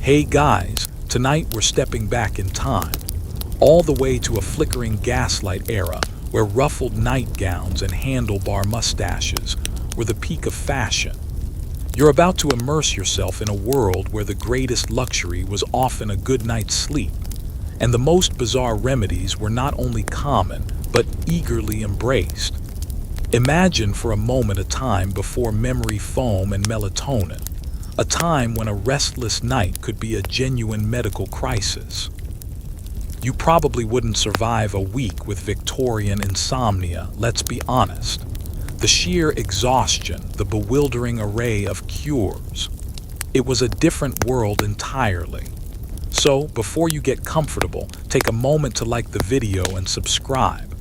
Hey guys, tonight we're stepping back in time, all the way to a flickering gaslight era where ruffled nightgowns and handlebar mustaches were the peak of fashion. You're about to immerse yourself in a world where the greatest luxury was often a good night's sleep, and the most bizarre remedies were not only common, but eagerly embraced. Imagine for a moment a time before memory foam and melatonin, a time when a restless night could be a genuine medical crisis. You probably wouldn't survive a week with Victorian insomnia, let's be honest. The sheer exhaustion, the bewildering array of cures. It was a different world entirely. So, before you get comfortable, take a moment to like the video and subscribe,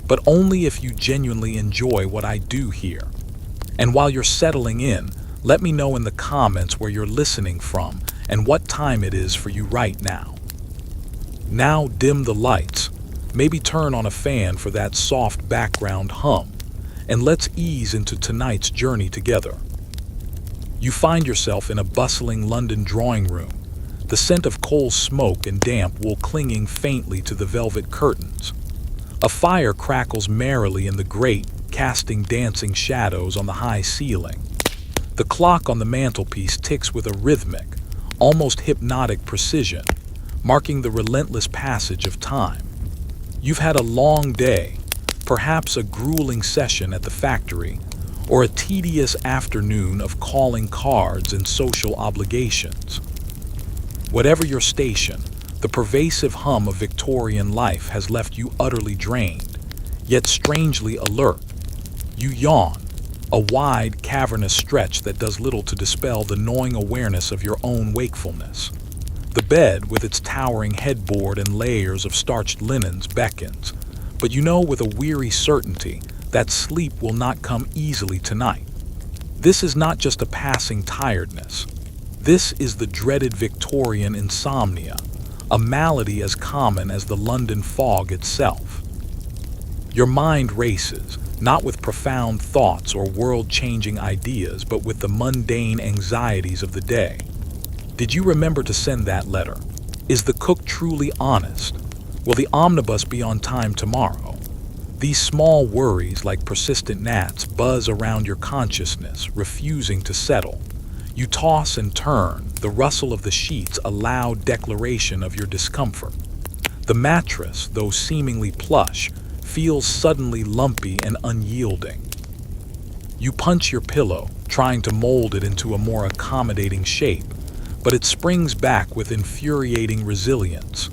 but only if you genuinely enjoy what I do here. And while you're settling in, let me know in the comments where you're listening from and what time it is for you right now. Now dim the lights, maybe turn on a fan for that soft background hum, and let's ease into tonight's journey together. You find yourself in a bustling London drawing room, the scent of coal smoke and damp wool clinging faintly to the velvet curtains. A fire crackles merrily in the grate, casting dancing shadows on the high ceiling. The clock on the mantelpiece ticks with a rhythmic, almost hypnotic precision, marking the relentless passage of time. You've had a long day, perhaps a grueling session at the factory, or a tedious afternoon of calling cards and social obligations. Whatever your station, the pervasive hum of Victorian life has left you utterly drained, yet strangely alert. You yawn, a wide, cavernous stretch that does little to dispel the gnawing awareness of your own wakefulness. The bed, with its towering headboard and layers of starched linens, beckons, but you know with a weary certainty that sleep will not come easily tonight. This is not just a passing tiredness. This is the dreaded Victorian insomnia, a malady as common as the London fog itself. Your mind races, not with profound thoughts or world-changing ideas, but with the mundane anxieties of the day. Did you remember to send that letter? Is the cook truly honest? Will the omnibus be on time tomorrow? These small worries, like persistent gnats, buzz around your consciousness, refusing to settle. You toss and turn, the rustle of the sheets a loud declaration of your discomfort. The mattress, though seemingly plush, feels suddenly lumpy and unyielding. You punch your pillow, trying to mold it into a more accommodating shape, but it springs back with infuriating resilience.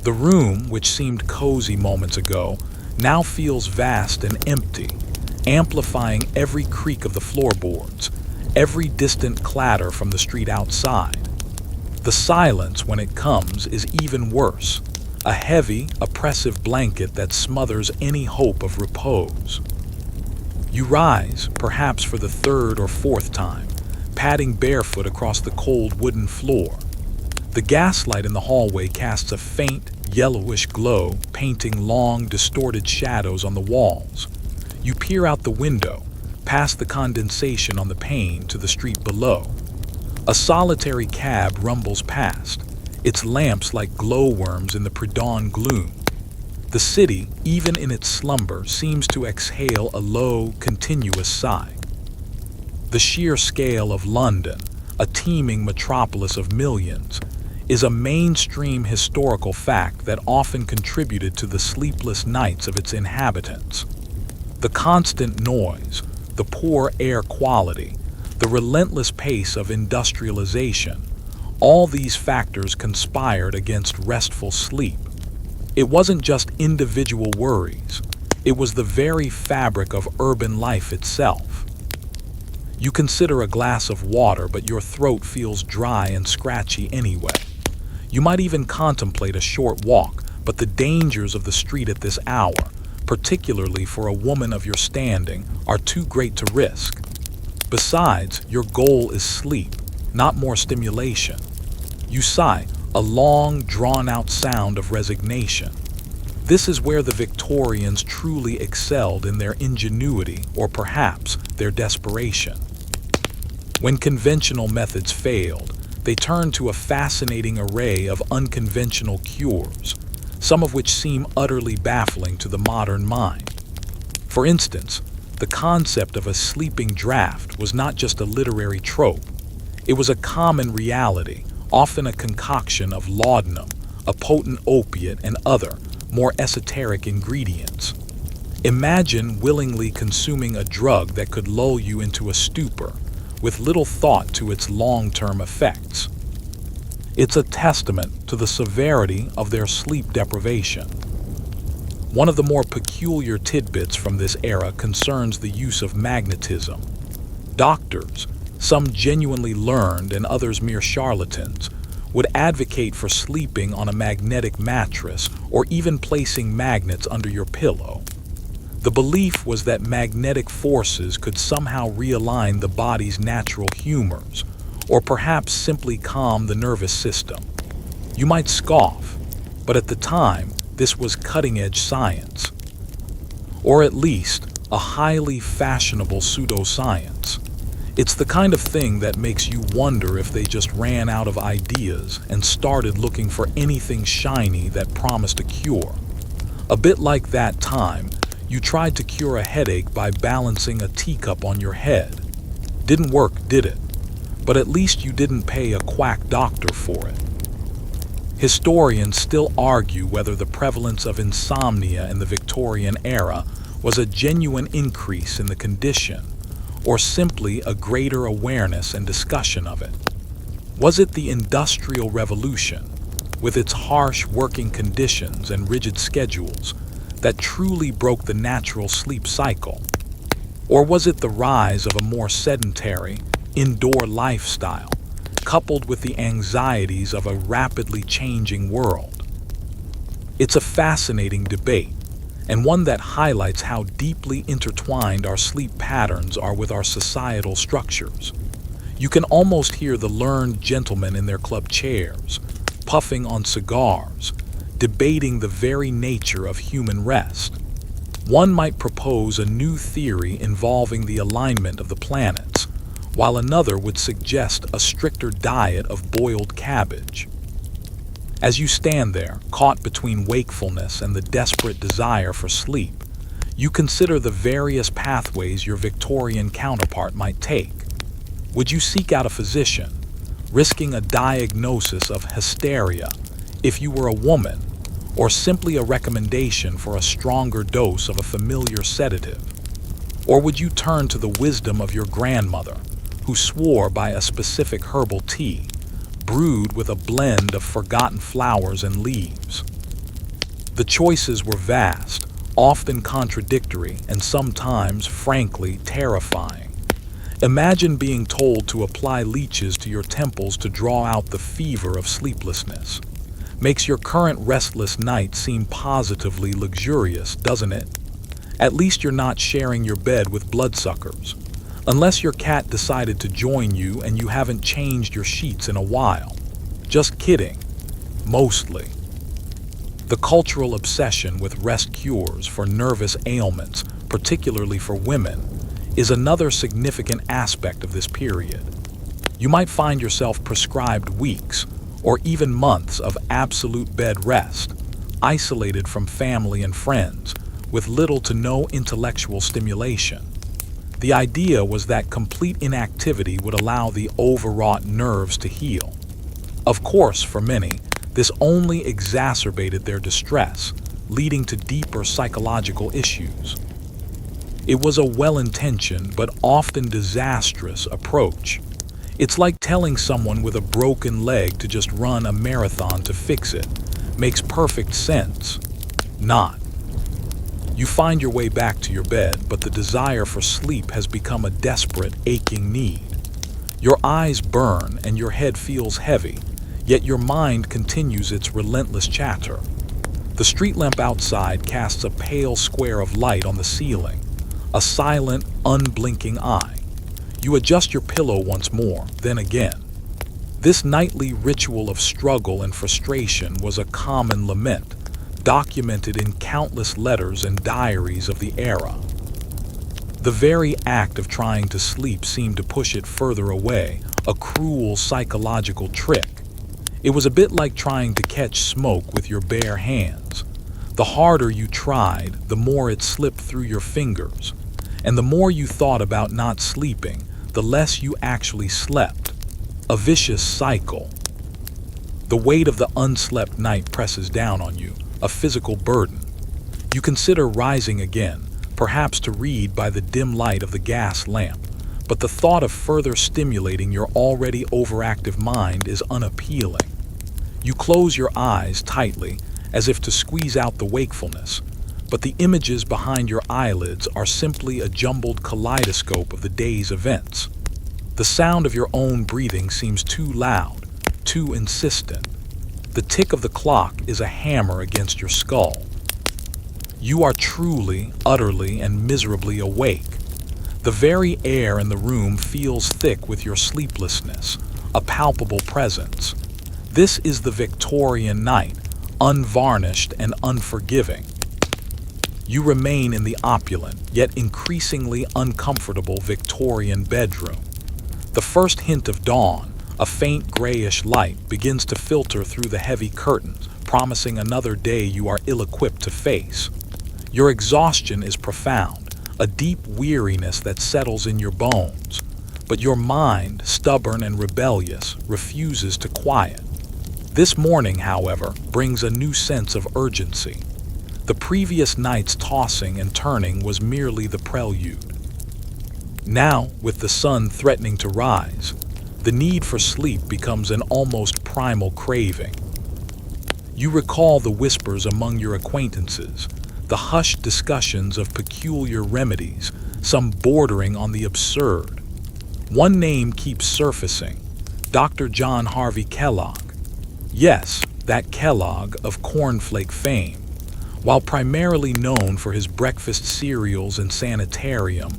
The room, which seemed cozy moments ago, now feels vast and empty, amplifying every creak of the floorboards, every distant clatter from the street outside. The silence, when it comes, is even worse. A heavy, oppressive blanket that smothers any hope of repose. You rise, perhaps for the third or fourth time, padding barefoot across the cold wooden floor. The gaslight in the hallway casts a faint, yellowish glow, painting long, distorted shadows on the walls. You peer out the window, past the condensation on the pane to the street below. A solitary cab rumbles past, its lamps like glowworms in the pre-dawn gloom. The city, even in its slumber, seems to exhale a low, continuous sigh. The sheer scale of London, a teeming metropolis of millions, is a mainstream historical fact that often contributed to the sleepless nights of its inhabitants. The constant noise, the poor air quality, the relentless pace of industrialization, all these factors conspired against restful sleep. It wasn't just individual worries, it was the very fabric of urban life itself. You consider a glass of water, but your throat feels dry and scratchy anyway. You might even contemplate a short walk, but the dangers of the street at this hour, particularly for a woman of your standing, are too great to risk. Besides, your goal is sleep, not more stimulation. You sigh, a long, drawn-out sound of resignation. This is where the Victorians truly excelled in their ingenuity, or perhaps their desperation. When conventional methods failed, they turned to a fascinating array of unconventional cures, some of which seem utterly baffling to the modern mind. For instance, the concept of a sleeping draft was not just a literary trope. It was a common reality, often a concoction of laudanum, a potent opiate, and other, more esoteric ingredients. Imagine willingly consuming a drug that could lull you into a stupor, with little thought to its long-term effects. It's a testament to the severity of their sleep deprivation. One of the more peculiar tidbits from this era concerns the use of magnetism. Doctors, some genuinely learned and others mere charlatans, would advocate for sleeping on a magnetic mattress or even placing magnets under your pillow. The belief was that magnetic forces could somehow realign the body's natural humors, or perhaps simply calm the nervous system. You might scoff, but at the time, this was cutting-edge science. Or at least, a highly fashionable pseudoscience. It's the kind of thing that makes you wonder if they just ran out of ideas and started looking for anything shiny that promised a cure. A bit like that time, you tried to cure a headache by balancing a teacup on your head. Didn't work, did it? But at least you didn't pay a quack doctor for it. Historians still argue whether the prevalence of insomnia in the Victorian era was a genuine increase in the condition, or simply a greater awareness and discussion of it. Was it the Industrial Revolution, with its harsh working conditions and rigid schedules, that truly broke the natural sleep cycle? Or was it the rise of a more sedentary, indoor lifestyle, coupled with the anxieties of a rapidly changing world? It's a fascinating debate, and one that highlights how deeply intertwined our sleep patterns are with our societal structures. You can almost hear the learned gentlemen in their club chairs, puffing on cigars, debating the very nature of human rest. One might propose a new theory involving the alignment of the planets, while another would suggest a stricter diet of boiled cabbage. As you stand there, caught between wakefulness and the desperate desire for sleep, you consider the various pathways your Victorian counterpart might take. Would you seek out a physician, risking a diagnosis of hysteria if you were a woman, or simply a recommendation for a stronger dose of a familiar sedative? Or would you turn to the wisdom of your grandmother, who swore by a specific herbal tea, brewed with a blend of forgotten flowers and leaves? The choices were vast, often contradictory, and sometimes, frankly, terrifying. Imagine being told to apply leeches to your temples to draw out the fever of sleeplessness. Makes your current restless night seem positively luxurious, doesn't it? At least you're not sharing your bed with bloodsuckers. Unless your cat decided to join you and you haven't changed your sheets in a while. Just kidding. Mostly. The cultural obsession with rest cures for nervous ailments, particularly for women, is another significant aspect of this period. You might find yourself prescribed weeks, or even months of absolute bed rest, isolated from family and friends, with little to no intellectual stimulation. The idea was that complete inactivity would allow the overwrought nerves to heal. Of course, for many, this only exacerbated their distress, leading to deeper psychological issues. It was a well-intentioned but often disastrous approach. It's like telling someone with a broken leg to just run a marathon to fix it. Makes perfect sense. Not. You find your way back to your bed, but the desire for sleep has become a desperate, aching need. Your eyes burn and your head feels heavy, yet your mind continues its relentless chatter. The street lamp outside casts a pale square of light on the ceiling, a silent, unblinking eye. You adjust your pillow once more, then again. This nightly ritual of struggle and frustration was a common lament, documented in countless letters and diaries of the era. The very act of trying to sleep seemed to push it further away, a cruel psychological trick. It was a bit like trying to catch smoke with your bare hands. The harder you tried, the more it slipped through your fingers. And the more you thought about not sleeping, the less you actually slept. A vicious cycle. The weight of the unslept night presses down on you, a physical burden. You consider rising again, perhaps to read by the dim light of the gas lamp, but the thought of further stimulating your already overactive mind is unappealing. You close your eyes tightly, as if to squeeze out the wakefulness, but the images behind your eyelids are simply a jumbled kaleidoscope of the day's events. The sound of your own breathing seems too loud, too insistent. The tick of the clock is a hammer against your skull. You are truly, utterly, and miserably awake. The very air in the room feels thick with your sleeplessness, a palpable presence. This is the Victorian night, unvarnished and unforgiving. You remain in the opulent, yet increasingly uncomfortable Victorian bedroom. The first hint of dawn, a faint grayish light, begins to filter through the heavy curtains, promising another day you are ill-equipped to face. Your exhaustion is profound, a deep weariness that settles in your bones. But your mind, stubborn and rebellious, refuses to quiet. This morning, however, brings a new sense of urgency. The previous night's tossing and turning was merely the prelude. Now, with the sun threatening to rise, the need for sleep becomes an almost primal craving. You recall the whispers among your acquaintances, the hushed discussions of peculiar remedies, some bordering on the absurd. One name keeps surfacing, Dr. John Harvey Kellogg. Yes, that Kellogg of cornflake fame. While primarily known for his breakfast cereals and sanitarium,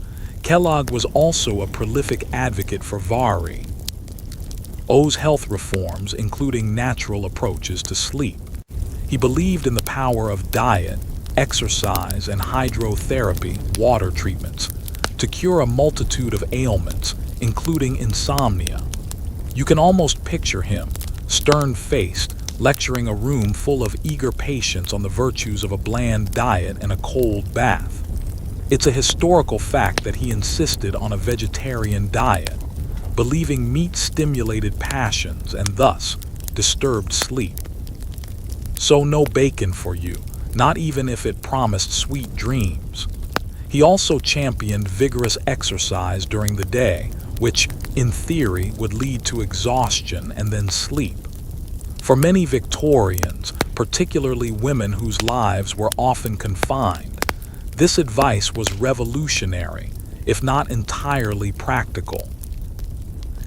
Kellogg was also a prolific advocate for O's health reforms, including natural approaches to sleep. He believed in the power of diet, exercise, and hydrotherapy, water treatments, to cure a multitude of ailments, including insomnia. You can almost picture him, stern-faced, lecturing a room full of eager patients on the virtues of a bland diet and a cold bath. It's a historical fact that he insisted on a vegetarian diet, believing meat stimulated passions and thus disturbed sleep. So no bacon for you, not even if it promised sweet dreams. He also championed vigorous exercise during the day, which, in theory, would lead to exhaustion and then sleep. For many Victorians, particularly women whose lives were often confined, this advice was revolutionary, if not entirely practical.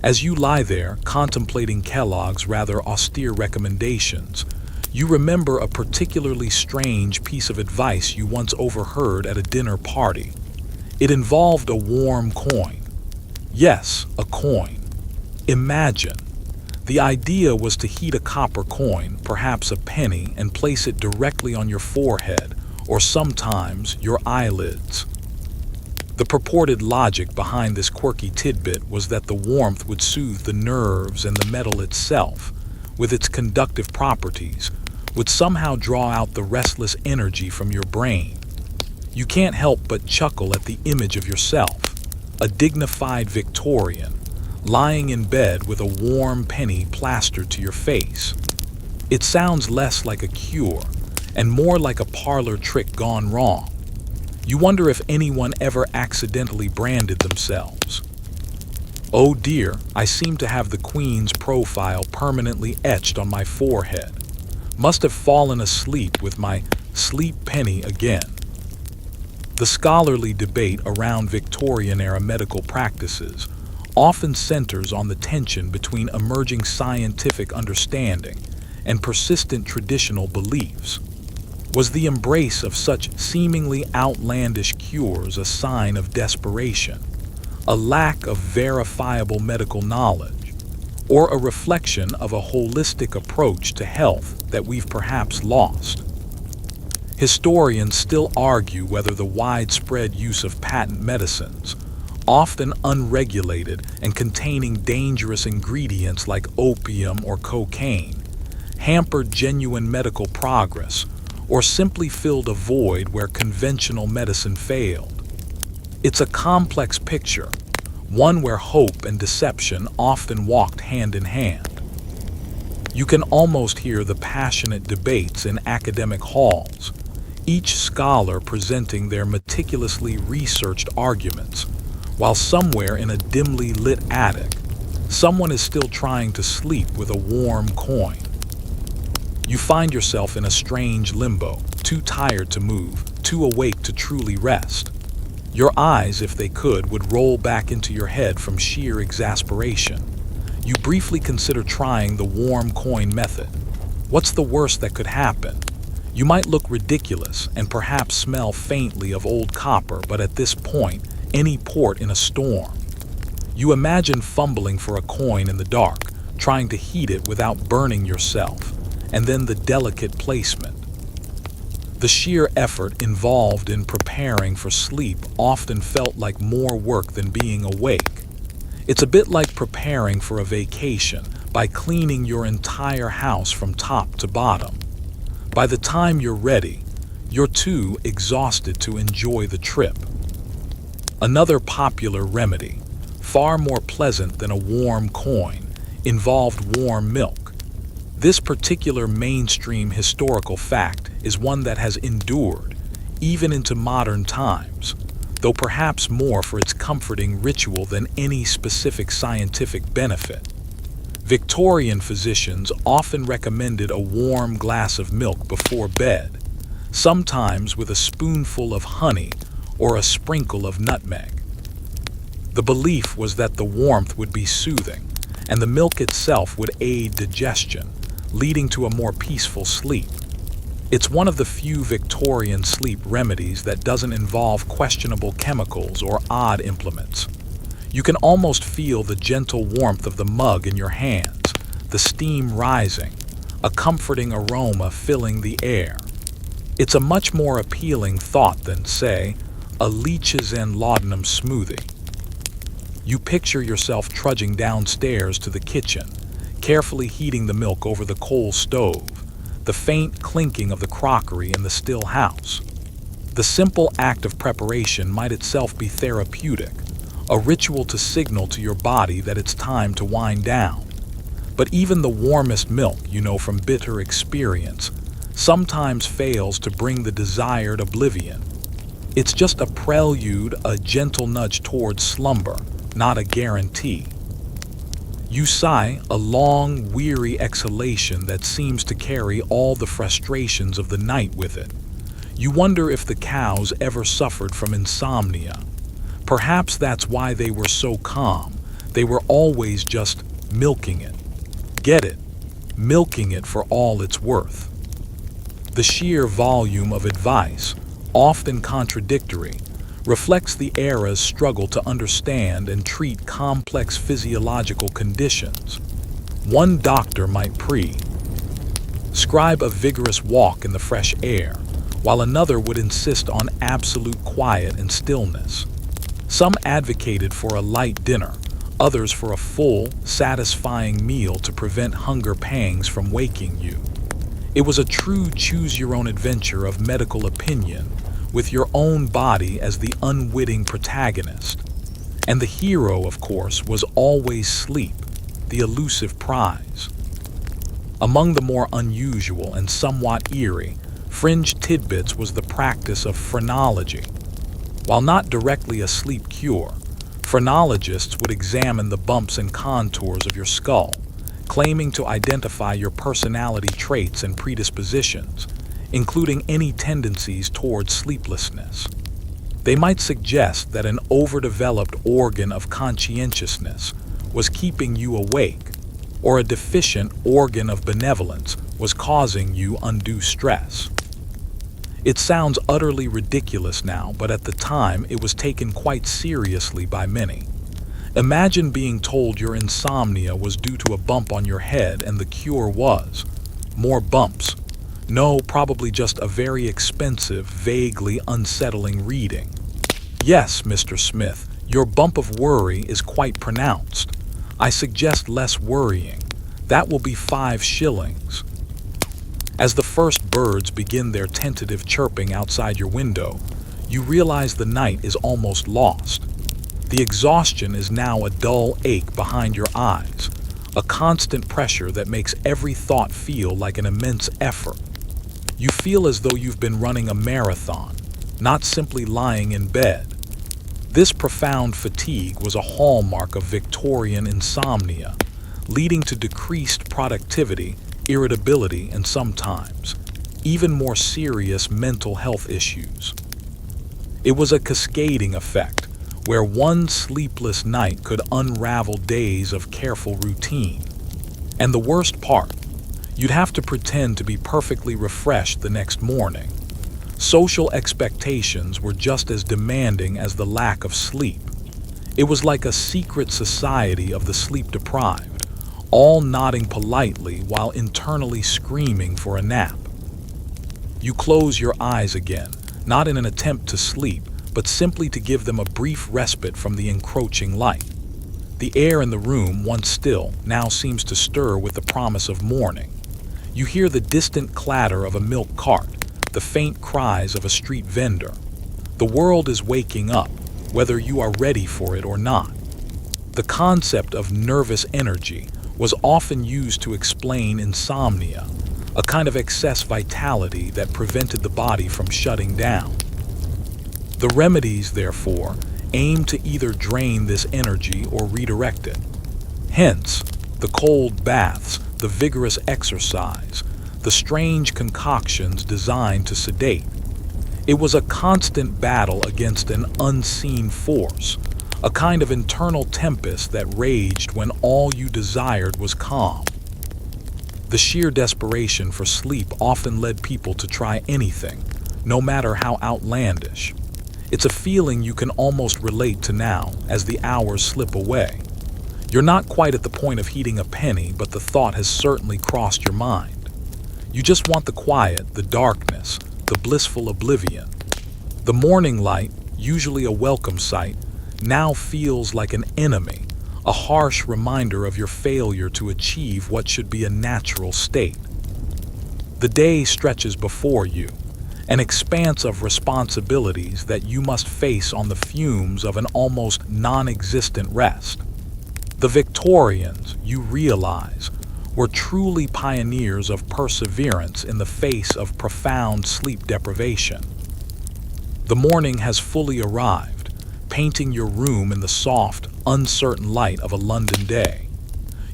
As you lie there, contemplating Kellogg's rather austere recommendations, you remember a particularly strange piece of advice you once overheard at a dinner party. It involved a warm coin. Yes, a coin. Imagine. The idea was to heat a copper coin, perhaps a penny, and place it directly on your forehead, or sometimes your eyelids. The purported logic behind this quirky tidbit was that the warmth would soothe the nerves, and the metal itself, with its conductive properties, would somehow draw out the restless energy from your brain. You can't help but chuckle at the image of yourself, a dignified Victorian, lying in bed with a warm penny plastered to your face. It sounds less like a cure, and more like a parlor trick gone wrong. You wonder if anyone ever accidentally branded themselves. Oh dear, I seem to have the Queen's profile permanently etched on my forehead. Must have fallen asleep with my sleep penny again. The scholarly debate around Victorian-era medical practices often centers on the tension between emerging scientific understanding and persistent traditional beliefs. Was the embrace of such seemingly outlandish cures a sign of desperation, a lack of verifiable medical knowledge, or a reflection of a holistic approach to health that we've perhaps lost? Historians still argue whether the widespread use of patent medicines, often unregulated and containing dangerous ingredients like opium or cocaine, hampered genuine medical progress, or simply filled a void where conventional medicine failed. It's a complex picture, one where hope and deception often walked hand in hand. You can almost hear the passionate debates in academic halls, each scholar presenting their meticulously researched arguments, while somewhere in a dimly lit attic, someone is still trying to sleep with a warm coin. You find yourself in a strange limbo, too tired to move, too awake to truly rest. Your eyes, if they could, would roll back into your head from sheer exasperation. You briefly consider trying the warm coin method. What's the worst that could happen? You might look ridiculous and perhaps smell faintly of old copper, but at this point, any port in a storm. You imagine fumbling for a coin in the dark, trying to heat it without burning yourself, and then the delicate placement. The sheer effort involved in preparing for sleep often felt like more work than being awake. It's a bit like preparing for a vacation by cleaning your entire house from top to bottom. By the time you're ready, you're too exhausted to enjoy the trip. Another popular remedy, far more pleasant than a warm coin, involved warm milk. This particular mainstream historical fact is one that has endured, even into modern times, though perhaps more for its comforting ritual than any specific scientific benefit. Victorian physicians often recommended a warm glass of milk before bed, sometimes with a spoonful of honey or a sprinkle of nutmeg. The belief was that the warmth would be soothing, and the milk itself would aid digestion, leading to a more peaceful sleep. It's one of the few Victorian sleep remedies that doesn't involve questionable chemicals or odd implements. You can almost feel the gentle warmth of the mug in your hands, the steam rising, a comforting aroma filling the air. It's a much more appealing thought than, say, a Leeches and Laudanum smoothie. You picture yourself trudging downstairs to the kitchen, carefully heating the milk over the coal stove, the faint clinking of the crockery in the still house. The simple act of preparation might itself be therapeutic, a ritual to signal to your body that it's time to wind down. But even the warmest milk, you know from bitter experience, sometimes fails to bring the desired oblivion. It's just a prelude, a gentle nudge towards slumber, not a guarantee. You sigh, a long, weary exhalation that seems to carry all the frustrations of the night with it. You wonder if the cows ever suffered from insomnia. Perhaps that's why they were so calm. They were always just milking it. Get it? Milking it for all it's worth. The sheer volume of advice, often contradictory, reflects the era's struggle to understand and treat complex physiological conditions. One doctor might prescribe a vigorous walk in the fresh air, while another would insist on absolute quiet and stillness. Some advocated for a light dinner, others for a full, satisfying meal to prevent hunger pangs from waking you. It was a true choose-your-own-adventure of medical opinion, with your own body as the unwitting protagonist. And the hero, of course, was always sleep, the elusive prize. Among the more unusual and somewhat eerie, fringe tidbits was the practice of phrenology. While not directly a sleep cure, phrenologists would examine the bumps and contours of your skull, claiming to identify your personality traits and predispositions, including any tendencies towards sleeplessness. They might suggest that an overdeveloped organ of conscientiousness was keeping you awake, or a deficient organ of benevolence was causing you undue stress. It sounds utterly ridiculous now, but at the time it was taken quite seriously by many. Imagine being told your insomnia was due to a bump on your head and the cure was more bumps. No, probably just a very expensive, vaguely unsettling reading. Yes, Mr. Smith, Your bump of worry is quite pronounced. I suggest less worrying. That will be 5 shillings. As the first birds begin their tentative chirping outside your window, you realize the night is almost lost. The exhaustion is now a dull ache behind your eyes, a constant pressure that makes every thought feel like an immense effort. You feel as though you've been running a marathon, not simply lying in bed. This profound fatigue was a hallmark of Victorian insomnia, leading to decreased productivity, irritability, and sometimes even more serious mental health issues. It was a cascading effect, where one sleepless night could unravel days of careful routine. And the worst part, you'd have to pretend to be perfectly refreshed the next morning. Social expectations were just as demanding as the lack of sleep. It was like a secret society of the sleep-deprived, all nodding politely while internally screaming for a nap. You close your eyes again, not in an attempt to sleep, but simply to give them a brief respite from the encroaching light. The air in the room, once still, now seems to stir with the promise of morning. You hear the distant clatter of a milk cart, the faint cries of a street vendor. The world is waking up, whether you are ready for it or not. The concept of nervous energy was often used to explain insomnia, a kind of excess vitality that prevented the body from shutting down. The remedies, therefore, aim to either drain this energy or redirect it. Hence, the cold baths, the vigorous exercise, the strange concoctions designed to sedate. It was a constant battle against an unseen force, a kind of internal tempest that raged when all you desired was calm. The sheer desperation for sleep often led people to try anything, no matter how outlandish. It's a feeling you can almost relate to now as the hours slip away. You're not quite at the point of heating a penny, but the thought has certainly crossed your mind. You just want the quiet, the darkness, the blissful oblivion. The morning light, usually a welcome sight, now feels like an enemy, a harsh reminder of your failure to achieve what should be a natural state. The day stretches before you, an expanse of responsibilities that you must face on the fumes of an almost non-existent rest. The Victorians, you realize, were truly pioneers of perseverance in the face of profound sleep deprivation. The morning has fully arrived, painting your room in the soft, uncertain light of a London day.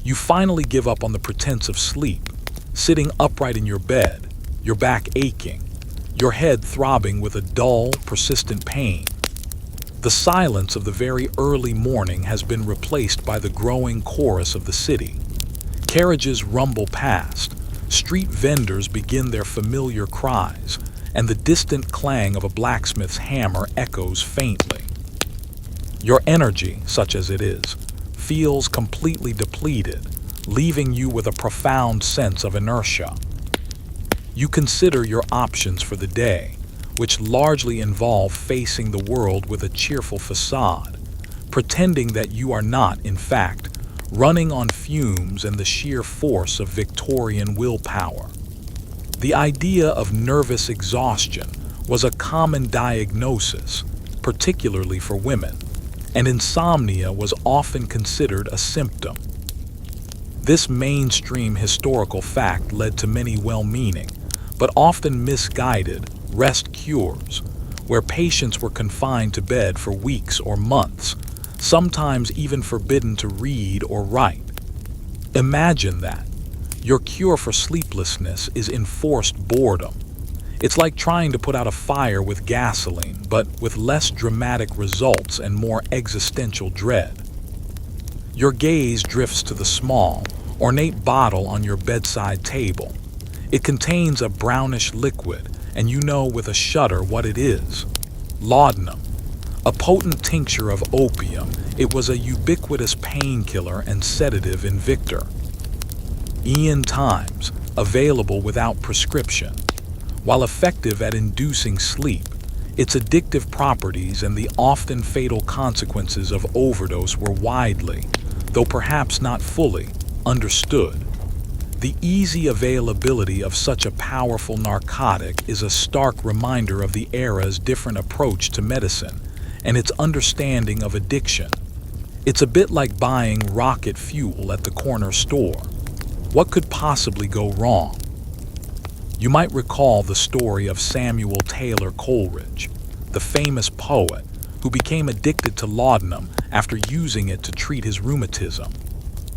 You finally give up on the pretense of sleep, sitting upright in your bed, your back aching, your head throbbing with a dull, persistent pain. The silence of the very early morning has been replaced by the growing chorus of the city. Carriages rumble past, street vendors begin their familiar cries, and the distant clang of a blacksmith's hammer echoes faintly. Your energy, such as it is, feels completely depleted, leaving you with a profound sense of inertia. You consider your options for the day, which largely involve facing the world with a cheerful facade, pretending that you are not, in fact, running on fumes and the sheer force of Victorian willpower. The idea of nervous exhaustion was a common diagnosis, particularly for women, and insomnia was often considered a symptom. This mainstream historical fact led to many well-meaning, but often misguided, rest cures, where patients were confined to bed for weeks or months, sometimes even forbidden to read or write. Imagine that. Your cure for sleeplessness is enforced boredom. It's like trying to put out a fire with gasoline, but with less dramatic results and more existential dread. Your gaze drifts to the small, ornate bottle on your bedside table. It contains a brownish liquid, and you know with a shudder what it is. Laudanum. A potent tincture of opium, it was a ubiquitous painkiller and sedative in Victor. available without prescription. While effective at inducing sleep, Its addictive properties and the often fatal consequences of overdose were widely, though perhaps not fully, understood. The easy availability of such a powerful narcotic is a stark reminder of the era's different approach to medicine and its understanding of addiction. It's a bit like buying rocket fuel at the corner store. What could possibly go wrong? You might recall the story of Samuel Taylor Coleridge, the famous poet who became addicted to laudanum after using it to treat his rheumatism.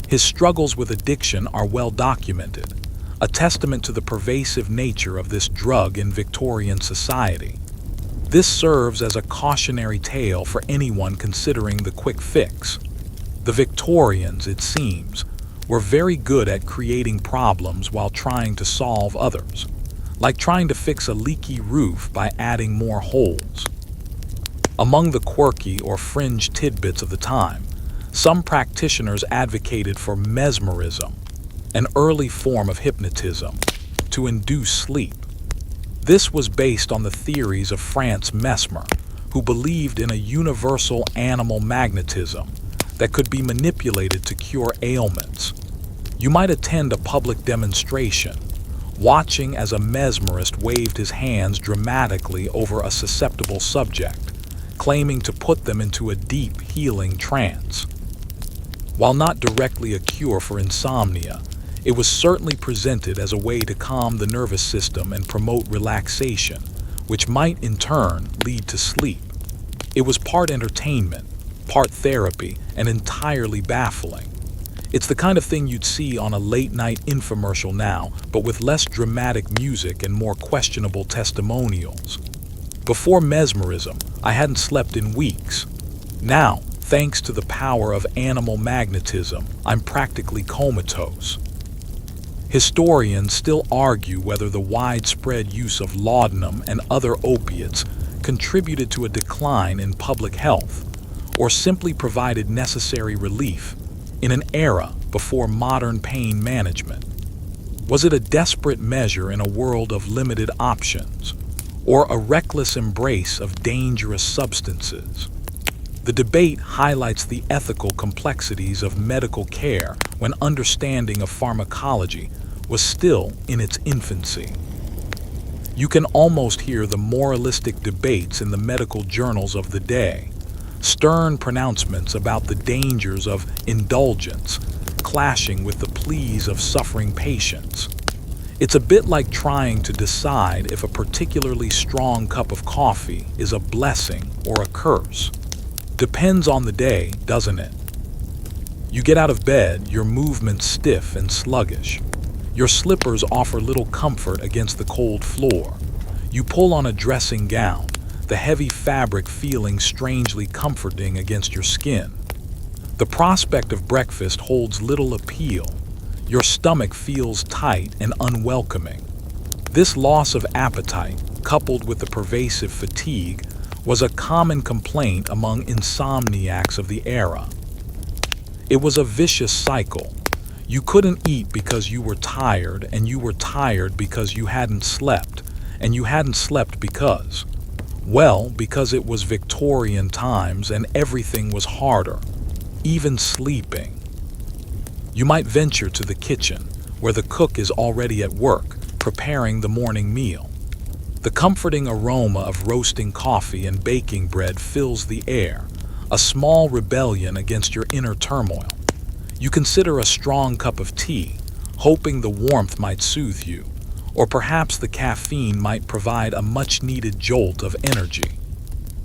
His struggles with addiction are well documented, a testament to the pervasive nature of this drug in Victorian society. This serves as a cautionary tale for anyone considering the quick fix. The Victorians, it seems, were very good at creating problems while trying to solve others, like trying to fix a leaky roof by adding more holes. Among the quirky or fringe tidbits of the time, some practitioners advocated for mesmerism, an early form of hypnotism, to induce sleep. This was based on the theories of Franz Mesmer, who believed in a universal animal magnetism that could be manipulated to cure ailments. You might attend a public demonstration, watching as a mesmerist waved his hands dramatically over a susceptible subject, claiming to put them into a deep, healing trance. While not directly a cure for insomnia, it was certainly presented as a way to calm the nervous system and promote relaxation, which might in turn lead to sleep. It was part entertainment, part therapy, and entirely baffling. It's the kind of thing you'd see on a late-night infomercial now, but with less dramatic music and more questionable testimonials. Before mesmerism, I hadn't slept in weeks. Now, thanks to the power of animal magnetism, I'm practically comatose. Historians still argue whether the widespread use of laudanum and other opiates contributed to a decline in public health, or simply provided necessary relief in an era before modern pain management. Was it a desperate measure in a world of limited options, or a reckless embrace of dangerous substances? The debate highlights the ethical complexities of medical care when understanding of pharmacology was still in its infancy. You can almost hear the moralistic debates in the medical journals of the day, stern pronouncements about the dangers of indulgence clashing with the pleas of suffering patients. It's a bit like trying to decide if a particularly strong cup of coffee is a blessing or a curse. Depends on the day, doesn't it? You get out of bed, your movements stiff and sluggish. Your slippers offer little comfort against the cold floor. You pull on a dressing gown, the heavy fabric feeling strangely comforting against your skin. The prospect of breakfast holds little appeal. Your stomach feels tight and unwelcoming. This loss of appetite, coupled with the pervasive fatigue, was a common complaint among insomniacs of the era. It was a vicious cycle. You couldn't eat because you were tired, and you were tired because you hadn't slept, and you hadn't slept because it was Victorian times and everything was harder, even sleeping. You might venture to the kitchen, where the cook is already at work, preparing the morning meal. The comforting aroma of roasting coffee and baking bread fills the air, a small rebellion against your inner turmoil. You consider a strong cup of tea, hoping the warmth might soothe you, or perhaps the caffeine might provide a much-needed jolt of energy.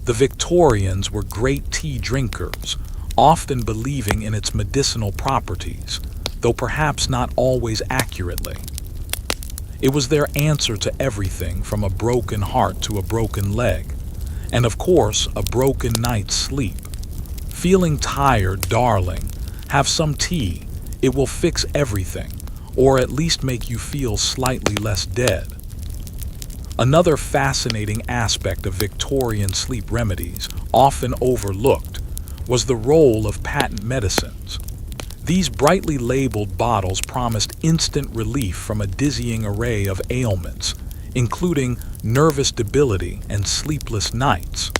The Victorians were great tea drinkers, often believing in its medicinal properties, though perhaps not always accurately. It was their answer to everything from a broken heart to a broken leg, and of course, a broken night's sleep. Feeling tired, darling, have some tea. It will fix everything, or at least make you feel slightly less dead. Another fascinating aspect of Victorian sleep remedies, often overlooked, was the role of patent medicines. These brightly labeled bottles promised instant relief from a dizzying array of ailments, including nervous debility and sleepless nights.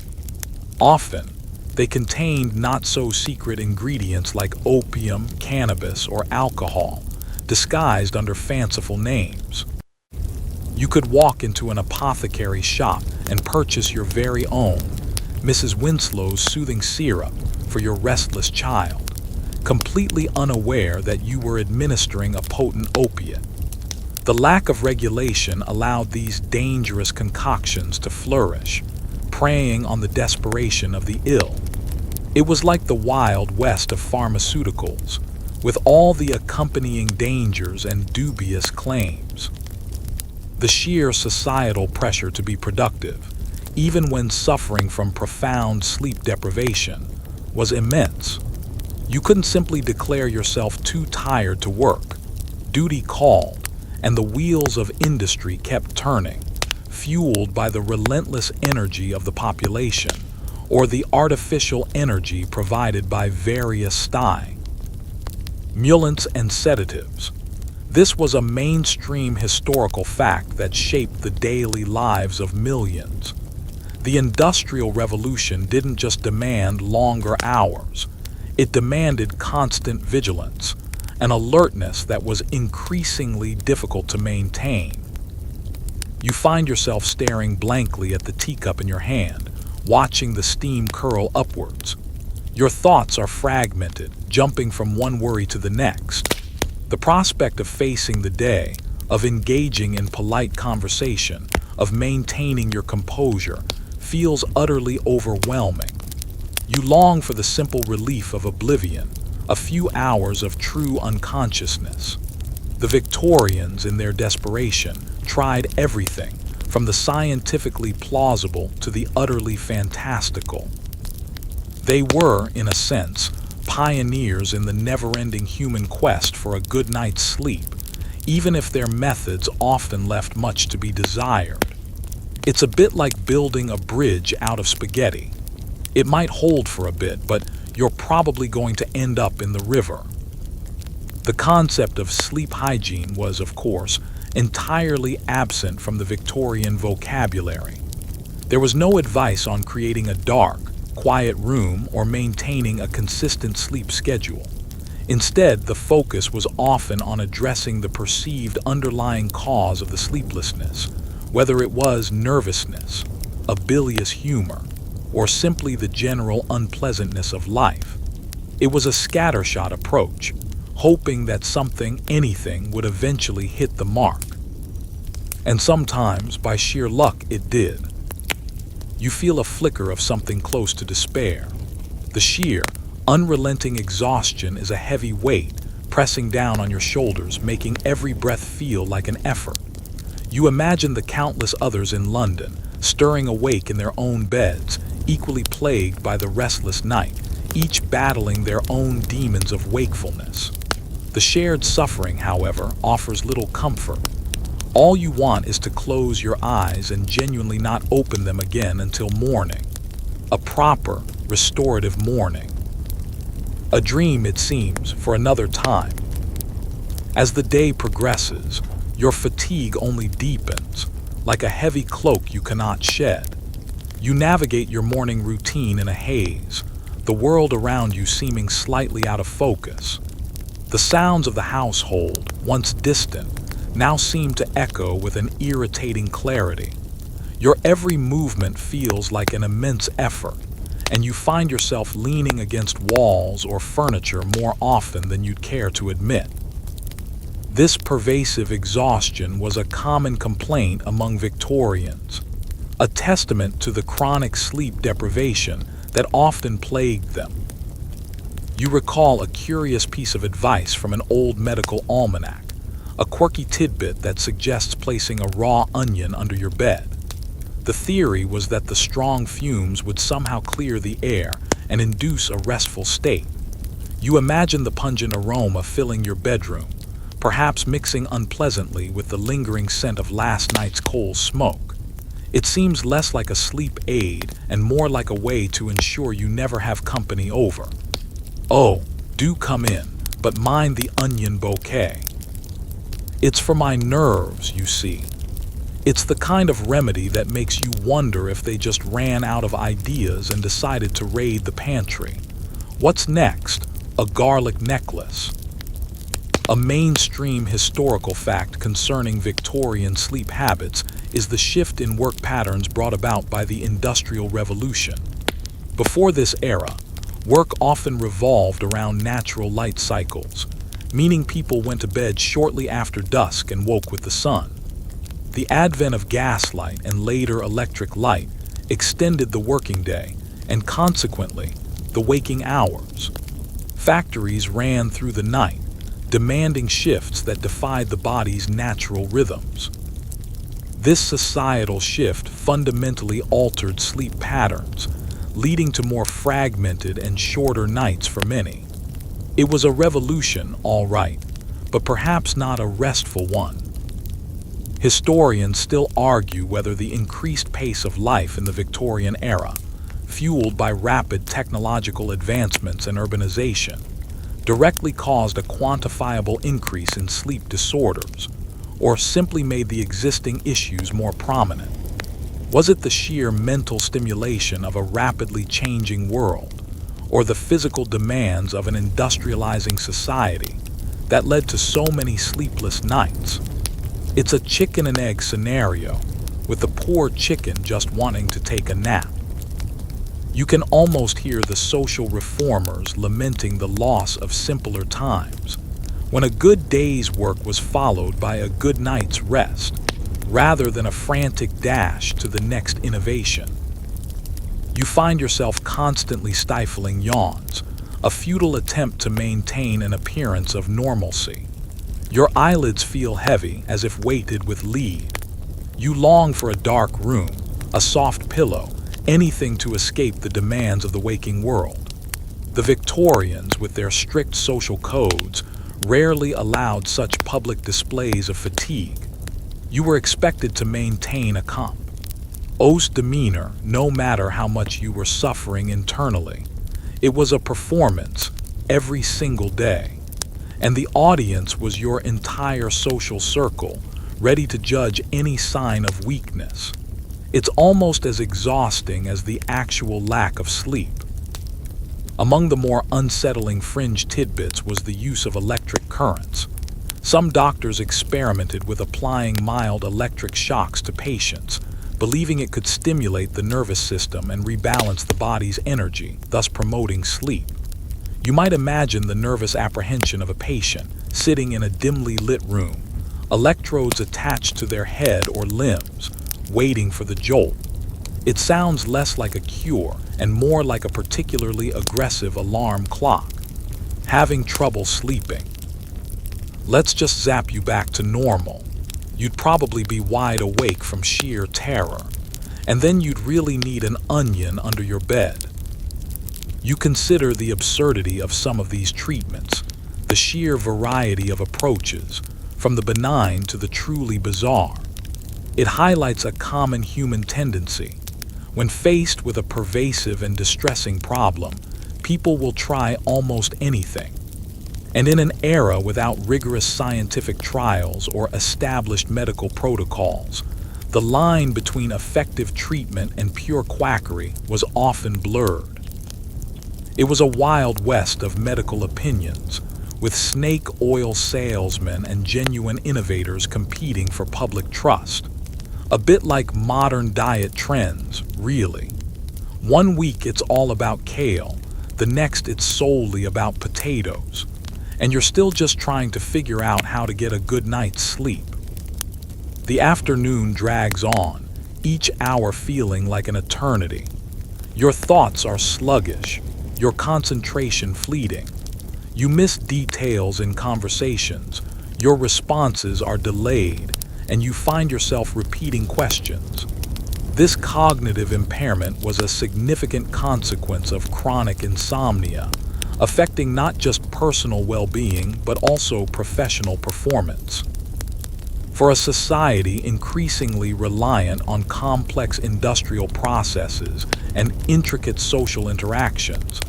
Often, they contained not-so-secret ingredients like opium, cannabis, or alcohol, disguised under fanciful names. You could walk into an apothecary shop and purchase your very own Mrs. Winslow's soothing syrup for your restless child, completely unaware that you were administering a potent opiate. The lack of regulation allowed these dangerous concoctions to flourish, preying on the desperation of the ill. It was like the Wild West of pharmaceuticals, with all the accompanying dangers and dubious claims. The sheer societal pressure to be productive, even when suffering from profound sleep deprivation, was immense. You couldn't simply declare yourself too tired to work. Duty called, and the wheels of industry kept turning, fueled by the relentless energy of the population, or the artificial energy provided by various stimulants and sedatives. This was a mainstream historical fact that shaped the daily lives of millions. The Industrial Revolution didn't just demand longer hours. It demanded constant vigilance, an alertness that was increasingly difficult to maintain. You find yourself staring blankly at the teacup in your hand, watching the steam curl upwards. Your thoughts are fragmented, jumping from one worry to the next. The prospect of facing the day, of engaging in polite conversation, of maintaining your composure, feels utterly overwhelming. You long for the simple relief of oblivion, a few hours of true unconsciousness. The Victorians, in their desperation, tried everything, from the scientifically plausible to the utterly fantastical. They were, in a sense, pioneers in the never-ending human quest for a good night's sleep, even if their methods often left much to be desired. It's a bit like building a bridge out of spaghetti. It might hold for a bit, but you're probably going to end up in the river. The concept of sleep hygiene was, of course, entirely absent from the Victorian vocabulary. There was no advice on creating a dark, quiet room or maintaining a consistent sleep schedule. Instead, the focus was often on addressing the perceived underlying cause of the sleeplessness, whether it was nervousness, a bilious humor, or simply the general unpleasantness of life. It was a scattershot approach, hoping that anything would eventually hit the mark. And sometimes, by sheer luck, it did. You feel a flicker of something close to despair. The sheer, unrelenting exhaustion is a heavy weight, pressing down on your shoulders, making every breath feel like an effort. You imagine the countless others in London, stirring awake in their own beds, equally plagued by the restless night, each battling their own demons of wakefulness. The shared suffering, however, offers little comfort. All you want is to close your eyes and genuinely not open them again until morning. A proper, restorative morning. A dream, it seems, for another time. As the day progresses, your fatigue only deepens, like a heavy cloak you cannot shed. You navigate your morning routine in a haze, the world around you seeming slightly out of focus. The sounds of the household, once distant, now seem to echo with an irritating clarity. Your every movement feels like an immense effort, and you find yourself leaning against walls or furniture more often than you'd care to admit. This pervasive exhaustion was a common complaint among Victorians, a testament to the chronic sleep deprivation that often plagued them. You recall a curious piece of advice from an old medical almanac, a quirky tidbit that suggests placing a raw onion under your bed. The theory was that the strong fumes would somehow clear the air and induce a restful state. You imagine the pungent aroma filling your bedroom, perhaps mixing unpleasantly with the lingering scent of last night's coal smoke. It seems less like a sleep aid and more like a way to ensure you never have company over. Oh, do come in, but mind the onion bouquet. It's for my nerves, you see. It's the kind of remedy that makes you wonder if they just ran out of ideas and decided to raid the pantry. What's next? A garlic necklace. A mainstream historical fact concerning Victorian sleep habits is the shift in work patterns brought about by the Industrial Revolution. Before this era, work often revolved around natural light cycles, meaning people went to bed shortly after dusk and woke with the sun. The advent of gaslight and later electric light extended the working day and consequently the waking hours. Factories ran through the night, demanding shifts that defied the body's natural rhythms. This societal shift fundamentally altered sleep patterns, leading to more fragmented and shorter nights for many. It was a revolution, all right, but perhaps not a restful one. Historians still argue whether the increased pace of life in the Victorian era, fueled by rapid technological advancements and urbanization, directly caused a quantifiable increase in sleep disorders, or simply made the existing issues more prominent. Was it the sheer mental stimulation of a rapidly changing world, or the physical demands of an industrializing society that led to so many sleepless nights? It's a chicken and egg scenario, with the poor chicken just wanting to take a nap. You can almost hear the social reformers lamenting the loss of simpler times, when a good day's work was followed by a good night's rest, rather than a frantic dash to the next innovation. You find yourself constantly stifling yawns, a futile attempt to maintain an appearance of normalcy. Your eyelids feel heavy as if weighted with lead. You long for a dark room, a soft pillow, anything to escape the demands of the waking world. The Victorians, with their strict social codes, rarely allowed such public displays of fatigue. You were expected to maintain a composed demeanor no matter how much you were suffering internally. It was a performance every single day. And the audience was your entire social circle, ready to judge any sign of weakness. It's almost as exhausting as the actual lack of sleep. Among the more unsettling fringe tidbits was the use of electric currents. Some doctors experimented with applying mild electric shocks to patients, believing it could stimulate the nervous system and rebalance the body's energy, thus promoting sleep. You might imagine the nervous apprehension of a patient sitting in a dimly lit room, electrodes attached to their head or limbs, waiting for the jolt. It sounds less like a cure and more like a particularly aggressive alarm clock. Having trouble sleeping. Let's just zap you back to normal. You'd probably be wide awake from sheer terror, and then you'd really need an onion under your bed. You consider the absurdity of some of these treatments, the sheer variety of approaches, from the benign to the truly bizarre. It highlights a common human tendency. When faced with a pervasive and distressing problem, people will try almost anything. And in an era without rigorous scientific trials or established medical protocols, the line between effective treatment and pure quackery was often blurred. It was a wild west of medical opinions, with snake oil salesmen and genuine innovators competing for public trust. A bit like modern diet trends, really. One week it's all about kale, the next it's solely about potatoes, and you're still just trying to figure out how to get a good night's sleep. The afternoon drags on, each hour feeling like an eternity. Your thoughts are sluggish, your concentration fleeting. You miss details in conversations, your responses are delayed, and you find yourself repeating questions. This cognitive impairment was a significant consequence of chronic insomnia, affecting not just personal well-being but also professional performance. For a society increasingly reliant on complex industrial processes and intricate social interactions,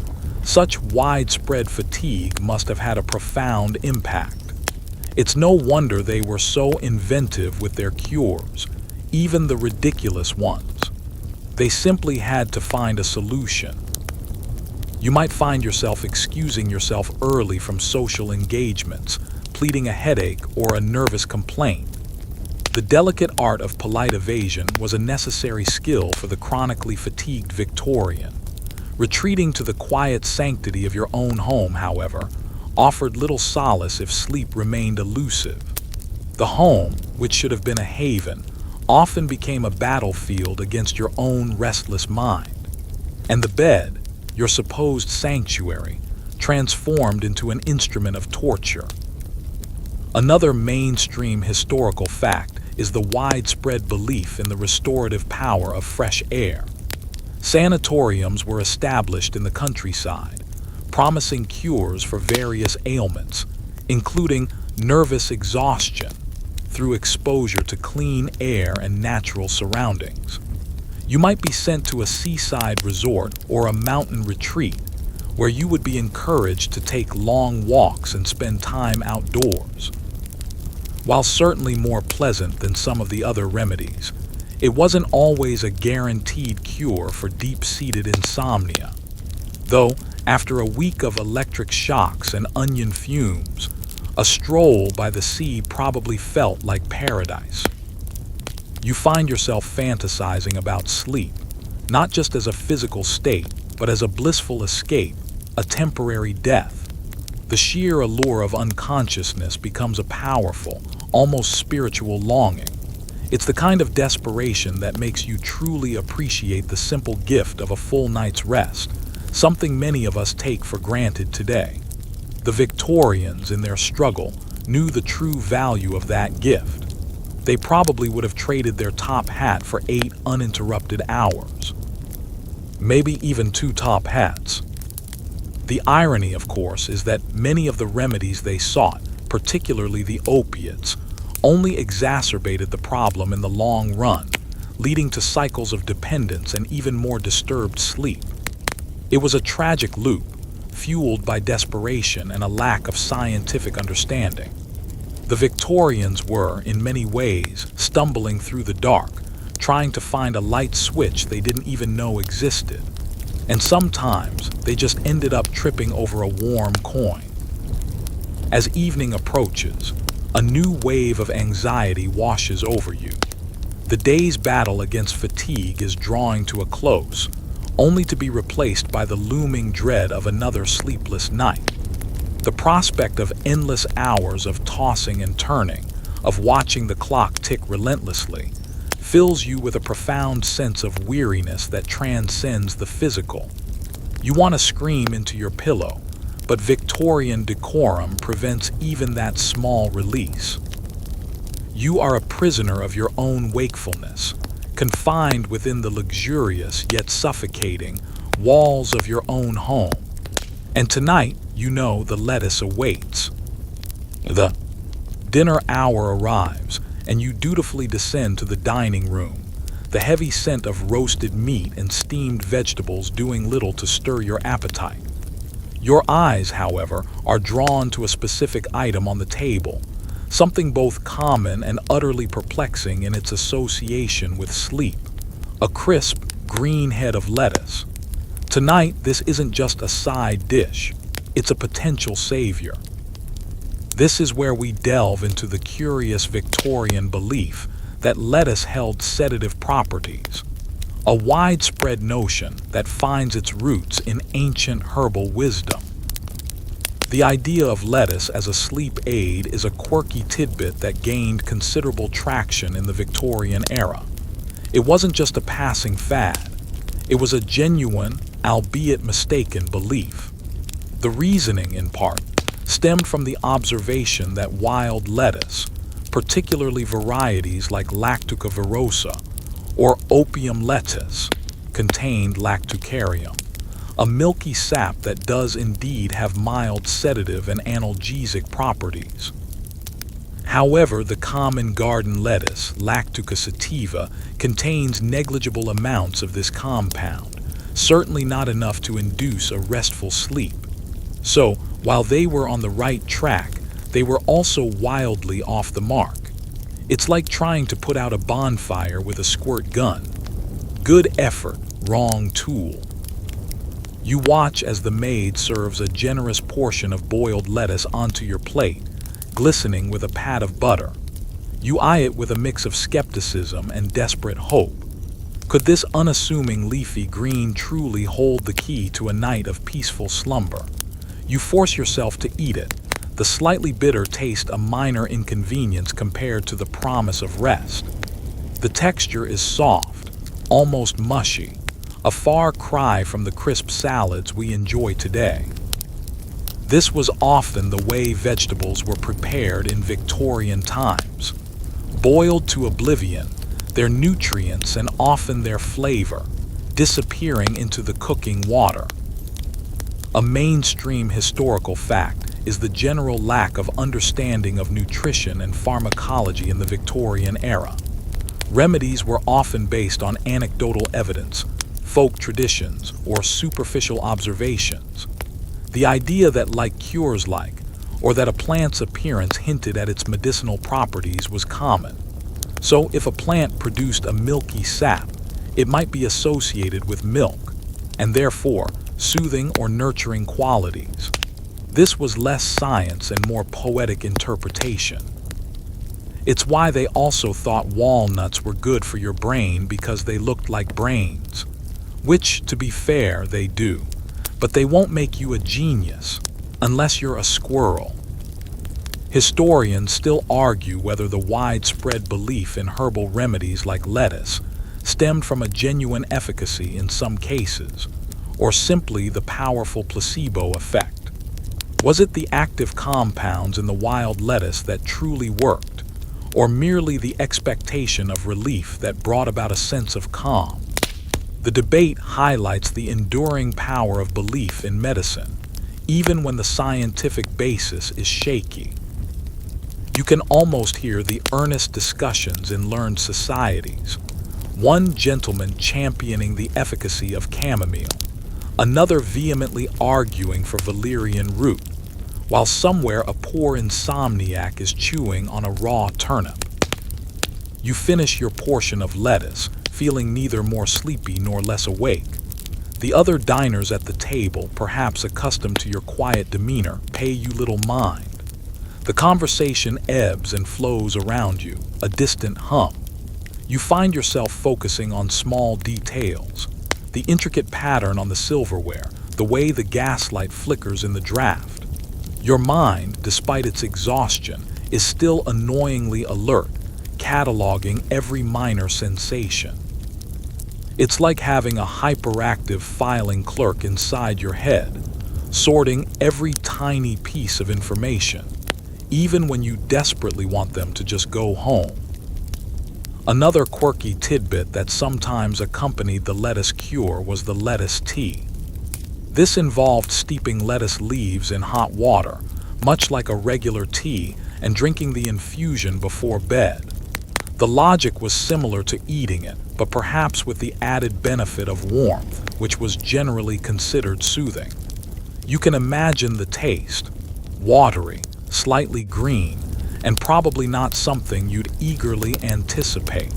such widespread fatigue must have had a profound impact. It's no wonder they were so inventive with their cures, even the ridiculous ones. They simply had to find a solution. You might find yourself excusing yourself early from social engagements, pleading a headache or a nervous complaint. The delicate art of polite evasion was a necessary skill for the chronically fatigued Victorian. Retreating to the quiet sanctity of your own home, however, offered little solace if sleep remained elusive. The home, which should have been a haven, often became a battlefield against your own restless mind. And the bed, your supposed sanctuary, transformed into an instrument of torture. Another mainstream historical fact is the widespread belief in the restorative power of fresh air. Sanatoriums were established in the countryside, promising cures for various ailments, including nervous exhaustion, through exposure to clean air and natural surroundings. You might be sent to a seaside resort or a mountain retreat, where you would be encouraged to take long walks and spend time outdoors. While certainly more pleasant than some of the other remedies, it wasn't always a guaranteed cure for deep-seated insomnia. Though, after a week of electric shocks and onion fumes, a stroll by the sea probably felt like paradise. You find yourself fantasizing about sleep, not just as a physical state, but as a blissful escape, a temporary death. The sheer allure of unconsciousness becomes a powerful, almost spiritual longing. It's the kind of desperation that makes you truly appreciate the simple gift of a full night's rest, something many of us take for granted today. The Victorians, in their struggle, knew the true value of that gift. They probably would have traded their top hat for 8 uninterrupted hours. Maybe even 2 top hats. The irony, of course, is that many of the remedies they sought, particularly the opiates, only exacerbated the problem in the long run, leading to cycles of dependence and even more disturbed sleep. It was a tragic loop, fueled by desperation and a lack of scientific understanding. The Victorians were, in many ways, stumbling through the dark, trying to find a light switch they didn't even know existed. And sometimes they just ended up tripping over a warm coin. As evening approaches, a new wave of anxiety washes over you. The day's battle against fatigue is drawing to a close, only to be replaced by the looming dread of another sleepless night. The prospect of endless hours of tossing and turning, of watching the clock tick relentlessly, fills you with a profound sense of weariness that transcends the physical. You want to scream into your pillow, but Victorian decorum prevents even that small release. You are a prisoner of your own wakefulness, confined within the luxurious yet suffocating walls of your own home. And tonight, you know the lettuce awaits. The dinner hour arrives, and you dutifully descend to the dining room, the heavy scent of roasted meat and steamed vegetables doing little to stir your appetite. Your eyes, however, are drawn to a specific item on the table, something both common and utterly perplexing in its association with sleep: a crisp, green head of lettuce. Tonight, this isn't just a side dish, it's a potential savior. This is where we delve into the curious Victorian belief that lettuce held sedative properties, a widespread notion that finds its roots in ancient herbal wisdom. The idea of lettuce as a sleep aid is a quirky tidbit that gained considerable traction in the Victorian era. It wasn't just a passing fad. It was a genuine, albeit mistaken, belief. The reasoning, in part, stemmed from the observation that wild lettuce, particularly varieties like Lactuca virosa or Opium lettuce, contained lactucarium, a milky sap that does indeed have mild sedative and analgesic properties. However, the common garden lettuce, Lactuca sativa, contains negligible amounts of this compound, certainly not enough to induce a restful sleep. So, while they were on the right track, they were also wildly off the mark. It's like trying to put out a bonfire with a squirt gun. Good effort, wrong tool. You watch as the maid serves a generous portion of boiled lettuce onto your plate, glistening with a pat of butter. You eye it with a mix of skepticism and desperate hope. Could this unassuming leafy green truly hold the key to a night of peaceful slumber? You force yourself to eat it, the slightly bitter taste a minor inconvenience compared to the promise of rest. The texture is soft, almost mushy, a far cry from the crisp salads we enjoy today. This was often the way vegetables were prepared in Victorian times. Boiled to oblivion, their nutrients and often their flavor disappearing into the cooking water. A mainstream historical fact is the general lack of understanding of nutrition and pharmacology in the Victorian era. Remedies were often based on anecdotal evidence, folk traditions, or superficial observations. The idea that like cures like, or that a plant's appearance hinted at its medicinal properties was common. So if a plant produced a milky sap, it might be associated with milk, and therefore soothing or nurturing qualities. This was less science and more poetic interpretation. It's why they also thought walnuts were good for your brain because they looked like brains. Which, to be fair, they do. But they won't make you a genius, unless you're a squirrel. Historians still argue whether the widespread belief in herbal remedies like lettuce stemmed from a genuine efficacy in some cases, or simply the powerful placebo effect. Was it the active compounds in the wild lettuce that truly worked, or merely the expectation of relief that brought about a sense of calm? The debate highlights the enduring power of belief in medicine, even when the scientific basis is shaky. You can almost hear the earnest discussions in learned societies. One gentleman championing the efficacy of chamomile, another vehemently arguing for valerian root, while somewhere a poor insomniac is chewing on a raw turnip. You finish your portion of lettuce, feeling neither more sleepy nor less awake. The other diners at the table, perhaps accustomed to your quiet demeanor, pay you little mind. The conversation ebbs and flows around you, a distant hum. You find yourself focusing on small details, the intricate pattern on the silverware, the way the gaslight flickers in the draft. Your mind, despite its exhaustion, is still annoyingly alert, cataloging every minor sensation. It's like having a hyperactive filing clerk inside your head, sorting every tiny piece of information, even when you desperately want them to just go home. Another quirky tidbit that sometimes accompanied the lettuce cure was the lettuce tea. This involved steeping lettuce leaves in hot water, much like a regular tea, and drinking the infusion before bed. The logic was similar to eating it, but perhaps with the added benefit of warmth, which was generally considered soothing. You can imagine the taste: watery, slightly green, and probably not something you'd eagerly anticipate.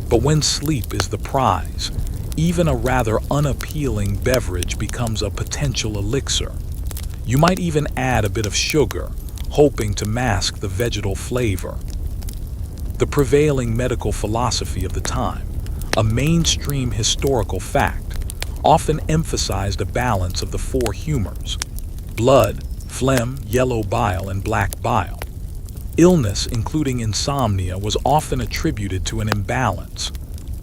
But when sleep is the prize, even a rather unappealing beverage becomes a potential elixir. You might even add a bit of sugar, hoping to mask the vegetal flavor. The prevailing medical philosophy of the time, a mainstream historical fact, often emphasized a balance of the four humors: blood, phlegm, yellow bile, and black bile. Illness, including insomnia, was often attributed to an imbalance.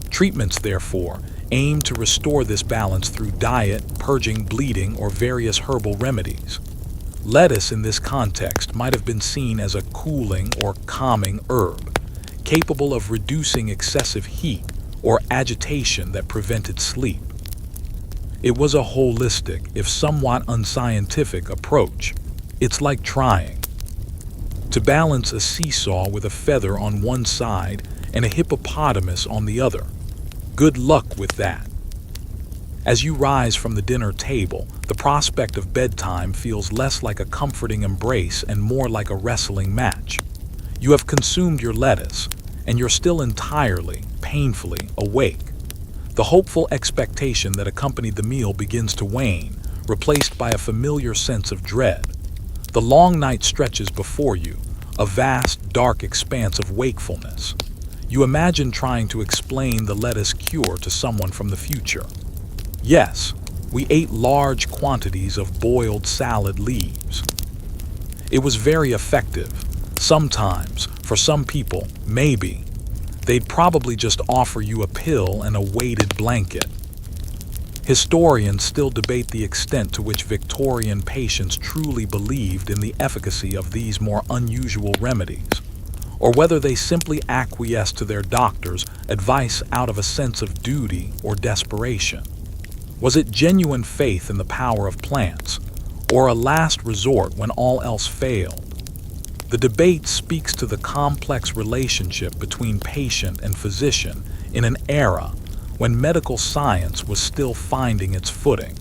Treatments, therefore, aimed to restore this balance through diet, purging, bleeding, or various herbal remedies. Lettuce, in this context, might have been seen as a cooling or calming herb, capable of reducing excessive heat or agitation that prevented sleep. It was a holistic, if somewhat unscientific, approach. It's like trying to balance a seesaw with a feather on one side and a hippopotamus on the other. Good luck with that. As you rise from the dinner table, the prospect of bedtime feels less like a comforting embrace and more like a wrestling match. You have consumed your lettuce, and you're still entirely, painfully awake. The hopeful expectation that accompanied the meal begins to wane, replaced by a familiar sense of dread. The long night stretches before you, a vast, dark expanse of wakefulness. You imagine trying to explain the lettuce cure to someone from the future. Yes, we ate large quantities of boiled salad leaves. It was very effective. Sometimes, for some people, maybe, they'd probably just offer you a pill and a weighted blanket. Historians still debate the extent to which Victorian patients truly believed in the efficacy of these more unusual remedies, or whether they simply acquiesced to their doctor's advice out of a sense of duty or desperation. Was it genuine faith in the power of plants, or a last resort when all else failed? The debate speaks to the complex relationship between patient and physician in an era when medical science was still finding its footing.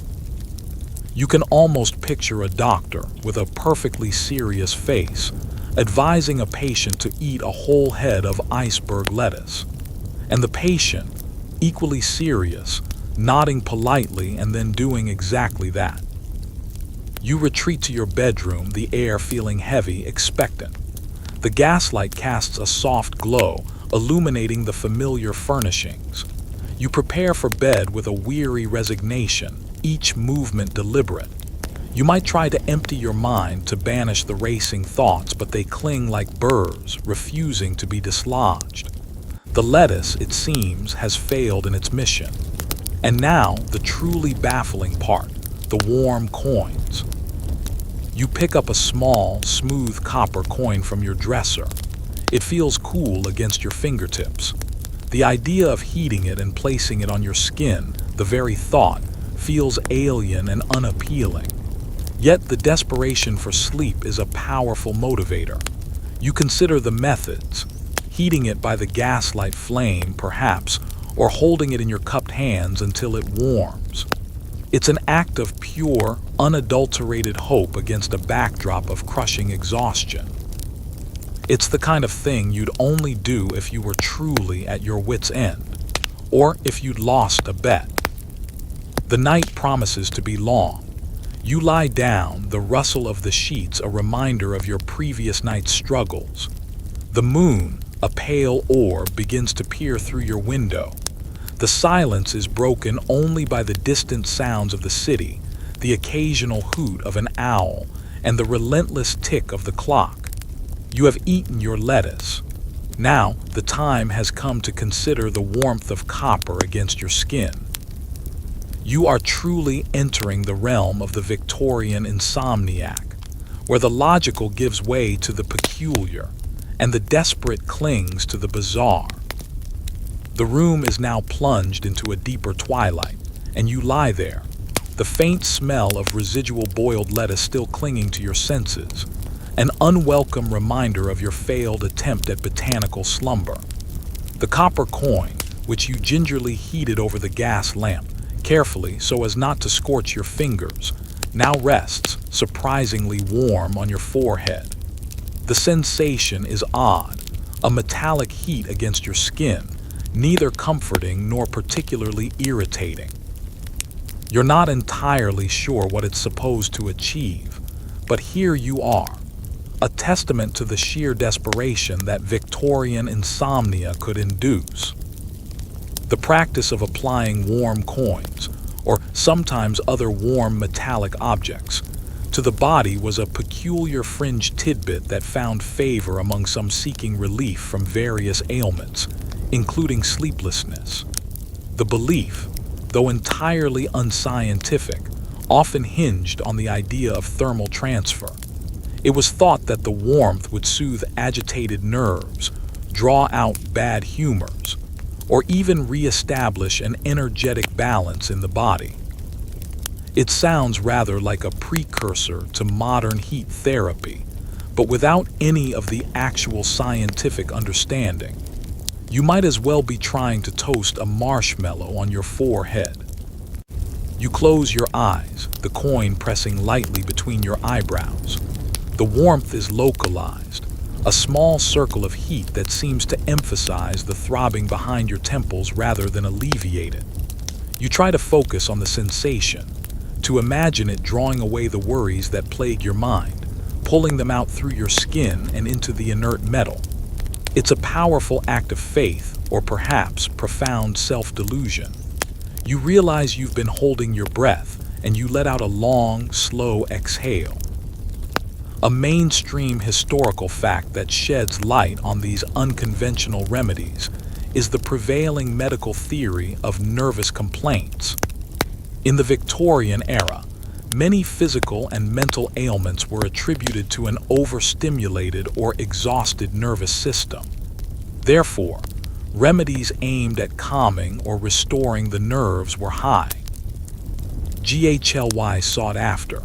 You can almost picture a doctor with a perfectly serious face advising a patient to eat a whole head of iceberg lettuce, and the patient, equally serious, nodding politely and then doing exactly that. You retreat to your bedroom, the air feeling heavy, expectant. The gaslight casts a soft glow, illuminating the familiar furnishings. You prepare for bed with a weary resignation, each movement deliberate. You might try to empty your mind to banish the racing thoughts, but they cling like burrs, refusing to be dislodged. The lettuce, it seems, has failed in its mission. And now, the truly baffling part, the warm coins. You pick up a small, smooth copper coin from your dresser. It feels cool against your fingertips. The idea of heating it and placing it on your skin, the very thought, feels alien and unappealing. Yet the desperation for sleep is a powerful motivator. You consider the methods, heating it by the gaslight flame, perhaps, or holding it in your cupped hands until it warms. It's an act of pure, unadulterated hope against a backdrop of crushing exhaustion. It's the kind of thing you'd only do if you were truly at your wit's end, or if you'd lost a bet. The night promises to be long. You lie down, the rustle of the sheets a reminder of your previous night's struggles. The moon, a pale orb, begins to peer through your window. The silence is broken only by the distant sounds of the city, the occasional hoot of an owl, and the relentless tick of the clock. You have eaten your lettuce. Now the time has come to consider the warmth of copper against your skin. You are truly entering the realm of the Victorian insomniac, where the logical gives way to the peculiar, and the desperate clings to the bizarre. The room is now plunged into a deeper twilight, and you lie there, the faint smell of residual boiled lettuce still clinging to your senses, an unwelcome reminder of your failed attempt at botanical slumber. The copper coin, which you gingerly heated over the gas lamp, carefully so as not to scorch your fingers, now rests, surprisingly warm, on your forehead. The sensation is odd, a metallic heat against your skin, neither comforting nor particularly irritating. You're not entirely sure what it's supposed to achieve, but here you are, a testament to the sheer desperation that Victorian insomnia could induce. The practice of applying warm coins, or sometimes other warm metallic objects, to the body was a peculiar fringe tidbit that found favor among some seeking relief from various ailments, including sleeplessness. The belief, though entirely unscientific, often hinged on the idea of thermal transfer. It was thought that the warmth would soothe agitated nerves, draw out bad humors, or even re-establish an energetic balance in the body. It sounds rather like a precursor to modern heat therapy, but without any of the actual scientific understanding. You might as well be trying to toast a marshmallow on your forehead. You close your eyes, the coin pressing lightly between your eyebrows. The warmth is localized, a small circle of heat that seems to emphasize the throbbing behind your temples rather than alleviate it. You try to focus on the sensation, to imagine it drawing away the worries that plague your mind, pulling them out through your skin and into the inert metal. It's a powerful act of faith, or perhaps profound self-delusion. You realize you've been holding your breath, and you let out a long, slow exhale. A mainstream historical fact that sheds light on these unconventional remedies is the prevailing medical theory of nervous complaints. In the Victorian era, many physical and mental ailments were attributed to an overstimulated or exhausted nervous system. Therefore, remedies aimed at calming or restoring the nerves were high. GHLY sought after,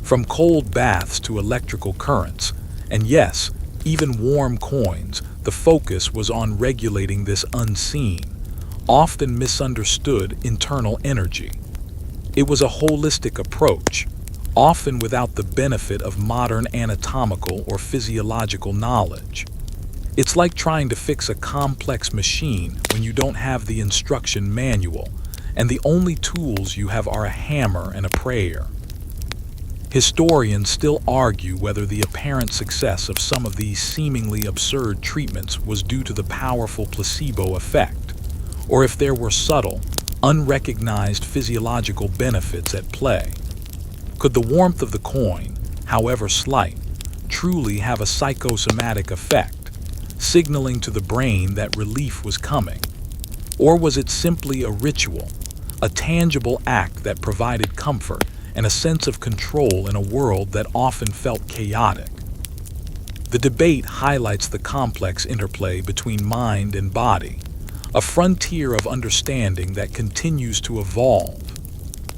from cold baths to electrical currents, and yes, even warm coins, the focus was on regulating this unseen, often misunderstood internal energy. It was a holistic approach, often without the benefit of modern anatomical or physiological knowledge. It's like trying to fix a complex machine when you don't have the instruction manual, and the only tools you have are a hammer and a prayer. Historians still argue whether the apparent success of some of these seemingly absurd treatments was due to the powerful placebo effect, or if there were subtle, unrecognized physiological benefits at play. Could the warmth of the coin, however slight, truly have a psychosomatic effect, signaling to the brain that relief was coming? Or was it simply a ritual, a tangible act that provided comfort and a sense of control in a world that often felt chaotic? The debate highlights the complex interplay between mind and body, a frontier of understanding that continues to evolve.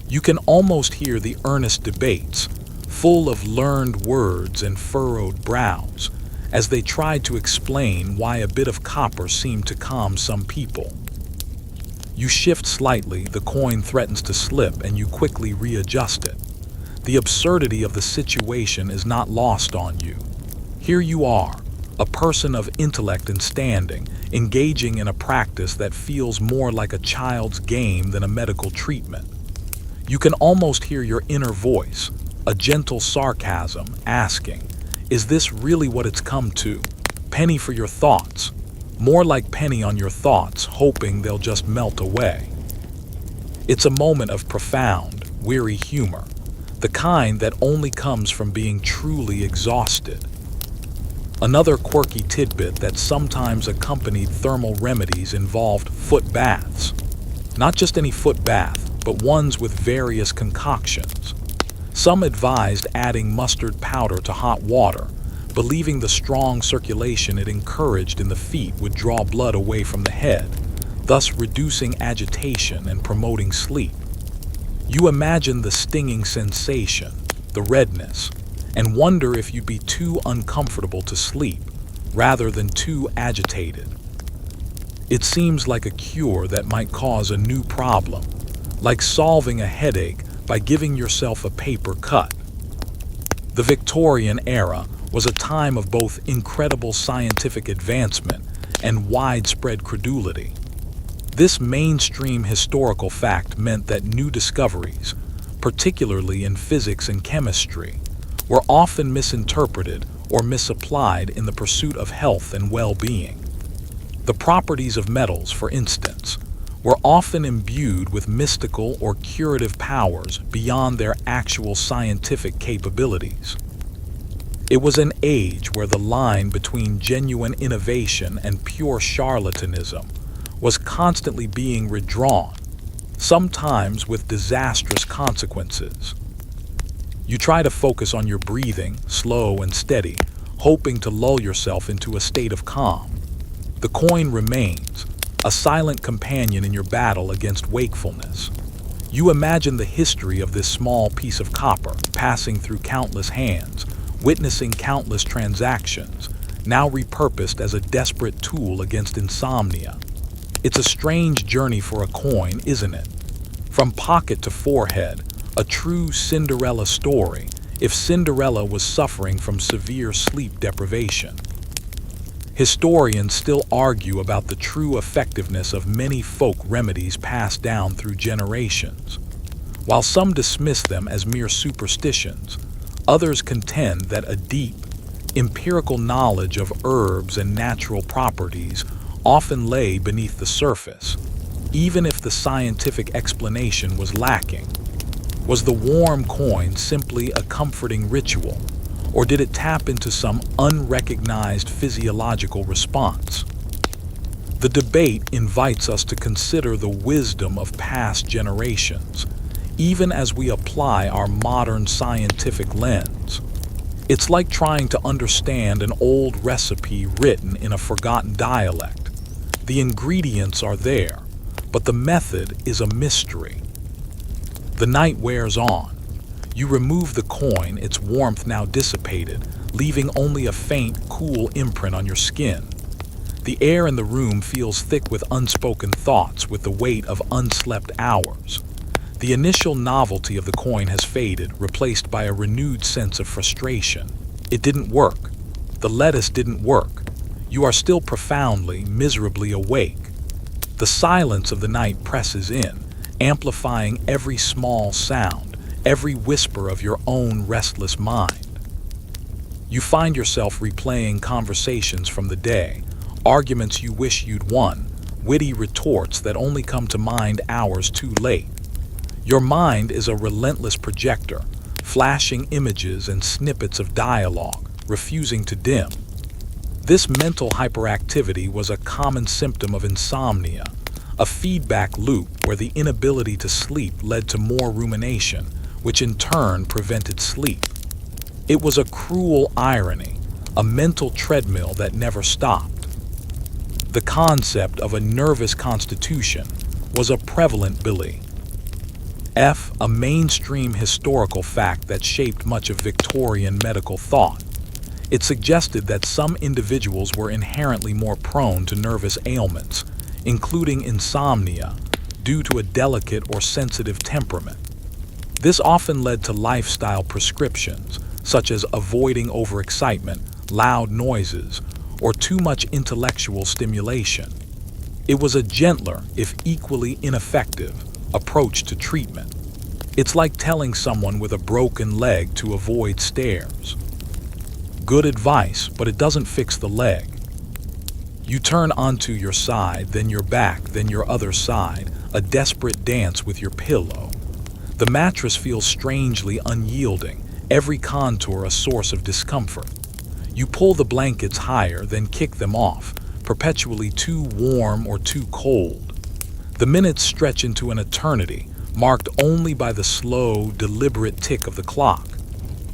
You can almost hear the earnest debates, full of learned words and furrowed brows, as they tried to explain why a bit of copper seemed to calm some people. You shift slightly, the coin threatens to slip, and you quickly readjust it. The absurdity of the situation is not lost on you. Here you are, a person of intellect and standing, engaging in a practice that feels more like a child's game than a medical treatment. You can almost hear your inner voice, a gentle sarcasm, asking, "Is this really what it's come to? Penny for your thoughts." More like penny on your thoughts, hoping they'll just melt away. It's a moment of profound, weary humor, the kind that only comes from being truly exhausted. Another quirky tidbit that sometimes accompanied thermal remedies involved foot baths. Not just any foot bath, but ones with various concoctions. Some advised adding mustard powder to hot water, believing the strong circulation it encouraged in the feet would draw blood away from the head, thus reducing agitation and promoting sleep. You imagine the stinging sensation, the redness, and wonder if you'd be too uncomfortable to sleep, rather than too agitated. It seems like a cure that might cause a new problem, like solving a headache by giving yourself a paper cut. The Victorian era was a time of both incredible scientific advancement and widespread credulity. This mainstream historical fact meant that new discoveries, particularly in physics and chemistry, were often misinterpreted or misapplied in the pursuit of health and well-being. The properties of metals, for instance, were often imbued with mystical or curative powers beyond their actual scientific capabilities. It was an age where the line between genuine innovation and pure charlatanism was constantly being redrawn, sometimes with disastrous consequences. You try to focus on your breathing, slow and steady, hoping to lull yourself into a state of calm. The coin remains, a silent companion in your battle against wakefulness. You imagine the history of this small piece of copper passing through countless hands, witnessing countless transactions, now repurposed as a desperate tool against insomnia. It's a strange journey for a coin, isn't it? From pocket to forehead, a true Cinderella story, if Cinderella was suffering from severe sleep deprivation. Historians still argue about the true effectiveness of many folk remedies passed down through generations. While some dismiss them as mere superstitions, others contend that a deep, empirical knowledge of herbs and natural properties often lay beneath the surface, even if the scientific explanation was lacking. Was the warm coin simply a comforting ritual, or did it tap into some unrecognized physiological response? The debate invites us to consider the wisdom of past generations, even as we apply our modern scientific lens. It's like trying to understand an old recipe written in a forgotten dialect. The ingredients are there, but the method is a mystery. The night wears on. You remove the coin, its warmth now dissipated, leaving only a faint, cool imprint on your skin. The air in the room feels thick with unspoken thoughts, with the weight of unslept hours. The initial novelty of the coin has faded, replaced by a renewed sense of frustration. It didn't work. The lettuce didn't work. You are still profoundly, miserably awake. The silence of the night presses in, amplifying every small sound, every whisper of your own restless mind. You find yourself replaying conversations from the day, arguments you wish you'd won, witty retorts that only come to mind hours too late. Your mind is a relentless projector, flashing images and snippets of dialogue, refusing to dim. This mental hyperactivity was a common symptom of insomnia, a feedback loop where the inability to sleep led to more rumination, which in turn prevented sleep. It was a cruel irony, a mental treadmill that never stopped. The concept of a nervous constitution was a prevalent belief. A mainstream historical fact that shaped much of Victorian medical thought. It suggested that some individuals were inherently more prone to nervous ailments, including insomnia, due to a delicate or sensitive temperament. This often led to lifestyle prescriptions, such as avoiding overexcitement, loud noises, or too much intellectual stimulation. It was a gentler, if equally ineffective, approach to treatment. It's like telling someone with a broken leg to avoid stairs. Good advice, but it doesn't fix the leg. You turn onto your side, then your back, then your other side, a desperate dance with your pillow. The mattress feels strangely unyielding, every contour a source of discomfort. You pull the blankets higher, then kick them off, perpetually too warm or too cold. The minutes stretch into an eternity, marked only by the slow, deliberate tick of the clock.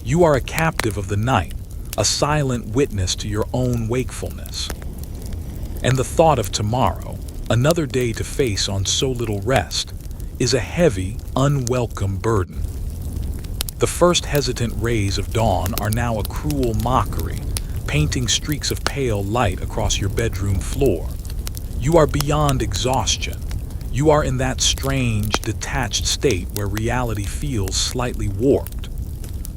You are a captive of the night, a silent witness to your own wakefulness. And the thought of tomorrow, another day to face on so little rest, is a heavy, unwelcome burden. The first hesitant rays of dawn are now a cruel mockery, painting streaks of pale light across your bedroom floor. You are beyond exhaustion. You are in that strange, detached state where reality feels slightly warped.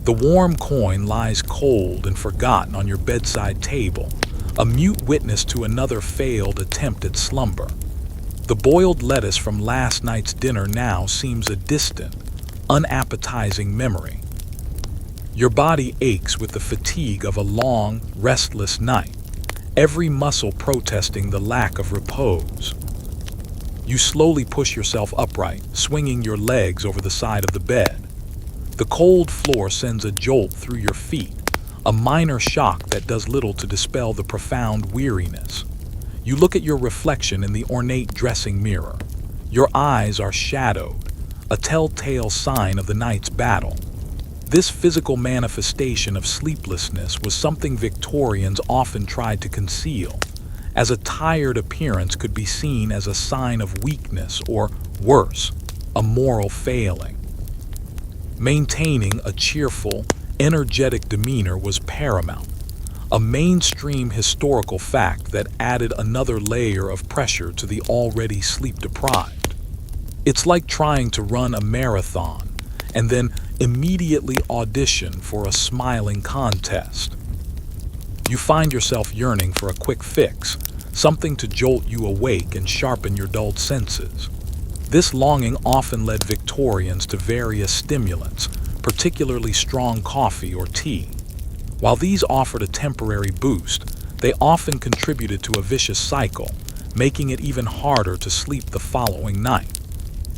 The warm coin lies cold and forgotten on your bedside table, a mute witness to another failed attempt at slumber. The boiled lettuce from last night's dinner now seems a distant, unappetizing memory. Your body aches with the fatigue of a long, restless night, every muscle protesting the lack of repose. You slowly push yourself upright, swinging your legs over the side of the bed. The cold floor sends a jolt through your feet, a minor shock that does little to dispel the profound weariness. You look at your reflection in the ornate dressing mirror. Your eyes are shadowed, a telltale sign of the night's battle. This physical manifestation of sleeplessness was something Victorians often tried to conceal, as a tired appearance could be seen as a sign of weakness or, worse, a moral failing. Maintaining a cheerful, energetic demeanor was paramount, a mainstream historical fact that added another layer of pressure to the already sleep-deprived. It's like trying to run a marathon and then immediately audition for a smiling contest. You find yourself yearning for a quick fix, something to jolt you awake and sharpen your dulled senses. This longing often led Victorians to various stimulants, particularly strong coffee or tea. While these offered a temporary boost, they often contributed to a vicious cycle, making it even harder to sleep the following night.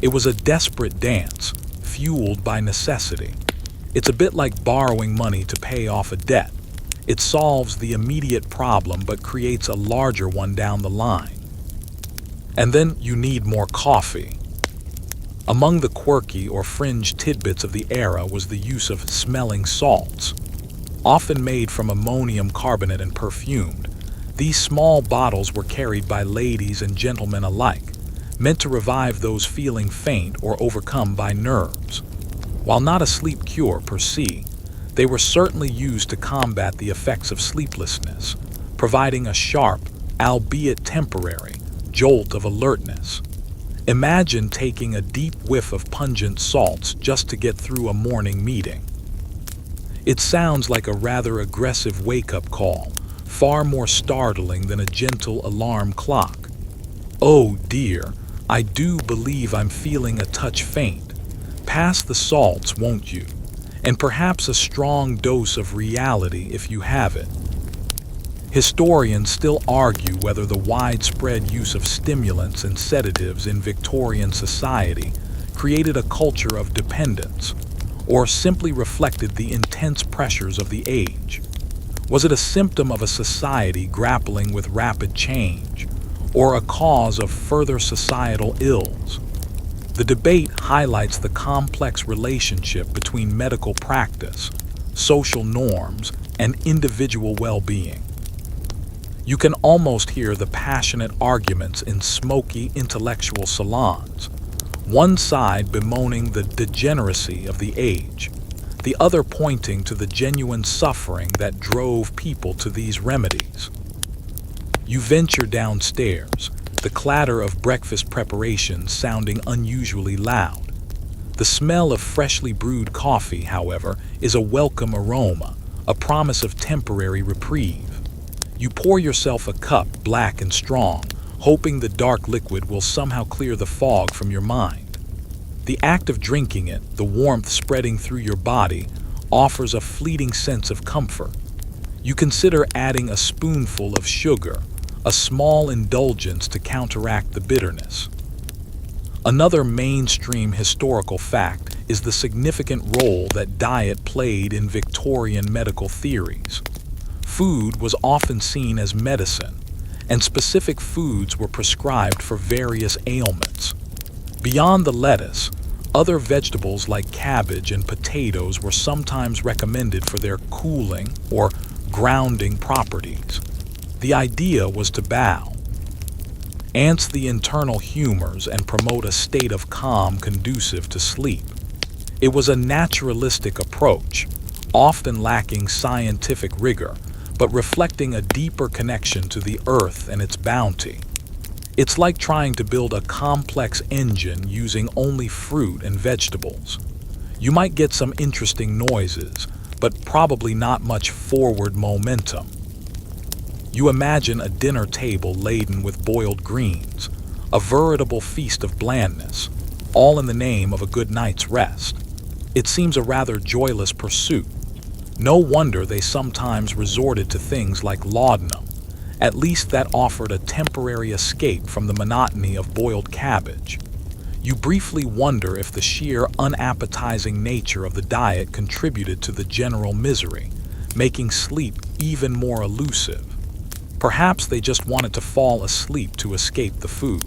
It was a desperate dance, fueled by necessity. It's a bit like borrowing money to pay off a debt. It solves the immediate problem but creates a larger one down the line. And then you need more coffee. Among the quirky or fringe tidbits of the era was the use of smelling salts. Often made from ammonium carbonate and perfumed, these small bottles were carried by ladies and gentlemen alike, meant to revive those feeling faint or overcome by nerves. While not a sleep cure per se, they were certainly used to combat the effects of sleeplessness, providing a sharp, albeit temporary, jolt of alertness. Imagine taking a deep whiff of pungent salts just to get through a morning meeting. It sounds like a rather aggressive wake-up call, far more startling than a gentle alarm clock. Oh dear, I do believe I'm feeling a touch faint. Pass the salts, won't you? And perhaps a strong dose of reality if you have it. Historians still argue whether the widespread use of stimulants and sedatives in Victorian society created a culture of dependence, or simply reflected the intense pressures of the age. Was it a symptom of a society grappling with rapid change, or a cause of further societal ills? The debate highlights the complex relationship between medical practice, social norms, and individual well-being. You can almost hear the passionate arguments in smoky intellectual salons, one side bemoaning the degeneracy of the age, the other pointing to the genuine suffering that drove people to these remedies. You venture downstairs, the clatter of breakfast preparations sounding unusually loud. The smell of freshly brewed coffee, however, is a welcome aroma, a promise of temporary reprieve. You pour yourself a cup, black and strong, hoping the dark liquid will somehow clear the fog from your mind. The act of drinking it, the warmth spreading through your body, offers a fleeting sense of comfort. You consider adding a spoonful of sugar, a small indulgence to counteract the bitterness. Another mainstream historical fact is the significant role that diet played in Victorian medical theories. Food was often seen as medicine, and specific foods were prescribed for various ailments. Beyond the lettuce, other vegetables like cabbage and potatoes were sometimes recommended for their cooling or grounding properties. The idea was to balance the internal humors and promote a state of calm conducive to sleep. It was a naturalistic approach, often lacking scientific rigor, but reflecting a deeper connection to the earth and its bounty. It's like trying to build a complex engine using only fruit and vegetables. You might get some interesting noises, but probably not much forward momentum. You imagine a dinner table laden with boiled greens, a veritable feast of blandness, all in the name of a good night's rest. It seems a rather joyless pursuit. No wonder they sometimes resorted to things like laudanum. At least that offered a temporary escape from the monotony of boiled cabbage. You briefly wonder if the sheer unappetizing nature of the diet contributed to the general misery, making sleep even more elusive. Perhaps they just wanted to fall asleep to escape the food.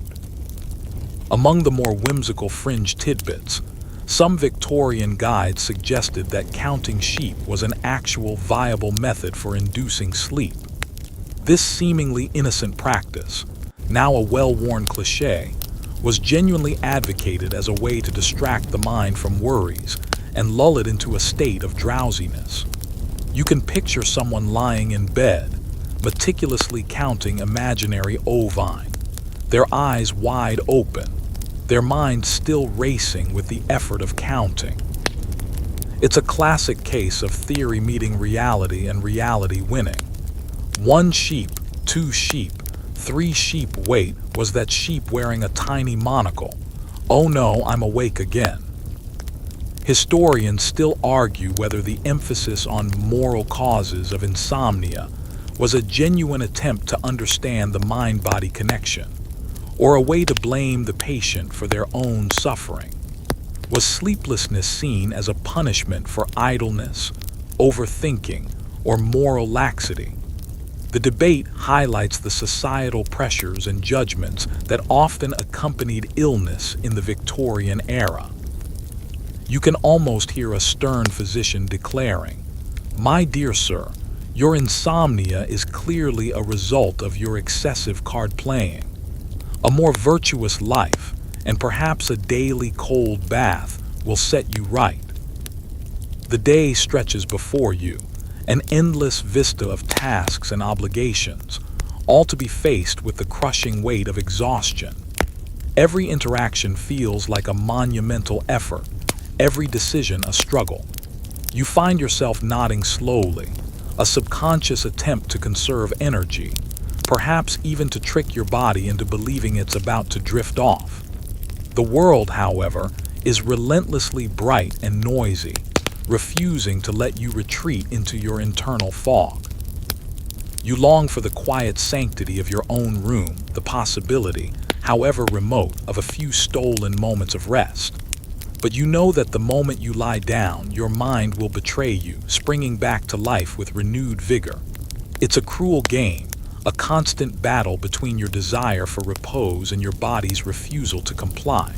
Among the more whimsical fringe tidbits, some Victorian guides suggested that counting sheep was an actual viable method for inducing sleep. This seemingly innocent practice, now a well-worn cliché, was genuinely advocated as a way to distract the mind from worries and lull it into a state of drowsiness. You can picture someone lying in bed, meticulously counting imaginary ovine, their eyes wide open, their mind still racing with the effort of counting. It's a classic case of theory meeting reality and reality winning. 1 sheep, 2 sheep, 3 sheep. Wait, was that sheep wearing a tiny monocle? Oh no, I'm awake again. Historians still argue whether the emphasis on moral causes of insomnia was a genuine attempt to understand the mind-body connection, or a way to blame the patient for their own suffering. Was sleeplessness seen as a punishment for idleness, overthinking, or moral laxity? The debate highlights the societal pressures and judgments that often accompanied illness in the Victorian era. You can almost hear a stern physician declaring, "My dear sir, your insomnia is clearly a result of your excessive card playing. A more virtuous life, and perhaps a daily cold bath, will set you right." The day stretches before you, an endless vista of tasks and obligations, all to be faced with the crushing weight of exhaustion. Every interaction feels like a monumental effort, every decision a struggle. You find yourself nodding slowly, a subconscious attempt to conserve energy, perhaps even to trick your body into believing it's about to drift off. The world, however, is relentlessly bright and noisy, refusing to let you retreat into your internal fog. You long for the quiet sanctity of your own room, the possibility, however remote, of a few stolen moments of rest. But you know that the moment you lie down, your mind will betray you, springing back to life with renewed vigor. It's a cruel game, a constant battle between your desire for repose and your body's refusal to comply.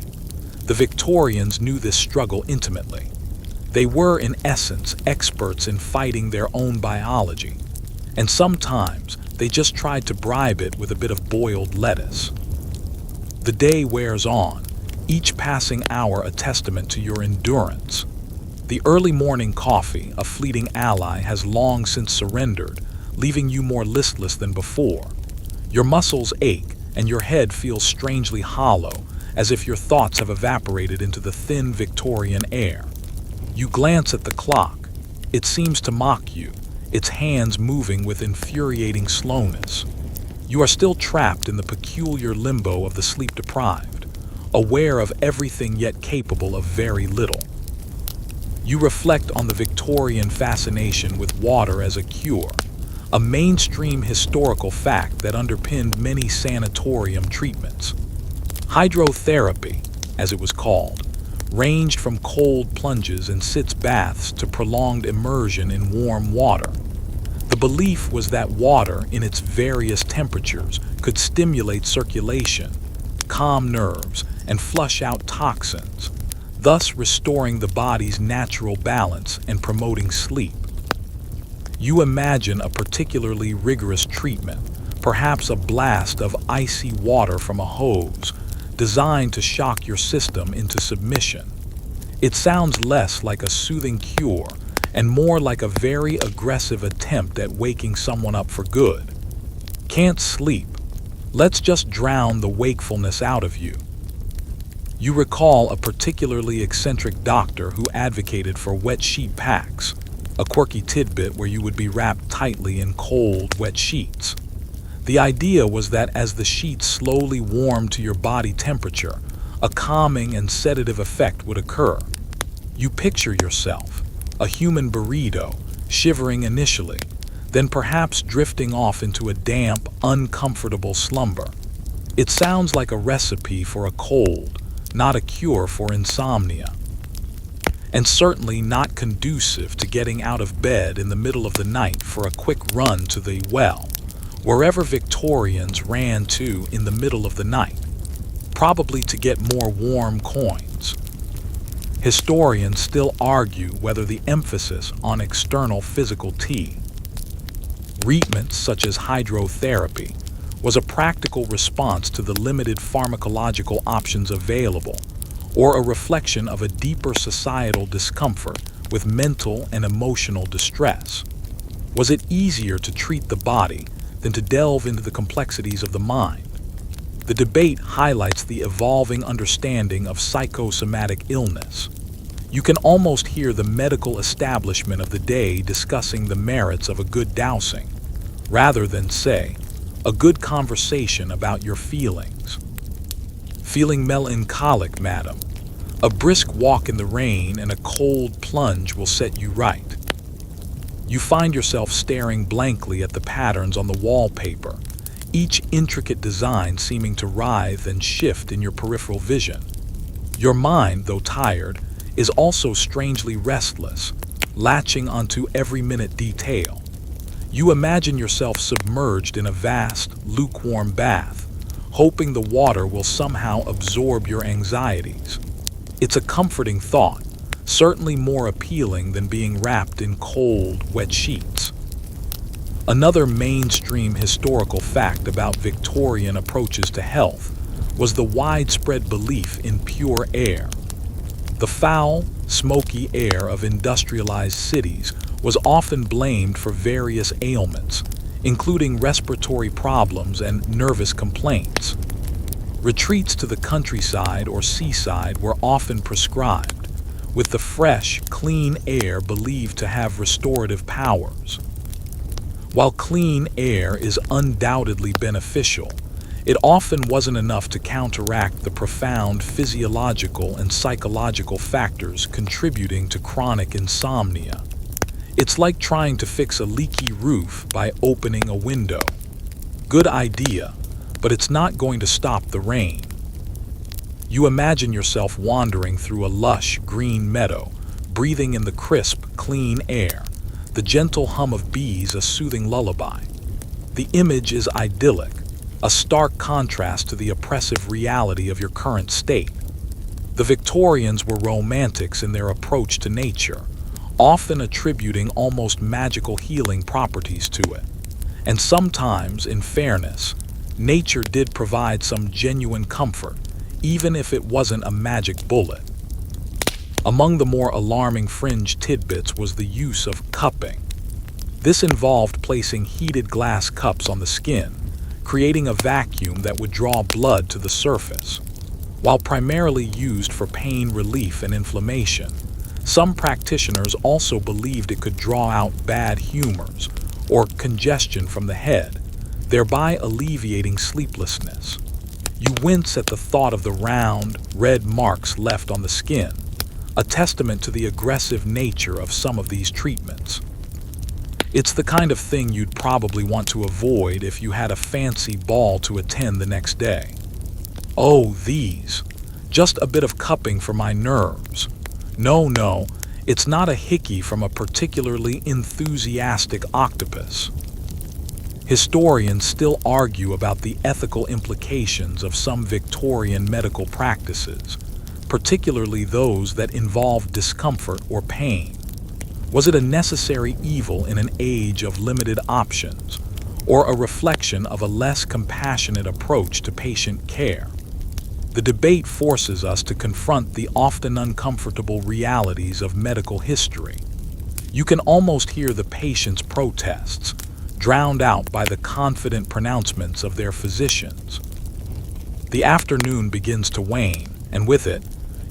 The Victorians knew this struggle intimately. They were, in essence, experts in fighting their own biology, and sometimes they just tried to bribe it with a bit of boiled lettuce. The day wears on, each passing hour a testament to your endurance. The early morning coffee, a fleeting ally, has long since surrendered, leaving you more listless than before. Your muscles ache, and your head feels strangely hollow, as if your thoughts have evaporated into the thin Victorian air. You glance at the clock. It seems to mock you, its hands moving with infuriating slowness. You are still trapped in the peculiar limbo of the sleep-deprived, aware of everything yet capable of very little. You reflect on the Victorian fascination with water as a cure, a mainstream historical fact that underpinned many sanatorium treatments. Hydrotherapy, as it was called, ranged from cold plunges and sitz baths to prolonged immersion in warm water. The belief was that water, in its various temperatures, could stimulate circulation, calm nerves, and flush out toxins, thus restoring the body's natural balance and promoting sleep. You imagine a particularly rigorous treatment, perhaps a blast of icy water from a hose, designed to shock your system into submission. It sounds less like a soothing cure and more like a very aggressive attempt at waking someone up for good. Can't sleep? Let's just drown the wakefulness out of you. You recall a particularly eccentric doctor who advocated for wet sheet packs, a quirky tidbit where you would be wrapped tightly in cold, wet sheets. The idea was that as the sheets slowly warmed to your body temperature, a calming and sedative effect would occur. You picture yourself, a human burrito, shivering initially, then perhaps drifting off into a damp, uncomfortable slumber. It sounds like a recipe for a cold, not a cure for insomnia, and certainly not conducive to getting out of bed in the middle of the night for a quick run to the well, wherever Victorians ran to in the middle of the night, probably to get more warm coins. Historians still argue whether the emphasis on external physical treatments such as hydrotherapy was a practical response to the limited pharmacological options available, or a reflection of a deeper societal discomfort with mental and emotional distress. Was it easier to treat the body than to delve into the complexities of the mind? The debate highlights the evolving understanding of psychosomatic illness. You can almost hear the medical establishment of the day discussing the merits of a good dowsing. rather than, say, a good conversation about your feelings. Feeling melancholic, madam? A brisk walk in the rain and a cold plunge will set you right. You find yourself staring blankly at the patterns on the wallpaper, each intricate design seeming to writhe and shift in your peripheral vision. Your mind, though tired, is also strangely restless, latching onto every minute detail. You imagine yourself submerged in a vast, lukewarm bath, hoping the water will somehow absorb your anxieties. It's a comforting thought, certainly more appealing than being wrapped in cold, wet sheets. Another mainstream historical fact about Victorian approaches to health was the widespread belief in pure air. The foul, smoky air of industrialized cities was often blamed for various ailments, including respiratory problems and nervous complaints. Retreats to the countryside or seaside were often prescribed, with the fresh, clean air believed to have restorative powers. While clean air is undoubtedly beneficial, it often wasn't enough to counteract the profound physiological and psychological factors contributing to chronic insomnia. It's like trying to fix a leaky roof by opening a window. Good idea, but it's not going to stop the rain. You imagine yourself wandering through a lush green meadow, breathing in the crisp, clean air, the gentle hum of bees a soothing lullaby. The image is idyllic, a stark contrast to the oppressive reality of your current state. The Victorians were romantics in their approach to nature, often attributing almost magical healing properties to it. And sometimes, in fairness, nature did provide some genuine comfort, even if it wasn't a magic bullet. Among the more alarming fringe tidbits was the use of cupping. This involved placing heated glass cups on the skin, creating a vacuum that would draw blood to the surface. While primarily used for pain relief and inflammation, some practitioners also believed it could draw out bad humors or congestion from the head, thereby alleviating sleeplessness. You wince at the thought of the round, red marks left on the skin, a testament to the aggressive nature of some of these treatments. It's the kind of thing you'd probably want to avoid if you had a fancy ball to attend the next day. Oh, these. Just a bit of cupping for my nerves. No, it's not a hickey from a particularly enthusiastic octopus. Historians still argue about the ethical implications of some Victorian medical practices, particularly those that involve discomfort or pain. Was it a necessary evil in an age of limited options, or a reflection of a less compassionate approach to patient care? The debate forces us to confront the often uncomfortable realities of medical history. You can almost hear the patients' protests, drowned out by the confident pronouncements of their physicians. The afternoon begins to wane, and with it,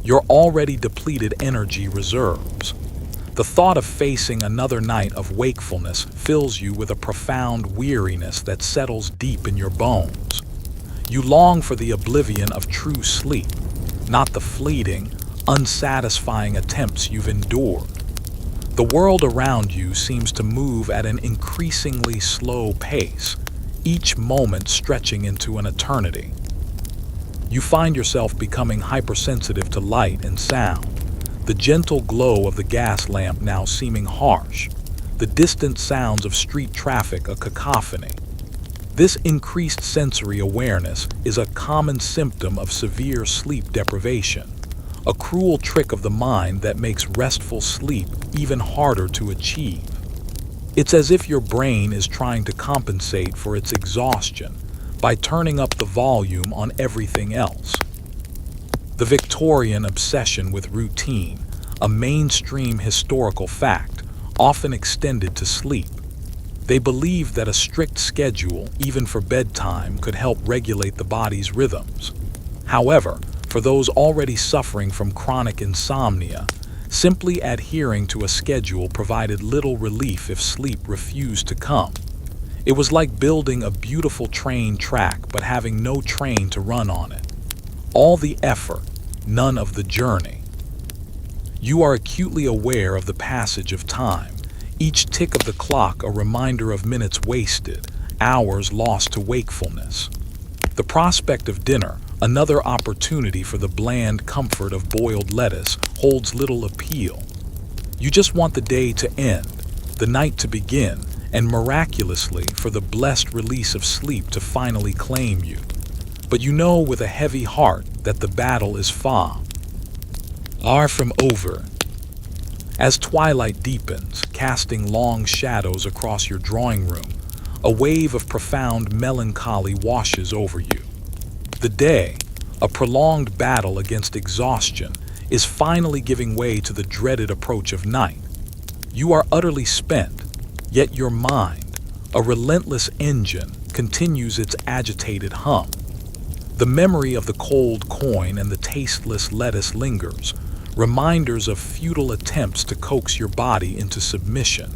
your already depleted energy reserves. The thought of facing another night of wakefulness fills you with a profound weariness that settles deep in your bones. You long for the oblivion of true sleep, not the fleeting, unsatisfying attempts you've endured. The world around you seems to move at an increasingly slow pace, each moment stretching into an eternity. You find yourself becoming hypersensitive to light and sound, the gentle glow of the gas lamp now seeming harsh, the distant sounds of street traffic a cacophony. This increased sensory awareness is a common symptom of severe sleep deprivation, a cruel trick of the mind that makes restful sleep even harder to achieve. It's as if your brain is trying to compensate for its exhaustion by turning up the volume on everything else. The Victorian obsession with routine, a mainstream historical fact, often extended to sleep. They believed that a strict schedule, even for bedtime, could help regulate the body's rhythms. However, for those already suffering from chronic insomnia, simply adhering to a schedule provided little relief if sleep refused to come. It was like building a beautiful train track but having no train to run on it. All the effort, none of the journey. You are acutely aware of the passage of time, each tick of the clock a reminder of minutes wasted, hours lost to wakefulness. The prospect of dinner, another opportunity for the bland comfort of boiled lettuce, holds little appeal. You just want the day to end, the night to begin, and miraculously for the blessed release of sleep to finally claim you. But you know with a heavy heart that the battle is far from over. As twilight deepens, casting long shadows across your drawing room, a wave of profound melancholy washes over you. The day, a prolonged battle against exhaustion, is finally giving way to the dreaded approach of night. You are utterly spent, yet your mind, a relentless engine, continues its agitated hum. The memory of the cold coin and the tasteless lettuce lingers, reminders of futile attempts to coax your body into submission.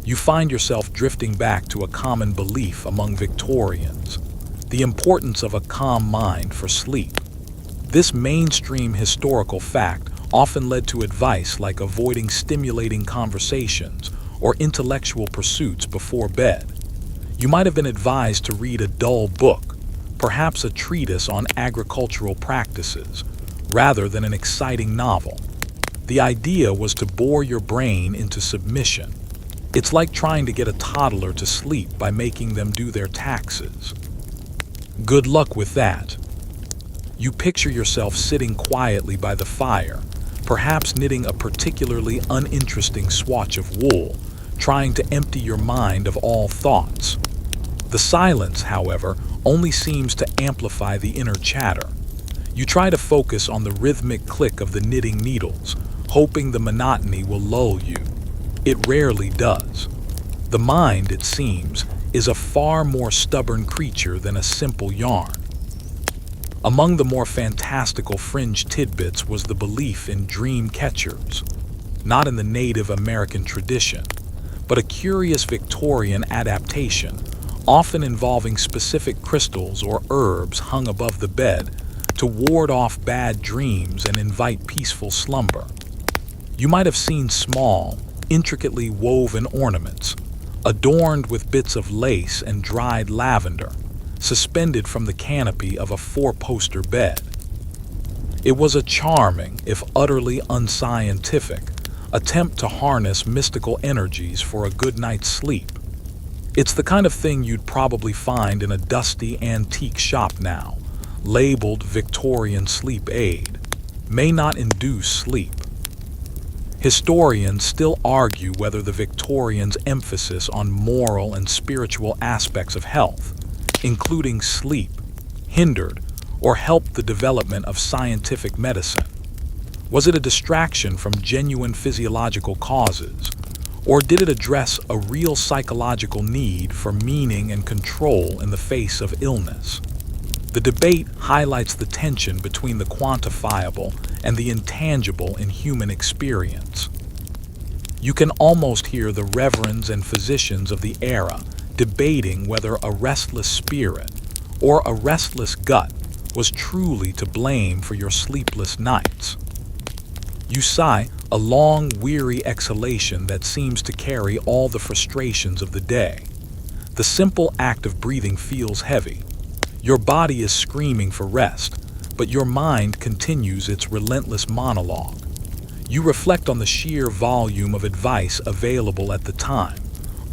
You find yourself drifting back to a common belief among Victorians, the importance of a calm mind for sleep. This mainstream historical fact often led to advice like avoiding stimulating conversations or intellectual pursuits before bed. You might have been advised to read a dull book, perhaps a treatise on agricultural practices, rather than an exciting novel. The idea was to bore your brain into submission. It's like trying to get a toddler to sleep by making them do their taxes. Good luck with that. You picture yourself sitting quietly by the fire, perhaps knitting a particularly uninteresting swatch of wool, trying to empty your mind of all thoughts. The silence, however, only seems to amplify the inner chatter. You try to focus on the rhythmic click of the knitting needles, hoping the monotony will lull you. It rarely does. The mind, it seems, is a far more stubborn creature than a simple yarn. Among the more fantastical fringe tidbits was the belief in dream catchers, not in the Native American tradition, but a curious Victorian adaptation, often involving specific crystals or herbs hung above the bed to ward off bad dreams and invite peaceful slumber. You might have seen small, intricately woven ornaments, adorned with bits of lace and dried lavender, suspended from the canopy of a four-poster bed. It was a charming, if utterly unscientific, attempt to harness mystical energies for a good night's sleep. It's the kind of thing you'd probably find in a dusty antique shop now, labeled Victorian sleep aid, may not induce sleep. Historians still argue whether the Victorians' emphasis on moral and spiritual aspects of health, including sleep, hindered or helped the development of scientific medicine. Was it a distraction from genuine physiological causes, or did it address a real psychological need for meaning and control in the face of illness? The debate highlights the tension between the quantifiable and the intangible in human experience. You can almost hear the reverends and physicians of the era debating whether a restless spirit or a restless gut was truly to blame for your sleepless nights. You sigh, a long, weary exhalation that seems to carry all the frustrations of the day. The simple act of breathing feels heavy. Your body is screaming for rest, but your mind continues its relentless monologue. You reflect on the sheer volume of advice available at the time,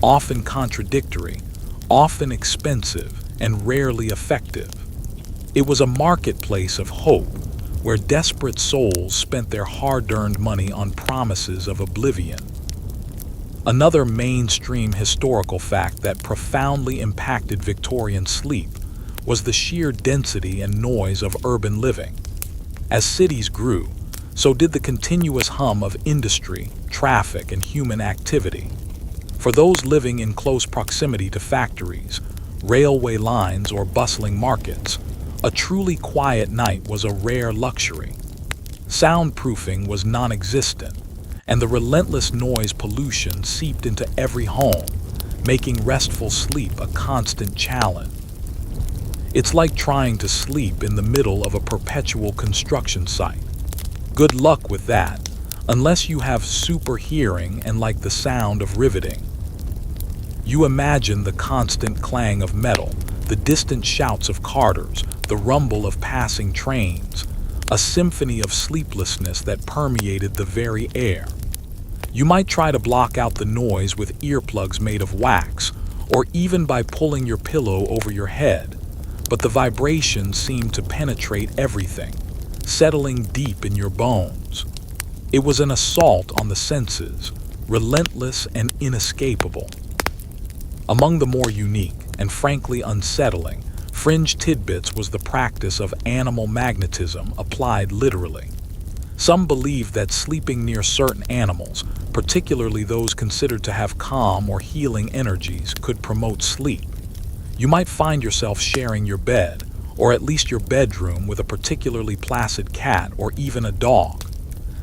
often contradictory, often expensive, and rarely effective. It was a marketplace of hope, where desperate souls spent their hard-earned money on promises of oblivion. Another mainstream historical fact that profoundly impacted Victorian sleep was the sheer density and noise of urban living. As cities grew, so did the continuous hum of industry, traffic, and human activity. For those living in close proximity to factories, railway lines, or bustling markets, a truly quiet night was a rare luxury. Soundproofing was non-existent, and the relentless noise pollution seeped into every home, making restful sleep a constant challenge. It's like trying to sleep in the middle of a perpetual construction site. Good luck with that, unless you have super hearing and like the sound of riveting. You imagine the constant clang of metal, the distant shouts of carters, the rumble of passing trains, a symphony of sleeplessness that permeated the very air. You might try to block out the noise with earplugs made of wax, or even by pulling your pillow over your head, but the vibrations seemed to penetrate everything, settling deep in your bones. It was an assault on the senses, relentless and inescapable. Among the more unique and frankly unsettling fringe tidbits was the practice of animal magnetism applied literally. Some believed that sleeping near certain animals, particularly those considered to have calm or healing energies, could promote sleep. You might find yourself sharing your bed, or at least your bedroom, with a particularly placid cat or even a dog.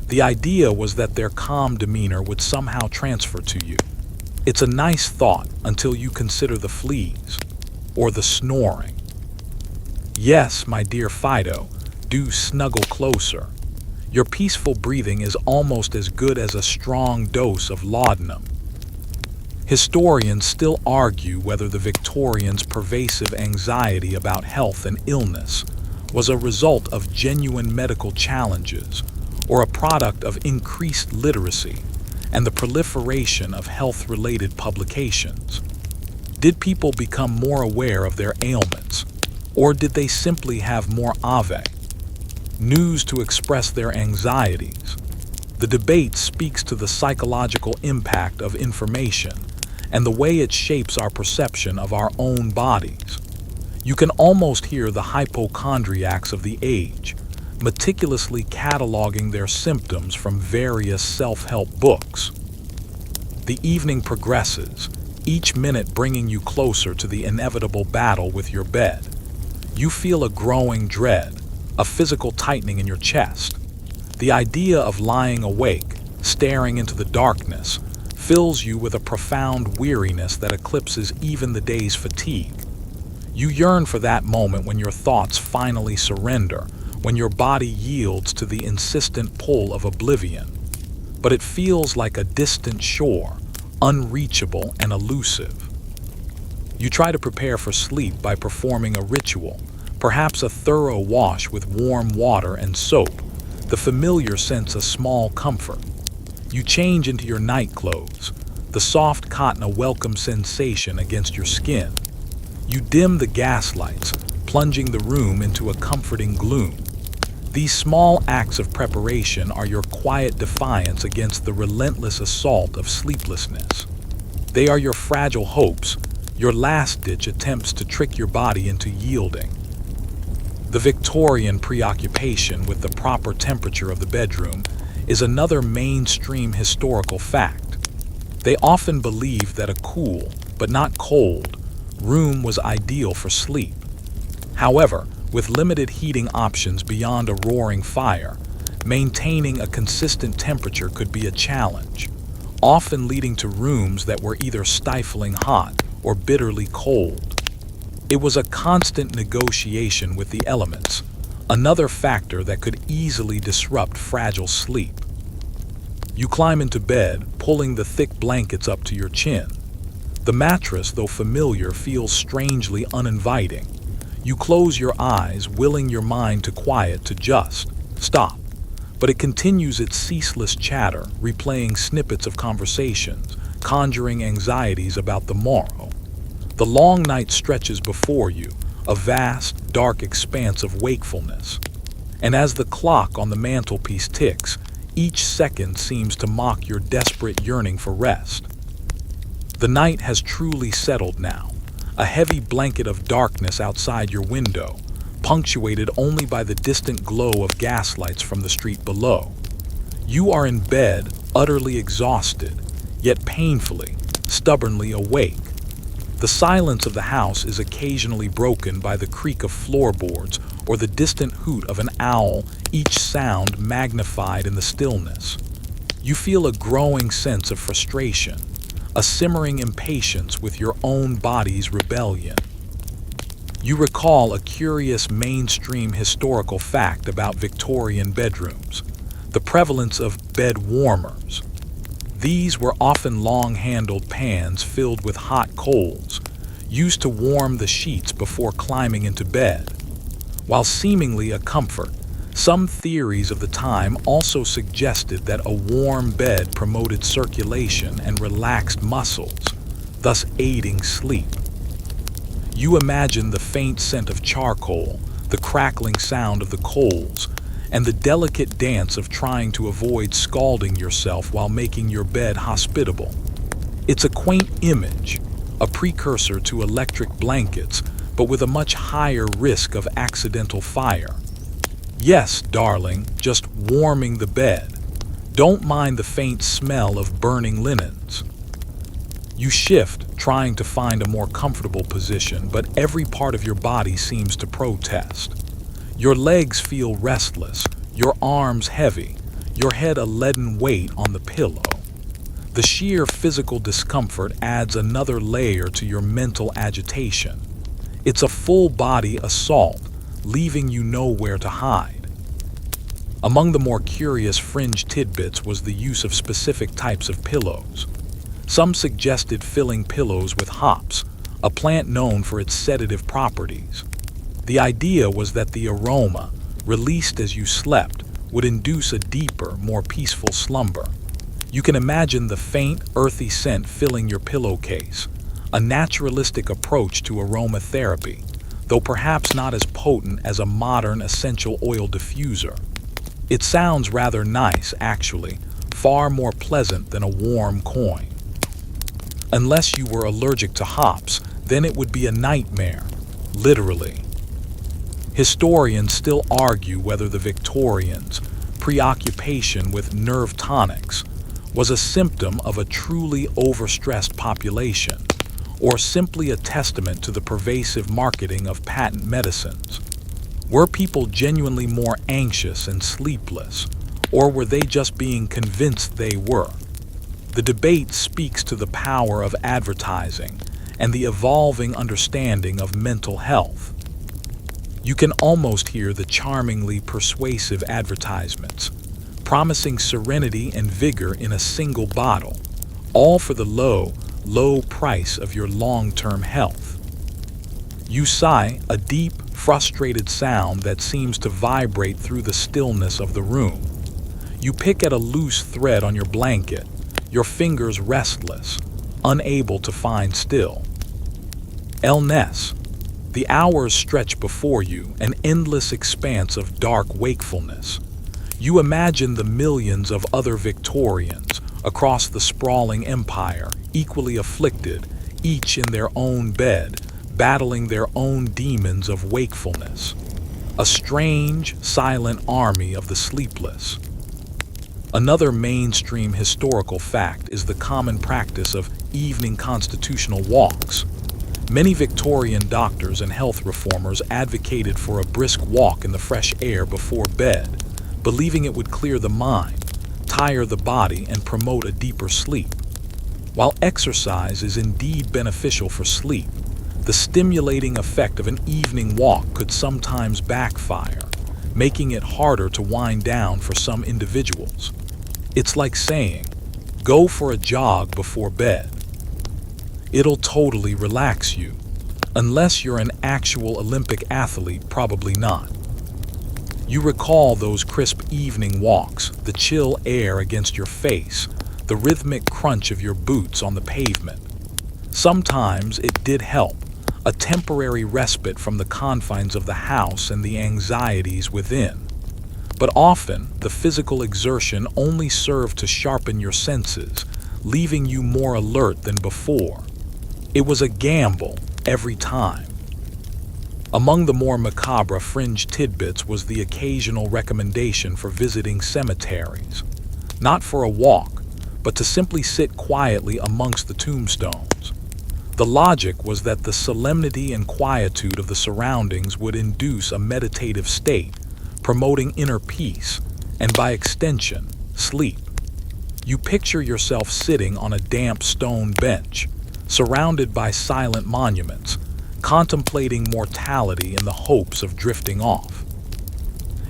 The idea was that their calm demeanor would somehow transfer to you. It's a nice thought until you consider the fleas, or the snoring. Yes, my dear Fido, do snuggle closer. Your peaceful breathing is almost as good as a strong dose of laudanum. Historians still argue whether the Victorians' pervasive anxiety about health and illness was a result of genuine medical challenges or a product of increased literacy and the proliferation of health-related publications. Did people become more aware of their ailments, or did they simply have more news to express their anxieties? The debate speaks to the psychological impact of information and the way it shapes our perception of our own bodies. You can almost hear the hypochondriacs of the age, meticulously cataloging their symptoms from various self-help books. The evening progresses, each minute bringing you closer to the inevitable battle with your bed. You feel a growing dread, a physical tightening in your chest. The idea of lying awake, staring into the darkness, fills you with a profound weariness that eclipses even the day's fatigue. You yearn for that moment when your thoughts finally surrender, when your body yields to the insistent pull of oblivion. But it feels like a distant shore, unreachable and elusive. You try to prepare for sleep by performing a ritual, perhaps a thorough wash with warm water and soap, the familiar sense of small comfort. You change into your night clothes, the soft cotton a welcome sensation against your skin. You dim the gas lights, plunging the room into a comforting gloom. These small acts of preparation are your quiet defiance against the relentless assault of sleeplessness. They are your fragile hopes, your last-ditch attempts to trick your body into yielding. The Victorian preoccupation with the proper temperature of the bedroom is another mainstream historical fact. They often believed that a cool, but not cold, room was ideal for sleep. However, with limited heating options beyond a roaring fire, maintaining a consistent temperature could be a challenge, often leading to rooms that were either stifling hot or bitterly cold. It was a constant negotiation with the elements, another factor that could easily disrupt fragile sleep. You climb into bed, pulling the thick blankets up to your chin. The mattress, though familiar, feels strangely uninviting. You close your eyes, willing your mind to quiet to just stop. But it continues its ceaseless chatter, replaying snippets of conversations, conjuring anxieties about the morrow. The long night stretches before you, a vast, dark expanse of wakefulness. And as the clock on the mantelpiece ticks, each second seems to mock your desperate yearning for rest. The night has truly settled now, a heavy blanket of darkness outside your window, punctuated only by the distant glow of gaslights from the street below. You are in bed, utterly exhausted, yet painfully, stubbornly awake. The silence of the house is occasionally broken by the creak of floorboards or the distant hoot of an owl, each sound magnified in the stillness. You feel a growing sense of frustration, a simmering impatience with your own body's rebellion. You recall a curious mainstream historical fact about Victorian bedrooms: the prevalence of bed warmers. These were often long-handled pans filled with hot coals, used to warm the sheets before climbing into bed. While seemingly a comfort, some theories of the time also suggested that a warm bed promoted circulation and relaxed muscles, thus aiding sleep. You imagine the faint scent of charcoal, the crackling sound of the coals, and the delicate dance of trying to avoid scalding yourself while making your bed hospitable. It's a quaint image, a precursor to electric blankets, but with a much higher risk of accidental fire. Yes, darling, just warming the bed. Don't mind the faint smell of burning linens. You shift, trying to find a more comfortable position, but every part of your body seems to protest. Your legs feel restless, your arms heavy, your head a leaden weight on the pillow. The sheer physical discomfort adds another layer to your mental agitation. It's a full-body assault, leaving you nowhere to hide. Among the more curious fringe tidbits was the use of specific types of pillows. Some suggested filling pillows with hops, a plant known for its sedative properties. The idea was that the aroma, released as you slept, would induce a deeper, more peaceful slumber. You can imagine the faint, earthy scent filling your pillowcase, a naturalistic approach to aromatherapy, though perhaps not as potent as a modern essential oil diffuser. It sounds rather nice, actually, far more pleasant than a warm coin. Unless you were allergic to hops, then it would be a nightmare, literally. Historians still argue whether the Victorians' preoccupation with nerve tonics was a symptom of a truly overstressed population, or simply a testament to the pervasive marketing of patent medicines. Were people genuinely more anxious and sleepless, or were they just being convinced they were? The debate speaks to the power of advertising and the evolving understanding of mental health. You can almost hear the charmingly persuasive advertisements, promising serenity and vigor in a single bottle, all for the low price of your long-term health. You sigh, a deep, frustrated sound that seems to vibrate through the stillness of the room. You pick at a loose thread on your blanket, your fingers restless, unable to find still. Illness. The hours stretch before you, an endless expanse of dark wakefulness. You imagine the millions of other Victorians across the sprawling empire, equally afflicted, each in their own bed, battling their own demons of wakefulness. A strange, silent army of the sleepless. Another mainstream historical fact is the common practice of evening constitutional walks. Many Victorian doctors and health reformers advocated for a brisk walk in the fresh air before bed, believing it would clear the mind, tire the body, and promote a deeper sleep. While exercise is indeed beneficial for sleep, the stimulating effect of an evening walk could sometimes backfire, making it harder to wind down for some individuals. It's like saying, go for a jog before bed. It'll totally relax you. Unless you're an actual Olympic athlete, probably not. You recall those crisp evening walks, the chill air against your face, the rhythmic crunch of your boots on the pavement. Sometimes it did help, a temporary respite from the confines of the house and the anxieties within. But often, the physical exertion only served to sharpen your senses, leaving you more alert than before. It was a gamble every time. Among the more macabre fringe tidbits was the occasional recommendation for visiting cemeteries, not for a walk, but to simply sit quietly amongst the tombstones. The logic was that the solemnity and quietude of the surroundings would induce a meditative state, promoting inner peace, and by extension, sleep. You picture yourself sitting on a damp stone bench, surrounded by silent monuments, contemplating mortality in the hopes of drifting off.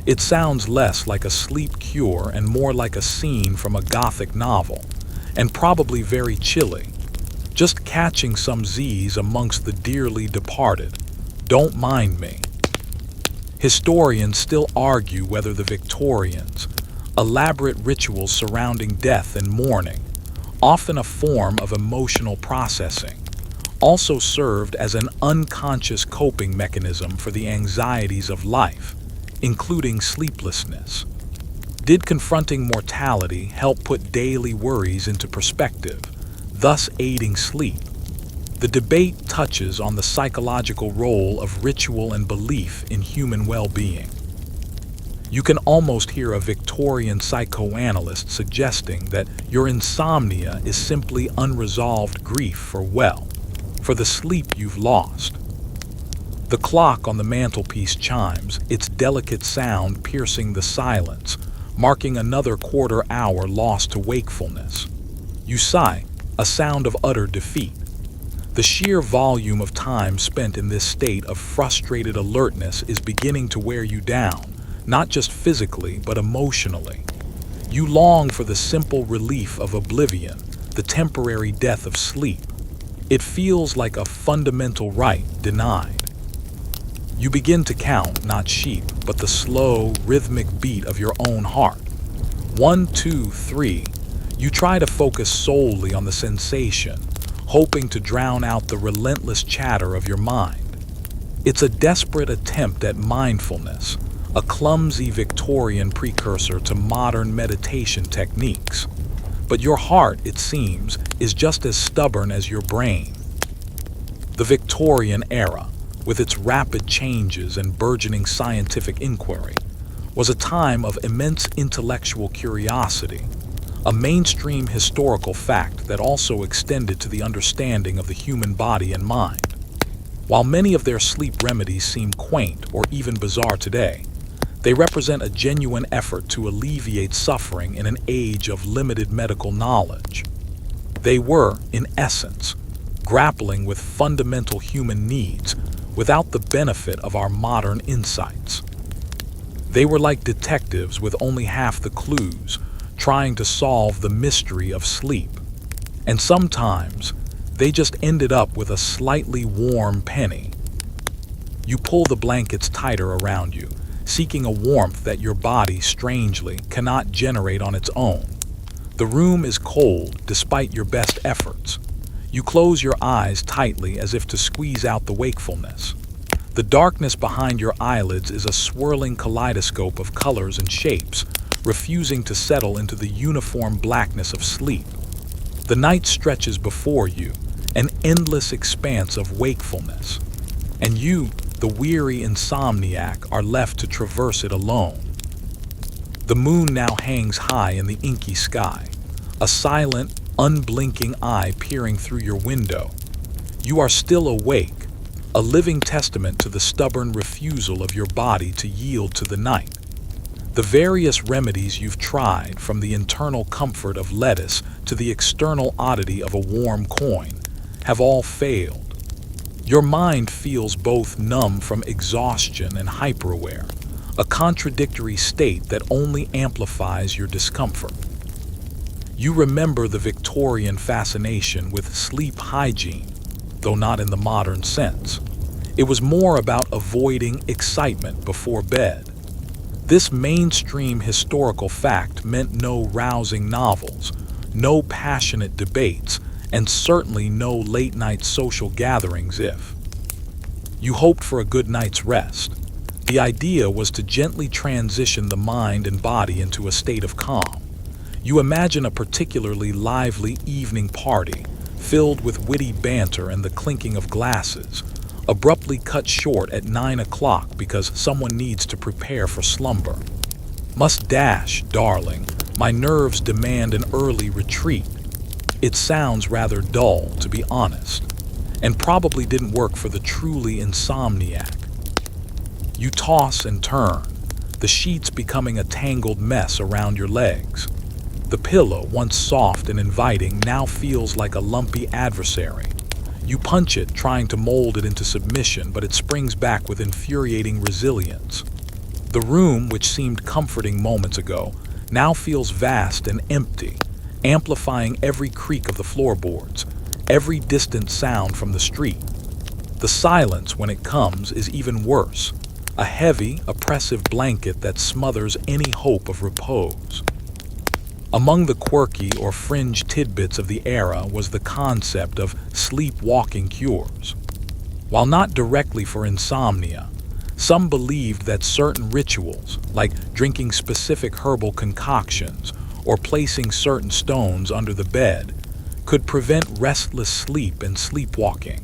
It sounds less like a sleep cure and more like a scene from a Gothic novel, and probably very chilly. Just catching some Z's amongst the dearly departed. Don't mind me. Historians still argue whether the Victorians, elaborate rituals surrounding death and mourning, often a form of emotional processing, also served as an unconscious coping mechanism for the anxieties of life, including sleeplessness. Did confronting mortality help put daily worries into perspective, thus aiding sleep? The debate touches on the psychological role of ritual and belief in human well-being. You can almost hear a Victorian psychoanalyst suggesting that your insomnia is simply unresolved grief for the sleep you've lost. The clock on the mantelpiece chimes, its delicate sound piercing the silence, marking another quarter hour lost to wakefulness. You sigh, a sound of utter defeat. The sheer volume of time spent in this state of frustrated alertness is beginning to wear you down, not just physically but emotionally. You long for the simple relief of oblivion, the temporary death of sleep. It feels like a fundamental right denied. You begin to count not sheep, but the slow, rhythmic beat of your own heart. 1, 2, 3. You try to focus solely on the sensation, hoping to drown out the relentless chatter of your mind. It's a desperate attempt at mindfulness, a clumsy Victorian precursor to modern meditation techniques. But your heart, it seems, is just as stubborn as your brain. The Victorian era, with its rapid changes and burgeoning scientific inquiry, was a time of immense intellectual curiosity, a mainstream historical fact that also extended to the understanding of the human body and mind. While many of their sleep remedies seem quaint or even bizarre today, they represent a genuine effort to alleviate suffering in an age of limited medical knowledge. They were, in essence, grappling with fundamental human needs without the benefit of our modern insights. They were like detectives with only half the clues, trying to solve the mystery of sleep. And sometimes, they just ended up with a slightly warm penny. You pull the blankets tighter around you, seeking a warmth that your body, strangely, cannot generate on its own. The room is cold despite your best efforts. You close your eyes tightly as if to squeeze out the wakefulness. The darkness behind your eyelids is a swirling kaleidoscope of colors and shapes, refusing to settle into the uniform blackness of sleep. The night stretches before you, an endless expanse of wakefulness, and you, the weary insomniac, are left to traverse it alone. The moon now hangs high in the inky sky, a silent, unblinking eye peering through your window. You are still awake, a living testament to the stubborn refusal of your body to yield to the night. The various remedies you've tried, from the internal comfort of lettuce to the external oddity of a warm coin, have all failed. Your mind feels both numb from exhaustion and hyperaware, a contradictory state that only amplifies your discomfort. You remember the Victorian fascination with sleep hygiene, though not in the modern sense. It was more about avoiding excitement before bed. This mainstream historical fact meant no rousing novels, no passionate debates, and certainly no late-night social gatherings if you hoped for a good night's rest. The idea was to gently transition the mind and body into a state of calm. You imagine a particularly lively evening party, filled with witty banter and the clinking of glasses, abruptly cut short at 9 o'clock because someone needs to prepare for slumber. Must dash, darling. My nerves demand an early retreat. It sounds rather dull, to be honest, and probably didn't work for the truly insomniac. You toss and turn, the sheets becoming a tangled mess around your legs. The pillow, once soft and inviting, now feels like a lumpy adversary. You punch it, trying to mold it into submission, but it springs back with infuriating resilience. The room, which seemed comforting moments ago, now feels vast and empty, amplifying every creak of the floorboards, every distant sound from the street. The silence, when it comes, is even worse, a heavy, oppressive blanket that smothers any hope of repose. Among the quirky or fringe tidbits of the era was the concept of sleepwalking cures. While not directly for insomnia, some believed that certain rituals, like drinking specific herbal concoctions or placing certain stones under the bed, could prevent restless sleep and sleepwalking.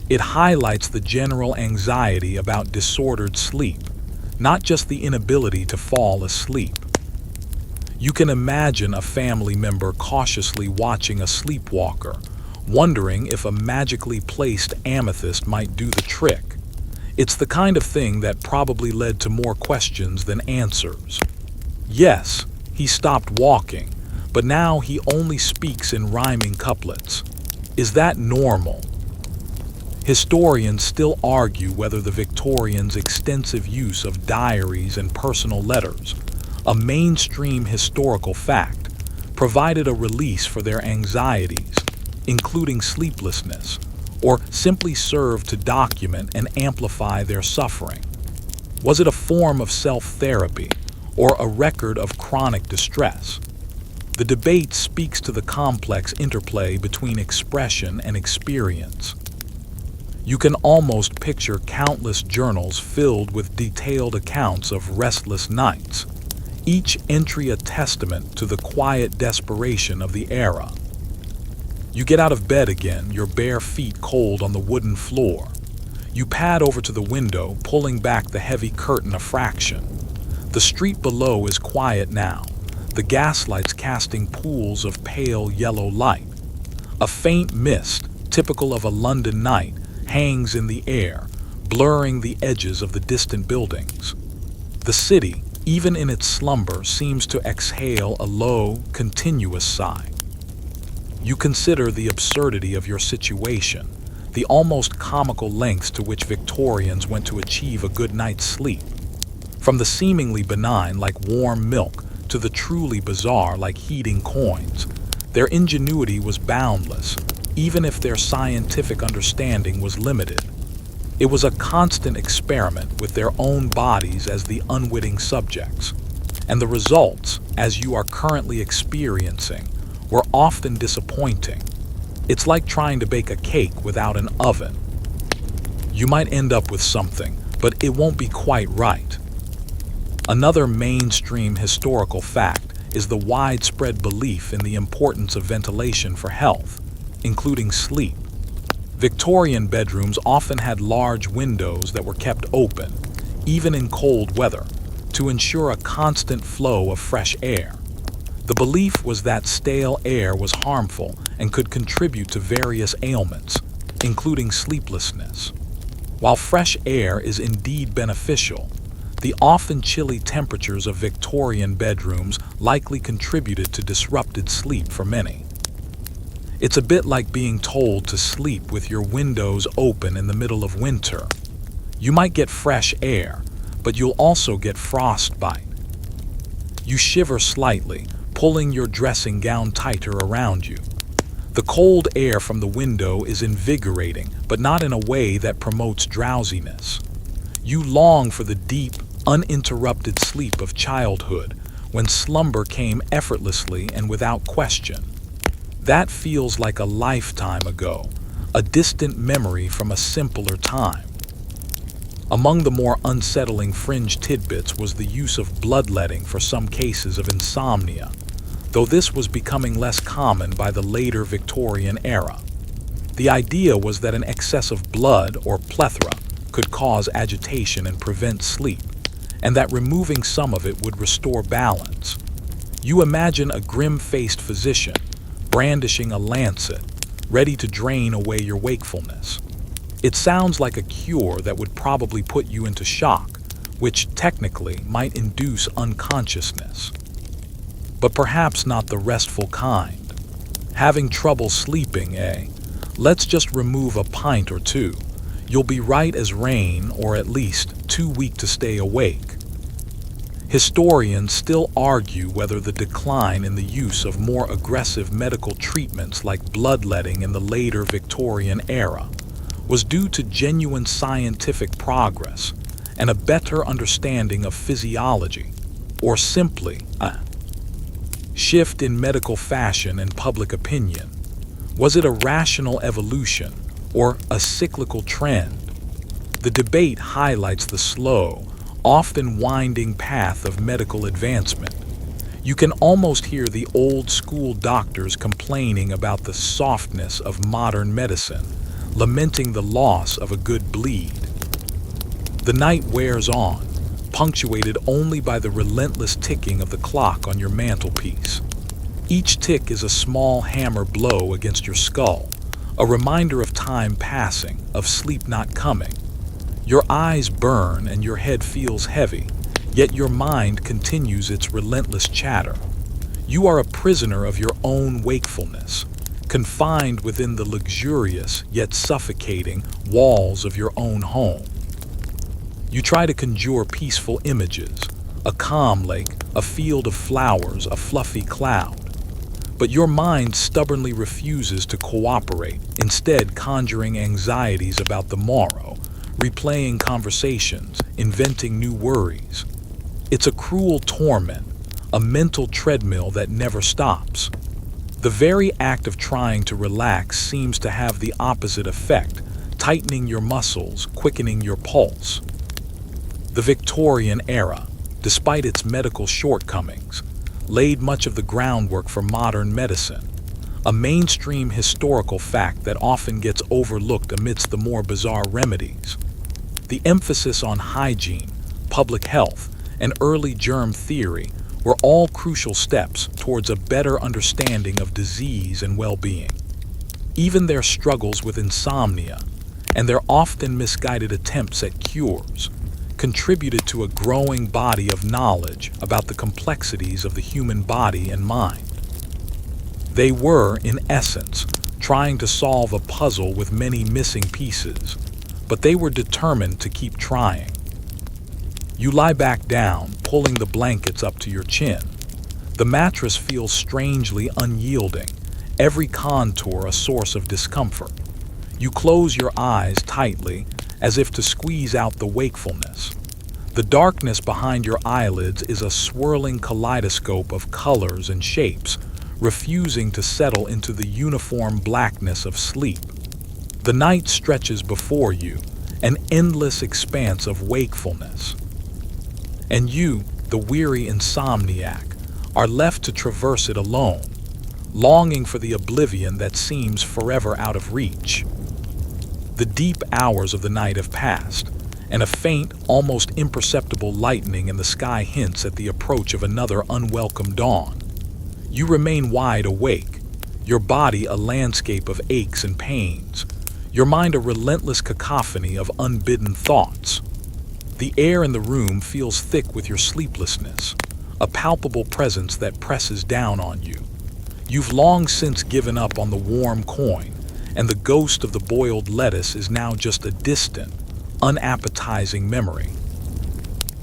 It highlights the general anxiety about disordered sleep, not just the inability to fall asleep. You can imagine a family member cautiously watching a sleepwalker, wondering if a magically placed amethyst might do the trick. It's the kind of thing that probably led to more questions than answers. Yes, he stopped walking, but now he only speaks in rhyming couplets. Is that normal? Historians still argue whether the Victorians' extensive use of diaries and personal letters, a mainstream historical fact, provided a release for their anxieties, including sleeplessness, or simply served to document and amplify their suffering. Was it a form of self-therapy or a record of chronic distress? The debate speaks to the complex interplay between expression and experience. You can almost picture countless journals filled with detailed accounts of restless nights, each entry a testament to the quiet desperation of the era. You get out of bed again, your bare feet cold on the wooden floor. You pad over to the window, pulling back the heavy curtain a fraction. The street below is quiet now, the gaslights casting pools of pale yellow light. A faint mist, typical of a London night, hangs in the air, blurring the edges of the distant buildings. The city, even in its slumber, seems to exhale a low, continuous sigh. You consider the absurdity of your situation, the almost comical lengths to which Victorians went to achieve a good night's sleep. From the seemingly benign, like warm milk, to the truly bizarre, like heating coins, their ingenuity was boundless, even if their scientific understanding was limited. It was a constant experiment with their own bodies as the unwitting subjects, and the results, as you are currently experiencing, were often disappointing. It's like trying to bake a cake without an oven. You might end up with something, but it won't be quite right. Another mainstream historical fact is the widespread belief in the importance of ventilation for health, including sleep. Victorian bedrooms often had large windows that were kept open, even in cold weather, to ensure a constant flow of fresh air. The belief was that stale air was harmful and could contribute to various ailments, including sleeplessness. While fresh air is indeed beneficial, the often chilly temperatures of Victorian bedrooms likely contributed to disrupted sleep for many. It's a bit like being told to sleep with your windows open in the middle of winter. You might get fresh air, but you'll also get frostbite. You shiver slightly, pulling your dressing gown tighter around you. The cold air from the window is invigorating, but not in a way that promotes drowsiness. You long for the deep, uninterrupted sleep of childhood, when slumber came effortlessly and without question. That feels like a lifetime ago, a distant memory from a simpler time. Among the more unsettling fringe tidbits was the use of bloodletting for some cases of insomnia, though this was becoming less common by the later Victorian era. The idea was that an excess of blood, or plethora, could cause agitation and prevent sleep, and that removing some of it would restore balance. You imagine a grim-faced physician, brandishing a lancet, ready to drain away your wakefulness. It sounds like a cure that would probably put you into shock, which technically might induce unconsciousness. but perhaps not the restful kind. Having trouble sleeping, eh? Let's just remove a pint or two. You'll be right as rain, or at least too weak to stay awake. Historians still argue whether the decline in the use of more aggressive medical treatments like bloodletting in the later Victorian era was due to genuine scientific progress and a better understanding of physiology, or simply a shift in medical fashion and public opinion. Was it a rational evolution or a cyclical trend? The debate highlights the slow, often winding path of medical advancement. You can almost hear the old-school doctors complaining about the softness of modern medicine, lamenting the loss of a good bleed. The night wears on, punctuated only by the relentless ticking of the clock on your mantelpiece. Each tick is a small hammer blow against your skull, a reminder of time passing, of sleep not coming. Your eyes burn and your head feels heavy, yet your mind continues its relentless chatter. You are a prisoner of your own wakefulness, confined within the luxurious yet suffocating walls of your own home. You try to conjure peaceful images, a calm lake, a field of flowers, a fluffy cloud. But your mind stubbornly refuses to cooperate, instead conjuring anxieties about the morrow, replaying conversations, inventing new worries. It's a cruel torment, a mental treadmill that never stops. The very act of trying to relax seems to have the opposite effect, tightening your muscles, quickening your pulse. The Victorian era, despite its medical shortcomings, laid much of the groundwork for modern medicine, a mainstream historical fact that often gets overlooked amidst the more bizarre remedies. The emphasis on hygiene, public health, and early germ theory were all crucial steps towards a better understanding of disease and well-being. Even their struggles with insomnia, and their often misguided attempts at cures, contributed to a growing body of knowledge about the complexities of the human body and mind. They were, in essence, trying to solve a puzzle with many missing pieces, but they were determined to keep trying. You lie back down, pulling the blankets up to your chin. The mattress feels strangely unyielding, every contour a source of discomfort. You close your eyes tightly, as if to squeeze out the wakefulness. The darkness behind your eyelids is a swirling kaleidoscope of colors and shapes, refusing to settle into the uniform blackness of sleep. The night stretches before you, an endless expanse of wakefulness. And you, the weary insomniac, are left to traverse it alone, longing for the oblivion that seems forever out of reach. The deep hours of the night have passed, and a faint, almost imperceptible lightening in the sky hints at the approach of another unwelcome dawn. You remain wide awake, your body a landscape of aches and pains, your mind a relentless cacophony of unbidden thoughts. The air in the room feels thick with your sleeplessness, a palpable presence that presses down on you. You've long since given up on the warm coin, and the ghost of the boiled lettuce is now just a distant, unappetizing memory.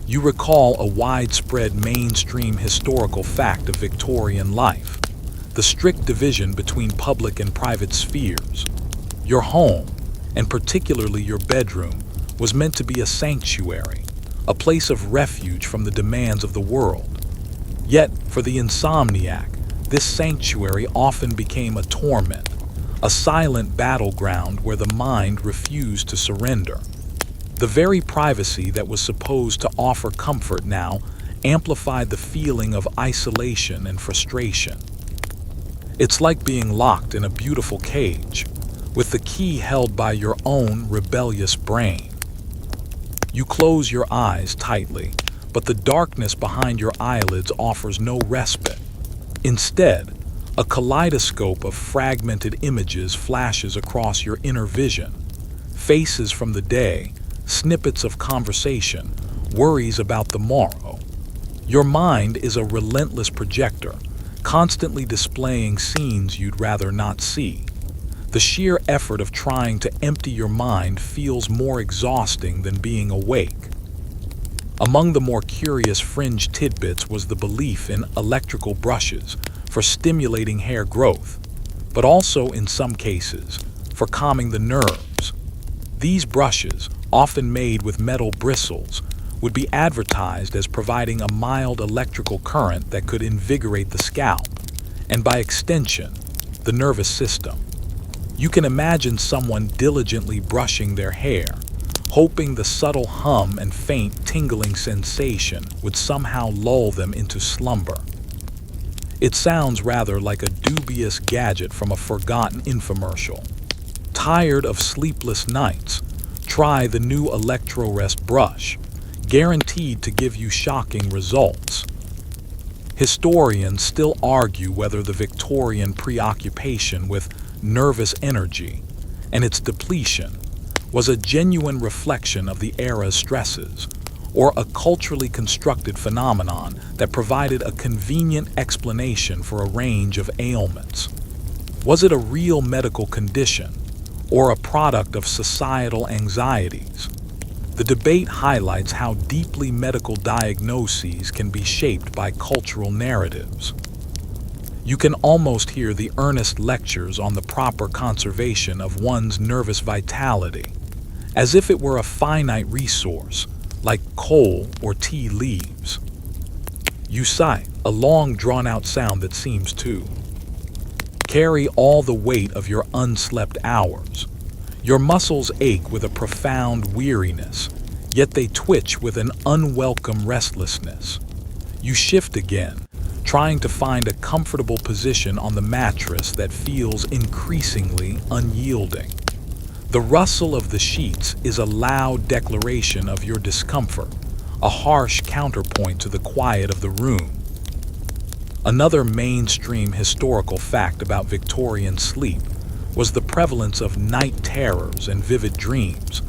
You recall a widespread mainstream historical fact of Victorian life, the strict division between public and private spheres. Your home, and particularly your bedroom, was meant to be a sanctuary, a place of refuge from the demands of the world. Yet, for the insomniac, this sanctuary often became a torment, a silent battleground where the mind refused to surrender. The very privacy that was supposed to offer comfort now amplified the feeling of isolation and frustration. It's like being locked in a beautiful cage, with the key held by your own rebellious brain. You close your eyes tightly, but the darkness behind your eyelids offers no respite. Instead, a kaleidoscope of fragmented images flashes across your inner vision. Faces from the day, snippets of conversation, worries about the morrow. Your mind is a relentless projector, constantly displaying scenes you'd rather not see. The sheer effort of trying to empty your mind feels more exhausting than being awake. Among the more curious fringe tidbits was the belief in electrical brushes for stimulating hair growth, but also, in some cases, for calming the nerves. These brushes, often made with metal bristles, would be advertised as providing a mild electrical current that could invigorate the scalp, and by extension, the nervous system. You can imagine someone diligently brushing their hair, hoping the subtle hum and faint tingling sensation would somehow lull them into slumber. It sounds rather like a dubious gadget from a forgotten infomercial. Tired of sleepless nights? Try the new ElectroRest brush, guaranteed to give you shocking results. Historians still argue whether the Victorian preoccupation with nervous energy and its depletion was a genuine reflection of the era's stresses, or a culturally constructed phenomenon that provided a convenient explanation for a range of ailments. Was it a real medical condition, or a product of societal anxieties? The debate highlights how deeply medical diagnoses can be shaped by cultural narratives. You can almost hear the earnest lectures on the proper conservation of one's nervous vitality, as if it were a finite resource, like coal or tea leaves. You sigh, a long drawn-out sound that seems to carry all the weight of your unslept hours. Your muscles ache with a profound weariness, yet they twitch with an unwelcome restlessness. You shift again, trying to find a comfortable position on the mattress that feels increasingly unyielding. The rustle of the sheets is a loud declaration of your discomfort, a harsh counterpoint to the quiet of the room. Another mainstream historical fact about Victorian sleep was the prevalence of night terrors and vivid dreams,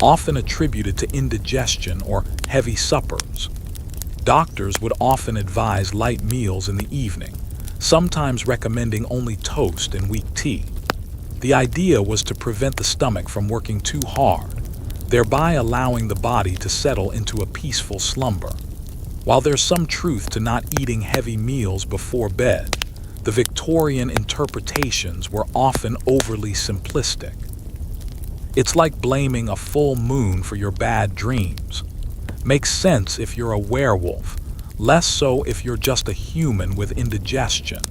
often attributed to indigestion or heavy suppers. Doctors would often advise light meals in the evening, sometimes recommending only toast and weak tea. The idea was to prevent the stomach from working too hard, thereby allowing the body to settle into a peaceful slumber. While there's some truth to not eating heavy meals before bed, the Victorian interpretations were often overly simplistic. It's like blaming a full moon for your bad dreams. Makes sense if you're a werewolf, less so if you're just a human with indigestion.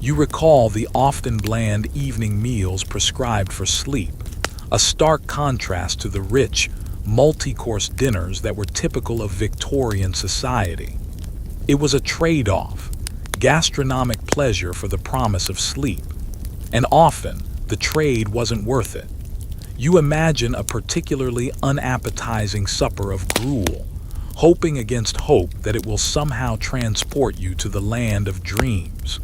You recall the often bland evening meals prescribed for sleep, a stark contrast to the rich, multi-course dinners that were typical of Victorian society. It was a trade-off, gastronomic pleasure for the promise of sleep, and often the trade wasn't worth it. You imagine a particularly unappetizing supper of gruel, hoping against hope that it will somehow transport you to the land of dreams.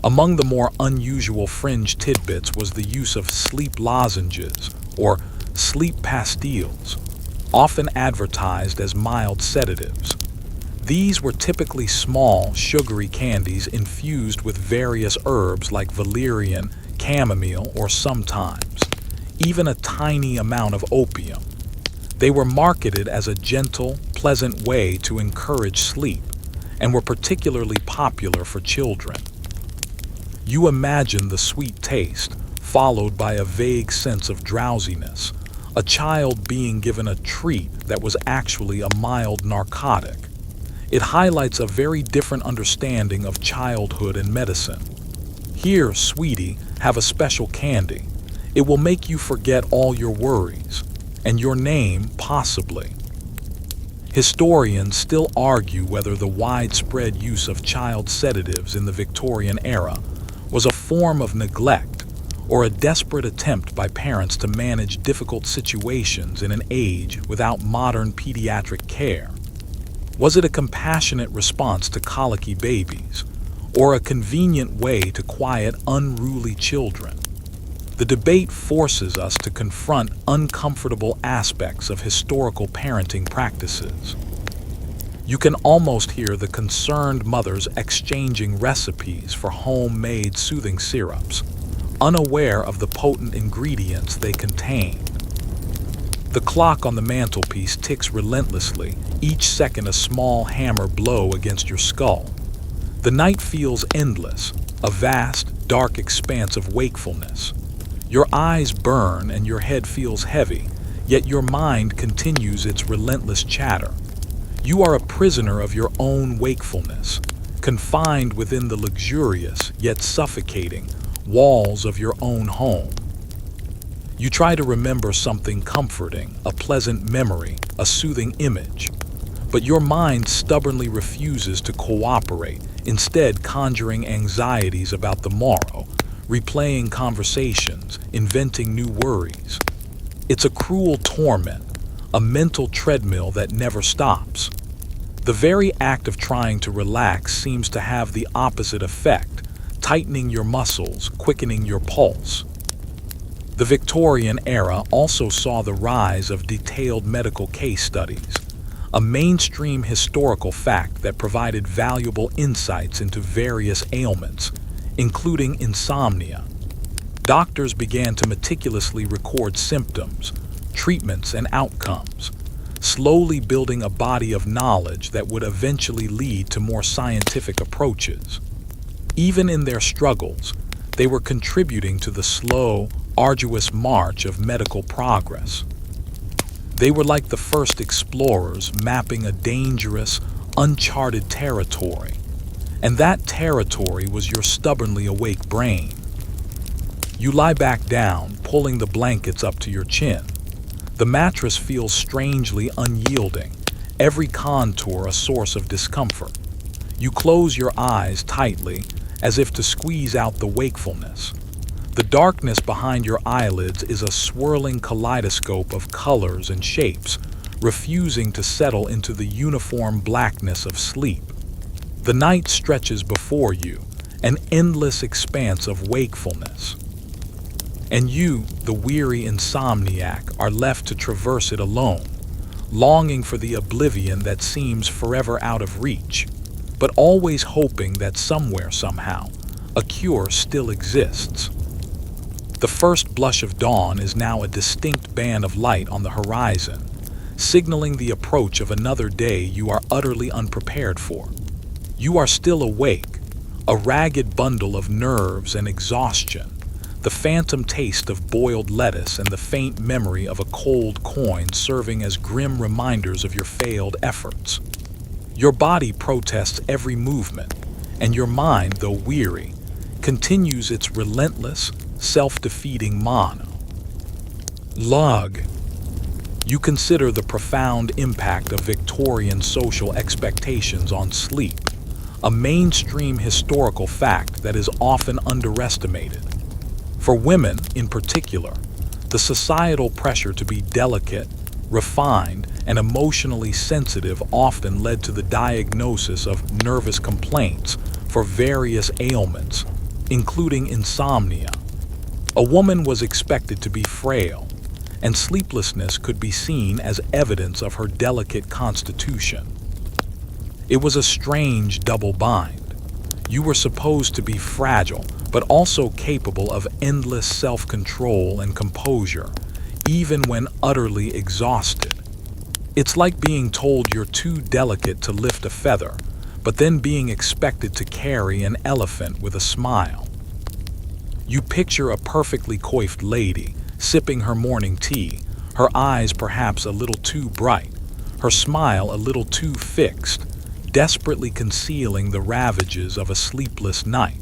Among the more unusual fringe tidbits was the use of sleep lozenges, or sleep pastilles, often advertised as mild sedatives. These were typically small, sugary candies infused with various herbs like valerian, chamomile, or sometimes even a tiny amount of opium. They were marketed as a gentle, pleasant way to encourage sleep, and were particularly popular for children. You imagine the sweet taste, followed by a vague sense of drowsiness, a child being given a treat that was actually a mild narcotic. It highlights a very different understanding of childhood and medicine. Here, sweetie, have a special candy. It will make you forget all your worries, and your name, possibly. Historians still argue whether the widespread use of child sedatives in the Victorian era was a form of neglect or a desperate attempt by parents to manage difficult situations in an age without modern pediatric care. Was it a compassionate response to colicky babies, or a convenient way to quiet unruly children? The debate forces us to confront uncomfortable aspects of historical parenting practices. You can almost hear the concerned mothers exchanging recipes for homemade soothing syrups, unaware of the potent ingredients they contain. The clock on the mantelpiece ticks relentlessly, each second a small hammer blow against your skull. The night feels endless, a vast, dark expanse of wakefulness. Your eyes burn and your head feels heavy, yet your mind continues its relentless chatter. You are a prisoner of your own wakefulness, confined within the luxurious, yet suffocating, walls of your own home. You try to remember something comforting, a pleasant memory, a soothing image. But your mind stubbornly refuses to cooperate, instead conjuring anxieties about the morrow, replaying conversations, inventing new worries. It's a cruel torment, a mental treadmill that never stops. The very act of trying to relax seems to have the opposite effect, tightening your muscles, quickening your pulse. The Victorian era also saw the rise of detailed medical case studies, a mainstream historical fact that provided valuable insights into various ailments, including insomnia. Doctors began to meticulously record symptoms, treatments, and outcomes, slowly building a body of knowledge that would eventually lead to more scientific approaches. Even in their struggles, they were contributing to the slow, arduous march of medical progress. They were like the first explorers mapping a dangerous, uncharted territory, and that territory was your stubbornly awake brain. You lie back down, pulling the blankets up to your chin. The mattress feels strangely unyielding, every contour a source of discomfort. You close your eyes tightly, as if to squeeze out the wakefulness. The darkness behind your eyelids is a swirling kaleidoscope of colors and shapes, refusing to settle into the uniform blackness of sleep. The night stretches before you, an endless expanse of wakefulness. And you, the weary insomniac, are left to traverse it alone, longing for the oblivion that seems forever out of reach, but always hoping that somewhere, somehow, a cure still exists. The first blush of dawn is now a distinct band of light on the horizon, signaling the approach of another day you are utterly unprepared for. You are still awake, a ragged bundle of nerves and exhaustion, the phantom taste of boiled lettuce and the faint memory of a cold coin serving as grim reminders of your failed efforts. Your body protests every movement, and your mind, though weary, continues its relentless, self-defeating monologue. You consider the profound impact of Victorian social expectations on sleep, a mainstream historical fact that is often underestimated. For women, in particular, the societal pressure to be delicate, refined, and emotionally sensitive often led to the diagnosis of nervous complaints for various ailments, including insomnia. A woman was expected to be frail, and sleeplessness could be seen as evidence of her delicate constitution. It was a strange double bind. You were supposed to be fragile, but also capable of endless self-control and composure, even when utterly exhausted. It's like being told you're too delicate to lift a feather, but then being expected to carry an elephant with a smile. You picture a perfectly coiffed lady, sipping her morning tea, her eyes perhaps a little too bright, her smile a little too fixed, desperately concealing the ravages of a sleepless night.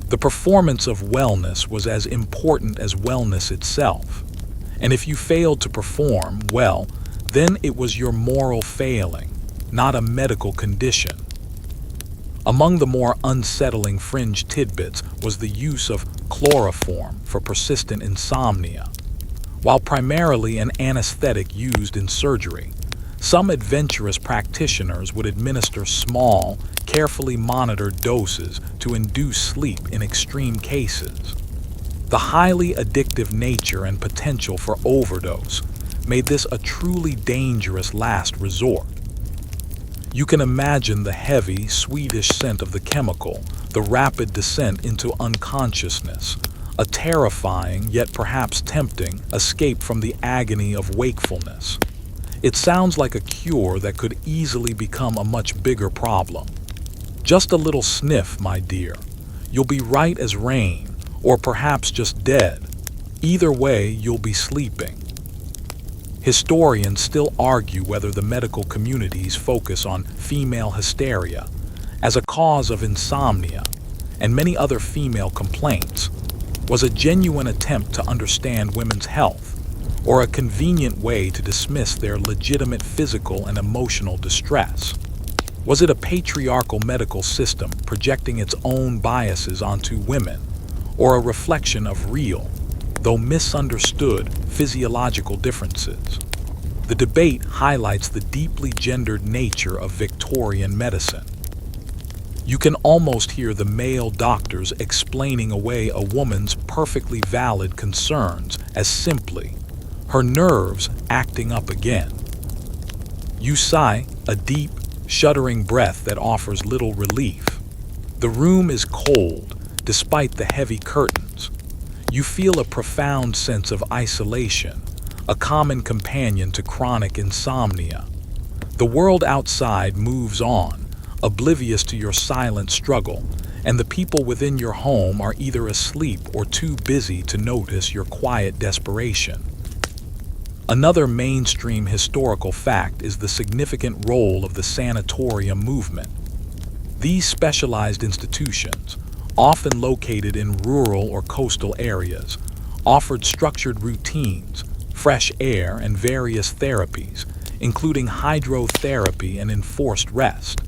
The performance of wellness was as important as wellness itself, and if you failed to perform well, then it was your moral failing, not a medical condition. Among the more unsettling fringe tidbits was the use of chloroform for persistent insomnia. While primarily an anesthetic used in surgery, some adventurous practitioners would administer small, carefully monitored doses to induce sleep in extreme cases. The highly addictive nature and potential for overdose made this a truly dangerous last resort. You can imagine the heavy, sweetish scent of the chemical, the rapid descent into unconsciousness, a terrifying, yet perhaps tempting, escape from the agony of wakefulness. It sounds like a cure that could easily become a much bigger problem. Just a little sniff, my dear. You'll be right as rain, or perhaps just dead. Either way, you'll be sleeping. Historians still argue whether the medical community's focus on female hysteria as a cause of insomnia and many other female complaints was a genuine attempt to understand women's health, or a convenient way to dismiss their legitimate physical and emotional distress. Was it a patriarchal medical system projecting its own biases onto women, or a reflection of real, though misunderstood, physiological differences? The debate highlights the deeply gendered nature of Victorian medicine. You can almost hear the male doctors explaining away a woman's perfectly valid concerns as simply her nerves acting up again. You sigh, a deep, shuddering breath that offers little relief. The room is cold, despite the heavy curtains. You feel a profound sense of isolation, a common companion to chronic insomnia. The world outside moves on, oblivious to your silent struggle, and the people within your home are either asleep or too busy to notice your quiet desperation. Another mainstream historical fact is the significant role of the sanatorium movement. These specialized institutions, often located in rural or coastal areas, offered structured routines, fresh air, and various therapies, including hydrotherapy and enforced rest.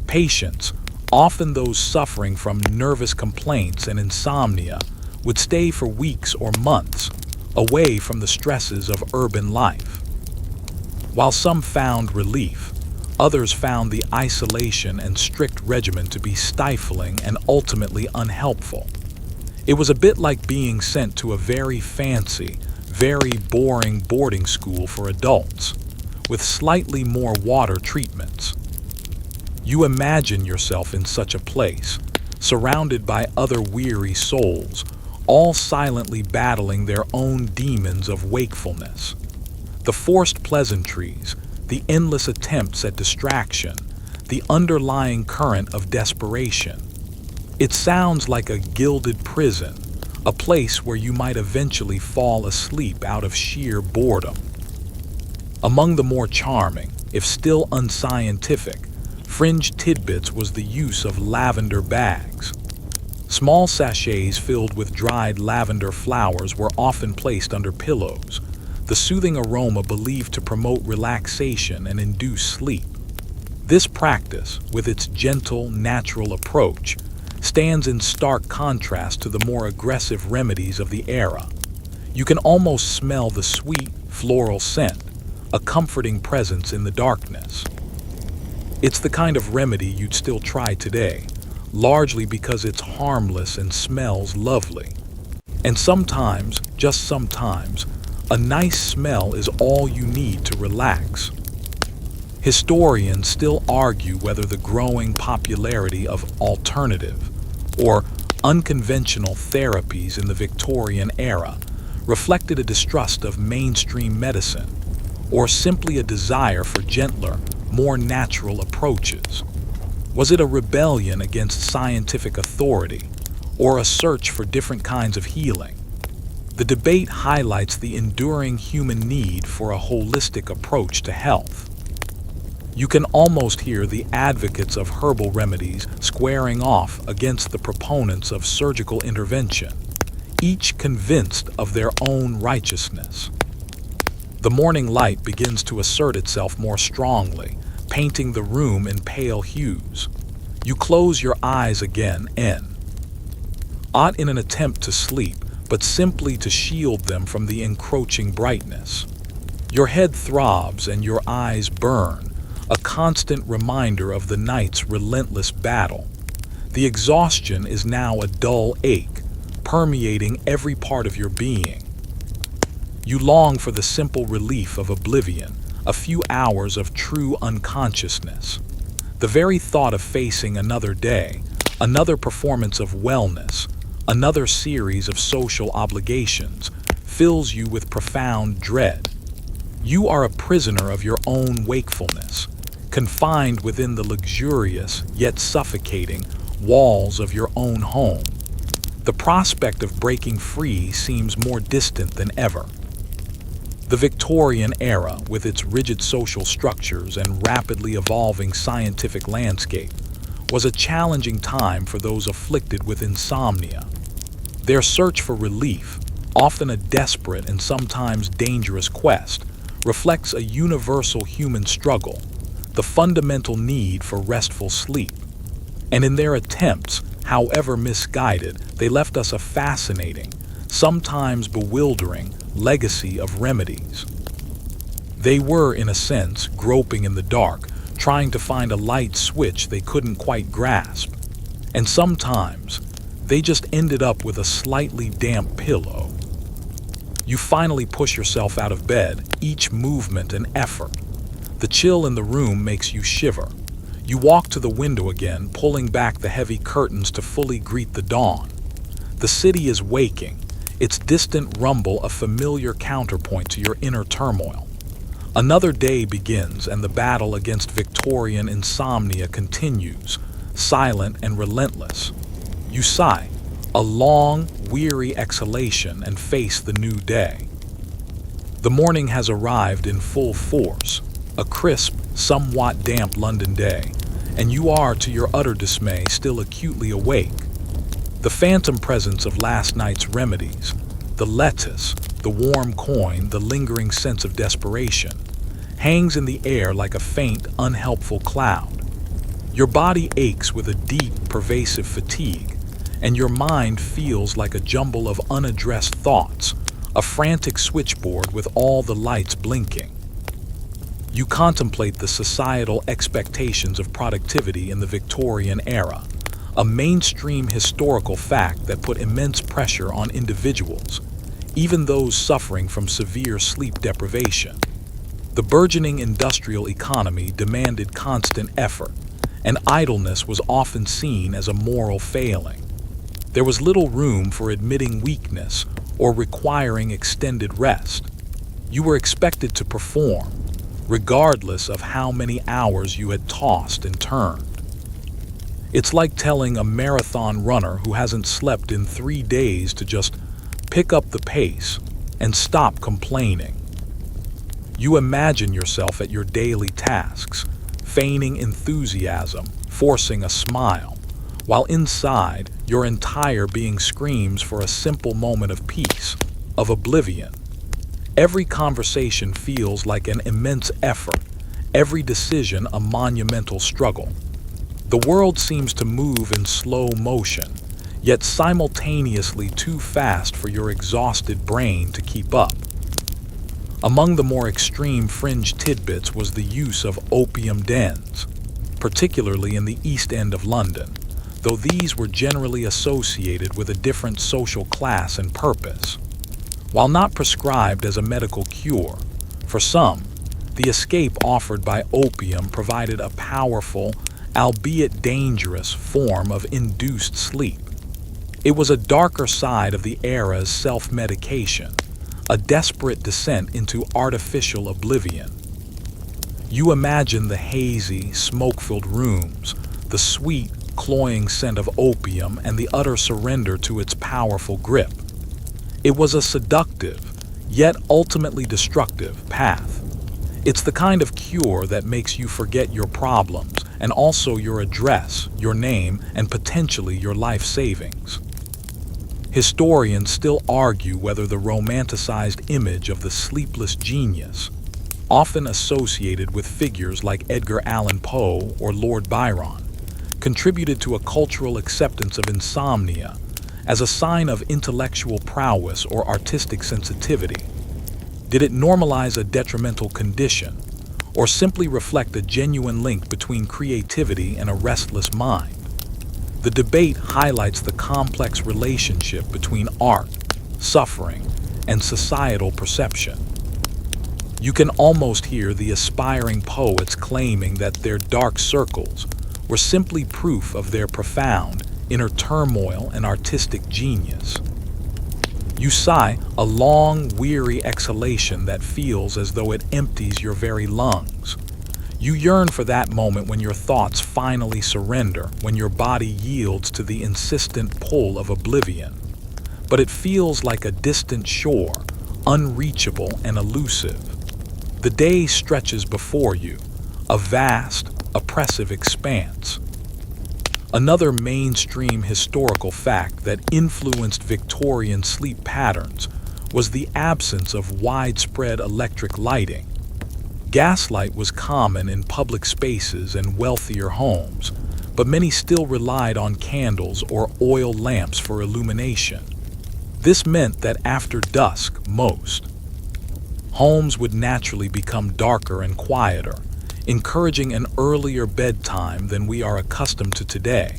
Patients, often those suffering from nervous complaints and insomnia, would stay for weeks or months, away from the stresses of urban life. While some found relief, others found the isolation and strict regimen to be stifling and ultimately unhelpful. It was a bit like being sent to a very fancy, very boring boarding school for adults, with slightly more water treatments. You imagine yourself in such a place, surrounded by other weary souls, all silently battling their own demons of wakefulness. The forced pleasantries, the endless attempts at distraction, the underlying current of desperation. It sounds like a gilded prison, a place where you might eventually fall asleep out of sheer boredom. Among the more charming, if still unscientific, fringe tidbits was the use of lavender bags. Small sachets filled with dried lavender flowers were often placed under pillows, the soothing aroma believed to promote relaxation and induce sleep. This practice, with its gentle, natural approach, stands in stark contrast to the more aggressive remedies of the era. You can almost smell the sweet, floral scent, a comforting presence in the darkness. It's the kind of remedy you'd still try today, largely because it's harmless and smells lovely. And sometimes, just sometimes, a nice smell is all you need to relax. Historians still argue whether the growing popularity of alternative or unconventional therapies in the Victorian era reflected a distrust of mainstream medicine, or simply a desire for gentler, more natural approaches. Was it a rebellion against scientific authority, or a search for different kinds of healing? The debate highlights the enduring human need for a holistic approach to health. You can almost hear the advocates of herbal remedies squaring off against the proponents of surgical intervention, each convinced of their own righteousness. The morning light begins to assert itself more strongly, painting the room in pale hues. You close your eyes again, not in an attempt to sleep, but simply to shield them from the encroaching brightness. Your head throbs and your eyes burn, a constant reminder of the night's relentless battle. The exhaustion is now a dull ache, permeating every part of your being. You long for the simple relief of oblivion, a few hours of true unconsciousness. The very thought of facing another day, another performance of wellness, another series of social obligations, fills you with profound dread. You are a prisoner of your own wakefulness, confined within the luxurious yet suffocating walls of your own home. The prospect of breaking free seems more distant than ever. The Victorian era, with its rigid social structures and rapidly evolving scientific landscape, was a challenging time for those afflicted with insomnia. Their search for relief, often a desperate and sometimes dangerous quest, reflects a universal human struggle, the fundamental need for restful sleep. And in their attempts, however misguided, they left us a fascinating, sometimes bewildering, legacy of remedies. They were, in a sense, groping in the dark, trying to find a light switch they couldn't quite grasp. And sometimes, they just ended up with a slightly damp pillow. You finally push yourself out of bed, each movement an effort. The chill in the room makes you shiver. You walk to the window again, pulling back the heavy curtains to fully greet the dawn. The city is waking, its distant rumble a familiar counterpoint to your inner turmoil. Another day begins, and the battle against Victorian insomnia continues, silent and relentless. You sigh, a long, weary exhalation, and face the new day. The morning has arrived in full force, a crisp, somewhat damp London day, and you are, to your utter dismay, still acutely awake. The phantom presence of last night's remedies, the lettuce, the warm coin, the lingering sense of desperation, hangs in the air like a faint, unhelpful cloud. Your body aches with a deep, pervasive fatigue, and your mind feels like a jumble of unaddressed thoughts, a frantic switchboard with all the lights blinking. You contemplate the societal expectations of productivity in the Victorian era, a mainstream historical fact that put immense pressure on individuals, even those suffering from severe sleep deprivation. The burgeoning industrial economy demanded constant effort, and idleness was often seen as a moral failing. There was little room for admitting weakness or requiring extended rest. You were expected to perform, regardless of how many hours you had tossed and turned. It's like telling a marathon runner who hasn't slept in 3 days to just pick up the pace and stop complaining. You imagine yourself at your daily tasks, feigning enthusiasm, forcing a smile, while inside, your entire being screams for a simple moment of peace, of oblivion. Every conversation feels like an immense effort, every decision a monumental struggle. The world seems to move in slow motion, yet simultaneously too fast for your exhausted brain to keep up. Among the more extreme fringe tidbits was the use of opium dens, particularly in the East End of London, though these were generally associated with a different social class and purpose. While not prescribed as a medical cure, for some, the escape offered by opium provided a powerful, albeit dangerous, form of induced sleep. It was a darker side of the era's self-medication, a desperate descent into artificial oblivion. You imagine the hazy, smoke-filled rooms, the sweet, cloying scent of opium, and the utter surrender to its powerful grip. It was a seductive, yet ultimately destructive, path. It's the kind of cure that makes you forget your problems, and also your address, your name, and potentially your life savings. Historians still argue whether the romanticized image of the sleepless genius, often associated with figures like Edgar Allan Poe or Lord Byron, contributed to a cultural acceptance of insomnia as a sign of intellectual prowess or artistic sensitivity. Did it normalize a detrimental condition, or simply reflect a genuine link between creativity and a restless mind? The debate highlights the complex relationship between art, suffering, and societal perception. You can almost hear the aspiring poets claiming that their dark circles were simply proof of their profound inner turmoil and artistic genius. You sigh a long, weary exhalation that feels as though it empties your very lungs. You yearn for that moment when your thoughts finally surrender, when your body yields to the insistent pull of oblivion. But it feels like a distant shore, unreachable and elusive. The day stretches before you, a vast, oppressive expanse. Another mainstream historical fact that influenced Victorian sleep patterns was the absence of widespread electric lighting. Gaslight was common in public spaces and wealthier homes, but many still relied on candles or oil lamps for illumination. This meant that after dusk, most homes would naturally become darker and quieter, encouraging an earlier bedtime than we are accustomed to today.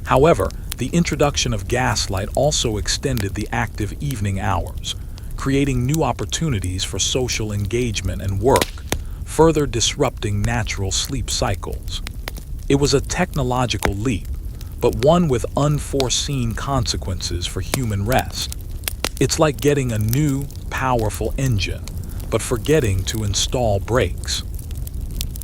However, the introduction of gaslight also extended the active evening hours, creating new opportunities for social engagement and work, further disrupting natural sleep cycles. It was a technological leap, but one with unforeseen consequences for human rest. It's like getting a new, powerful engine, but forgetting to install brakes.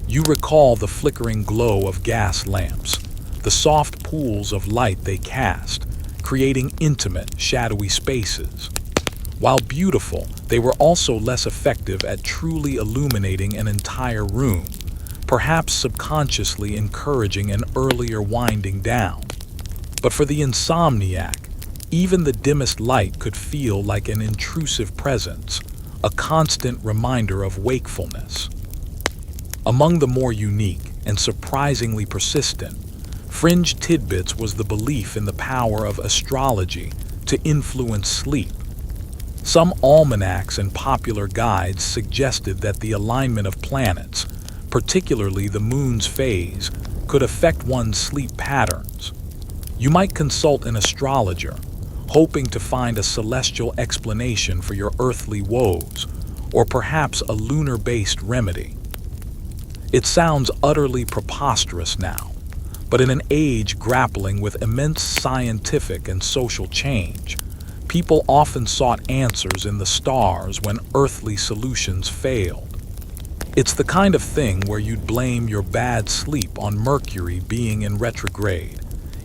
You recall the flickering glow of gas lamps, the soft pools of light they cast, creating intimate, shadowy spaces. While beautiful, they were also less effective at truly illuminating an entire room, perhaps subconsciously encouraging an earlier winding down. But for the insomniac, even the dimmest light could feel like an intrusive presence, a constant reminder of wakefulness. Among the more unique and surprisingly persistent, fringe tidbits was the belief in the power of astrology to influence sleep. Some almanacs and popular guides suggested that the alignment of planets, particularly the moon's phase, could affect one's sleep patterns. You might consult an astrologer, hoping to find a celestial explanation for your earthly woes, or perhaps a lunar-based remedy. It sounds utterly preposterous now, but in an age grappling with immense scientific and social change, people often sought answers in the stars when earthly solutions failed. It's the kind of thing where you'd blame your bad sleep on Mercury being in retrograde,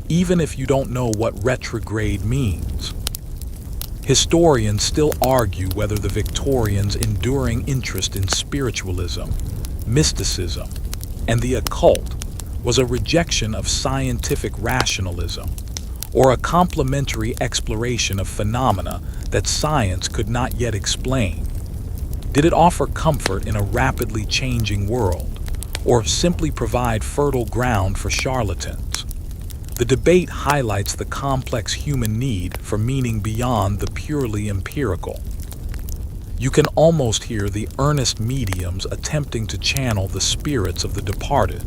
even if you don't know what retrograde means. Historians still argue whether the Victorians' enduring interest in spiritualism, mysticism, and the occult was a rejection of scientific rationalism, or a complementary exploration of phenomena that science could not yet explain. Did it offer comfort in a rapidly changing world, or simply provide fertile ground for charlatans? The debate highlights the complex human need for meaning beyond the purely empirical. You can almost hear the earnest mediums attempting to channel the spirits of the departed,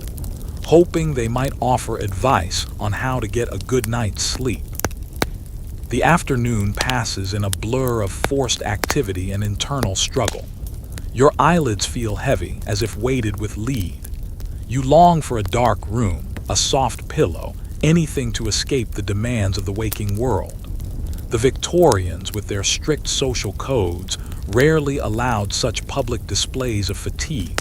hoping they might offer advice on how to get a good night's sleep. The afternoon passes in a blur of forced activity and internal struggle. Your eyelids feel heavy, as if weighted with lead. You long for a dark room, a soft pillow, anything to escape the demands of the waking world. The Victorians, with their strict social codes, rarely allowed such public displays of fatigue.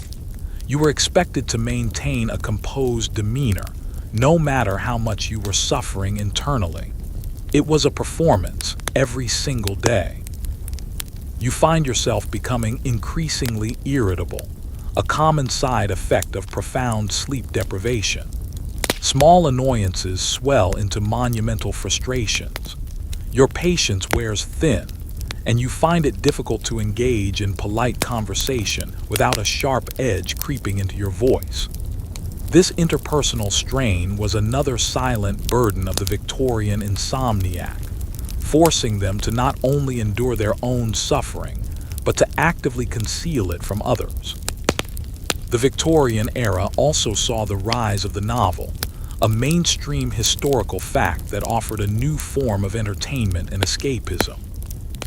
You were expected to maintain a composed demeanor, no matter how much you were suffering internally. It was a performance every single day. You find yourself becoming increasingly irritable, a common side effect of profound sleep deprivation. Small annoyances swell into monumental frustrations. Your patience wears thin, and you find it difficult to engage in polite conversation without a sharp edge creeping into your voice. This interpersonal strain was another silent burden of the Victorian insomniac, forcing them to not only endure their own suffering, but to actively conceal it from others. The Victorian era also saw the rise of the novel, a mainstream historical fact that offered a new form of entertainment and escapism.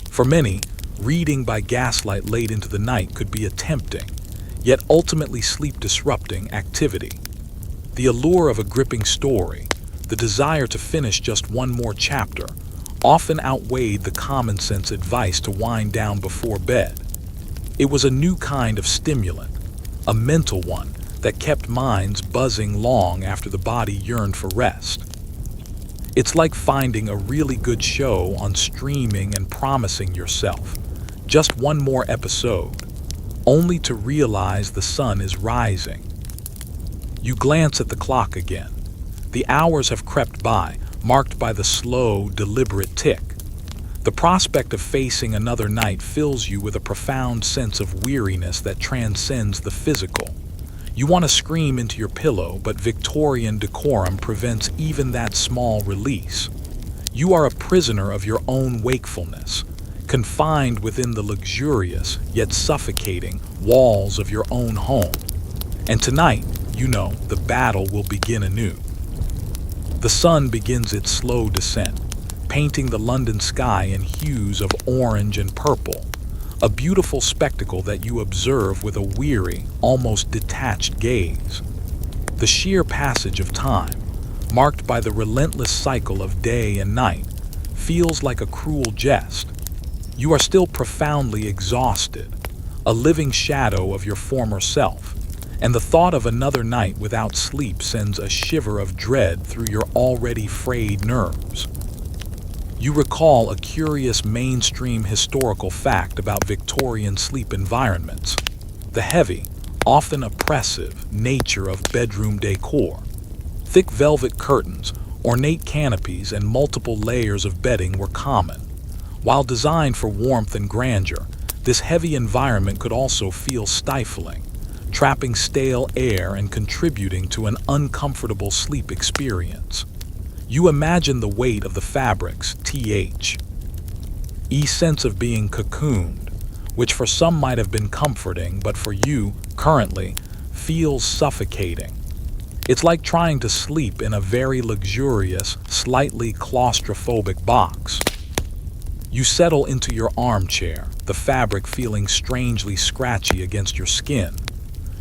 For many, Reading by gaslight late into the night could be a tempting, yet ultimately sleep-disrupting activity. The allure of a gripping story, the desire to finish just one more chapter, often outweighed the common-sense advice to wind down before bed. It was a new kind of stimulant, a mental one that kept minds buzzing long after the body yearned for rest. It's like finding a really good show on streaming and promising yourself just one more episode, only to realize the sun is rising. You glance at the clock again. The hours have crept by, marked by the slow, deliberate tick. The prospect of facing another night fills you with a profound sense of weariness that transcends the physical. You want to scream into your pillow, but Victorian decorum prevents even that small release. You are a prisoner of your own wakefulness, confined within the luxurious yet suffocating walls of your own home. And tonight, you know, the battle will begin anew. The sun begins its slow descent, painting the London sky in hues of orange and purple, a beautiful spectacle that you observe with a weary, almost detached gaze. The sheer passage of time, marked by the relentless cycle of day and night, feels like a cruel jest. You are still profoundly exhausted, a living shadow of your former self, and the thought of another night without sleep sends a shiver of dread through your already frayed nerves. You recall a curious mainstream historical fact about Victorian sleep environments: the heavy, often oppressive, nature of bedroom decor. Thick velvet curtains, ornate canopies, and multiple layers of bedding were common. While designed for warmth and grandeur, this heavy environment could also feel stifling, trapping stale air and contributing to an uncomfortable sleep experience. You imagine the weight of the fabrics, sense of being cocooned, which for some might have been comforting, but for you, currently, feels suffocating. It's like trying to sleep in a very luxurious, slightly claustrophobic box. You settle into your armchair, the fabric feeling strangely scratchy against your skin.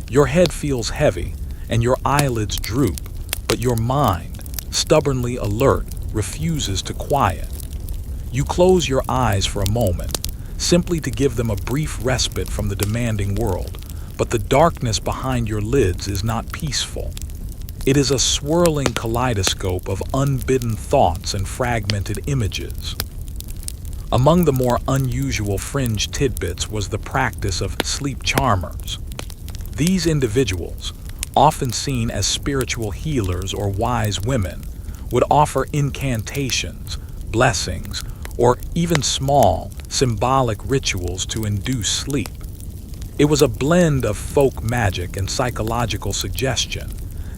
Your head feels heavy, and your eyelids droop, but your mind, stubbornly alert, refuses to quiet. You close your eyes for a moment, simply to give them a brief respite from the demanding world, but the darkness behind your lids is not peaceful. It is a swirling kaleidoscope of unbidden thoughts and fragmented images. Among the more unusual fringe tidbits was the practice of sleep charmers. These individuals, often seen as spiritual healers or wise women, would offer incantations, blessings, or even small, symbolic rituals to induce sleep. It was a blend of folk magic and psychological suggestion,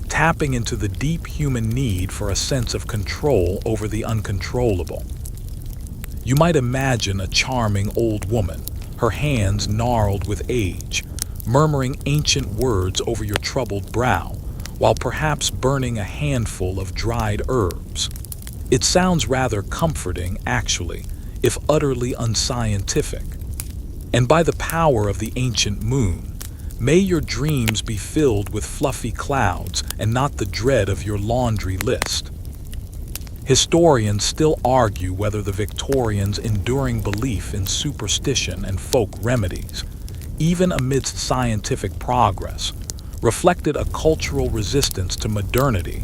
tapping into the deep human need for a sense of control over the uncontrollable. You might imagine a charming old woman, her hands gnarled with age, murmuring ancient words over your troubled brow, while perhaps burning a handful of dried herbs. It sounds rather comforting, actually, if utterly unscientific. And by the power of the ancient moon, may your dreams be filled with fluffy clouds and not the dread of your laundry list. Historians still argue whether the Victorians' enduring belief in superstition and folk remedies, even amidst scientific progress, reflected a cultural resistance to modernity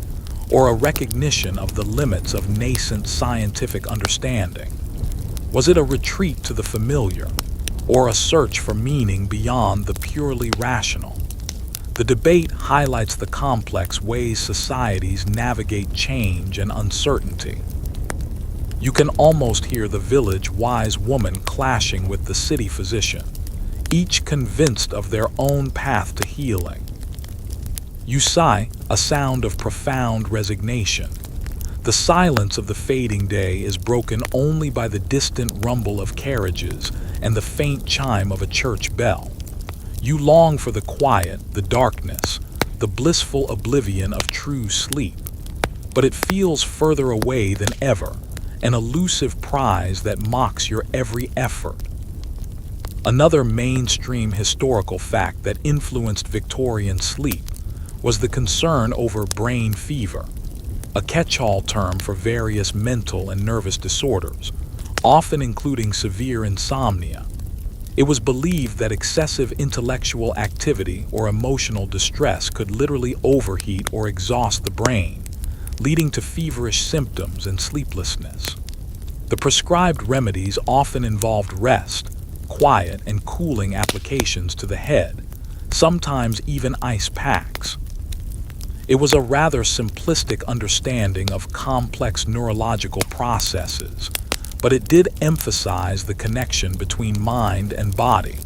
or a recognition of the limits of nascent scientific understanding. Was it a retreat to the familiar, or a search for meaning beyond the purely rational? The debate highlights the complex ways societies navigate change and uncertainty. You can almost hear the village wise woman clashing with the city physician, each convinced of their own path to healing. You sigh, a sound of profound resignation. The silence of the fading day is broken only by the distant rumble of carriages and the faint chime of a church bell. You long for the quiet, the darkness, the blissful oblivion of true sleep, but it feels further away than ever, an elusive prize that mocks your every effort. Another mainstream historical fact that influenced Victorian sleep was the concern over brain fever, a catch-all term for various mental and nervous disorders, often including severe insomnia. It was believed that excessive intellectual activity or emotional distress could literally overheat or exhaust the brain, leading to feverish symptoms and sleeplessness. The prescribed remedies often involved rest, quiet, and cooling applications to the head, sometimes even ice packs. It was a rather simplistic understanding of complex neurological processes, but it did emphasize the connection between mind and body.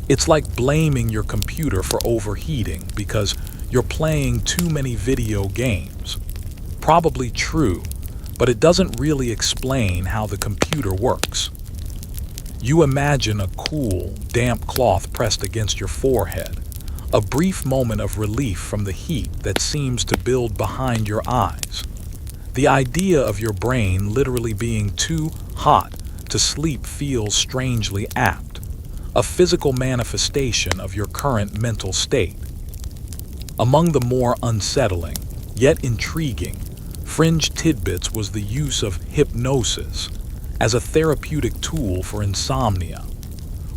It's like blaming your computer for overheating because you're playing too many video games. Probably true, but it doesn't really explain how the computer works. You imagine a cool, damp cloth pressed against your forehead, a brief moment of relief from the heat that seems to build behind your eyes. The idea of your brain literally being too hot to sleep feels strangely apt, a physical manifestation of your current mental state. Among the more unsettling, yet intriguing, fringe tidbits was the use of hypnosis as a therapeutic tool for insomnia.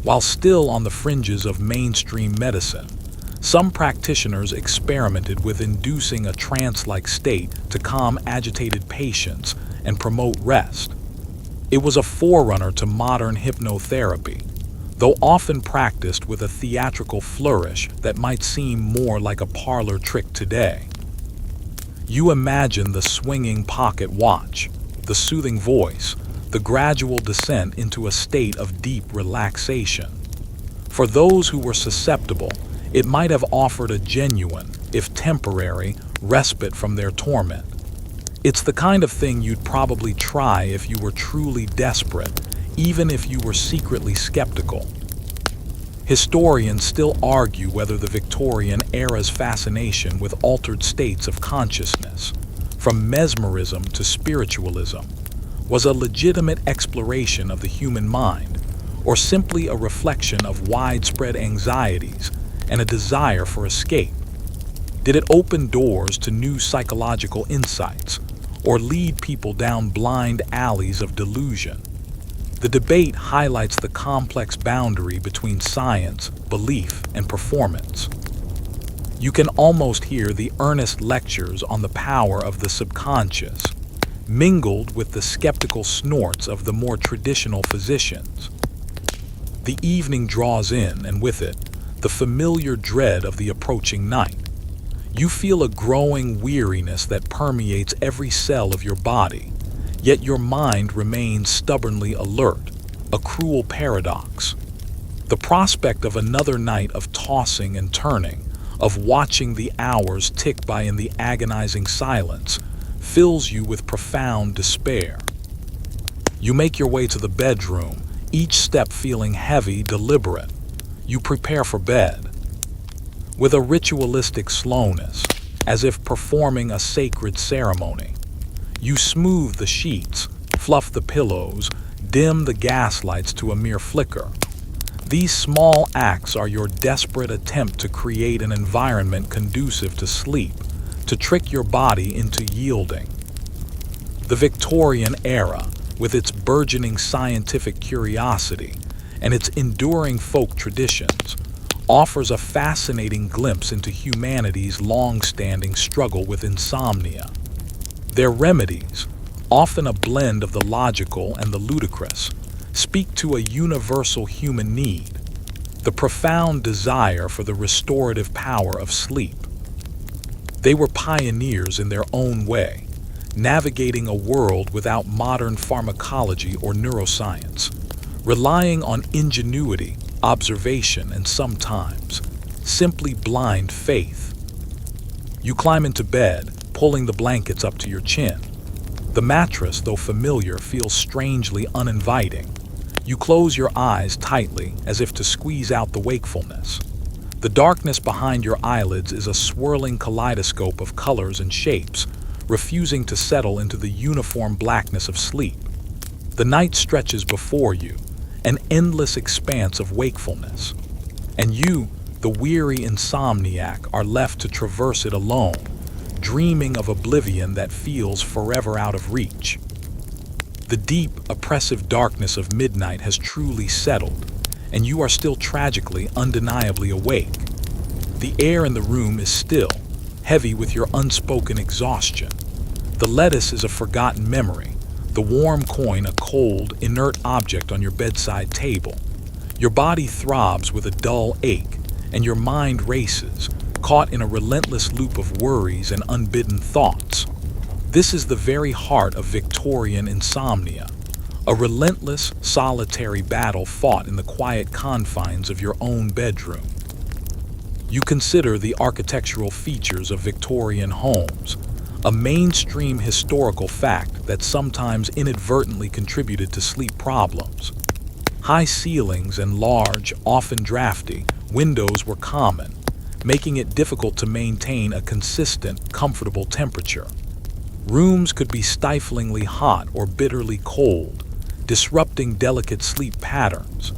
While still on the fringes of mainstream medicine, some practitioners experimented with inducing a trance-like state to calm agitated patients and promote rest. It was a forerunner to modern hypnotherapy, though often practiced with a theatrical flourish that might seem more like a parlor trick today. You imagine the swinging pocket watch, the soothing voice, the gradual descent into a state of deep relaxation. For those who were susceptible, it might have offered a genuine, if temporary, respite from their torment. It's the kind of thing you'd probably try if you were truly desperate, even if you were secretly skeptical. Historians still argue whether the Victorian era's fascination with altered states of consciousness, from mesmerism to spiritualism, was a legitimate exploration of the human mind, or simply a reflection of widespread anxieties and a desire for escape. Did it open doors to new psychological insights, or lead people down blind alleys of delusion? The debate highlights the complex boundary between science, belief, and performance. You can almost hear the earnest lectures on the power of the subconscious, mingled with the skeptical snorts of the more traditional physicians. The evening draws in, and with it, the familiar dread of the approaching night. You feel a growing weariness that permeates every cell of your body, yet your mind remains stubbornly alert, a cruel paradox. The prospect of another night of tossing and turning, of watching the hours tick by in the agonizing silence, fills you with profound despair. You make your way to the bedroom, each step feeling heavy, deliberate. You prepare for bed. With a ritualistic slowness, as if performing a sacred ceremony, you smooth the sheets, fluff the pillows, dim the gas lights to a mere flicker. These small acts are your desperate attempt to create an environment conducive to sleep, to trick your body into yielding. The Victorian era, with its burgeoning scientific curiosity and its enduring folk traditions, offers a fascinating glimpse into humanity's long-standing struggle with insomnia. Their remedies, often a blend of the logical and the ludicrous, speak to a universal human need, the profound desire for the restorative power of sleep. They were pioneers in their own way, navigating a world without modern pharmacology or neuroscience, relying on ingenuity, observation, and sometimes simply blind faith. You climb into bed, pulling the blankets up to your chin. The mattress, though familiar, feels strangely uninviting. You close your eyes tightly, as if to squeeze out the wakefulness. The darkness behind your eyelids is a swirling kaleidoscope of colors and shapes, refusing to settle into the uniform blackness of sleep. The night stretches before you, an endless expanse of wakefulness. And you, the weary insomniac, are left to traverse it alone, dreaming of oblivion that feels forever out of reach. The deep, oppressive darkness of midnight has truly settled, and you are still tragically, undeniably awake. The air in the room is still, heavy with your unspoken exhaustion. The lettuce is a forgotten memory, the warm coin a cold, inert object on your bedside table. Your body throbs with a dull ache, and your mind races, caught in a relentless loop of worries and unbidden thoughts. This is the very heart of Victorian insomnia, a relentless, solitary battle fought in the quiet confines of your own bedroom. You consider the architectural features of Victorian homes, a mainstream historical fact that sometimes inadvertently contributed to sleep problems. High ceilings and large, often drafty, windows were common, making it difficult to maintain a consistent, comfortable temperature. Rooms could be stiflingly hot or bitterly cold, disrupting delicate sleep patterns.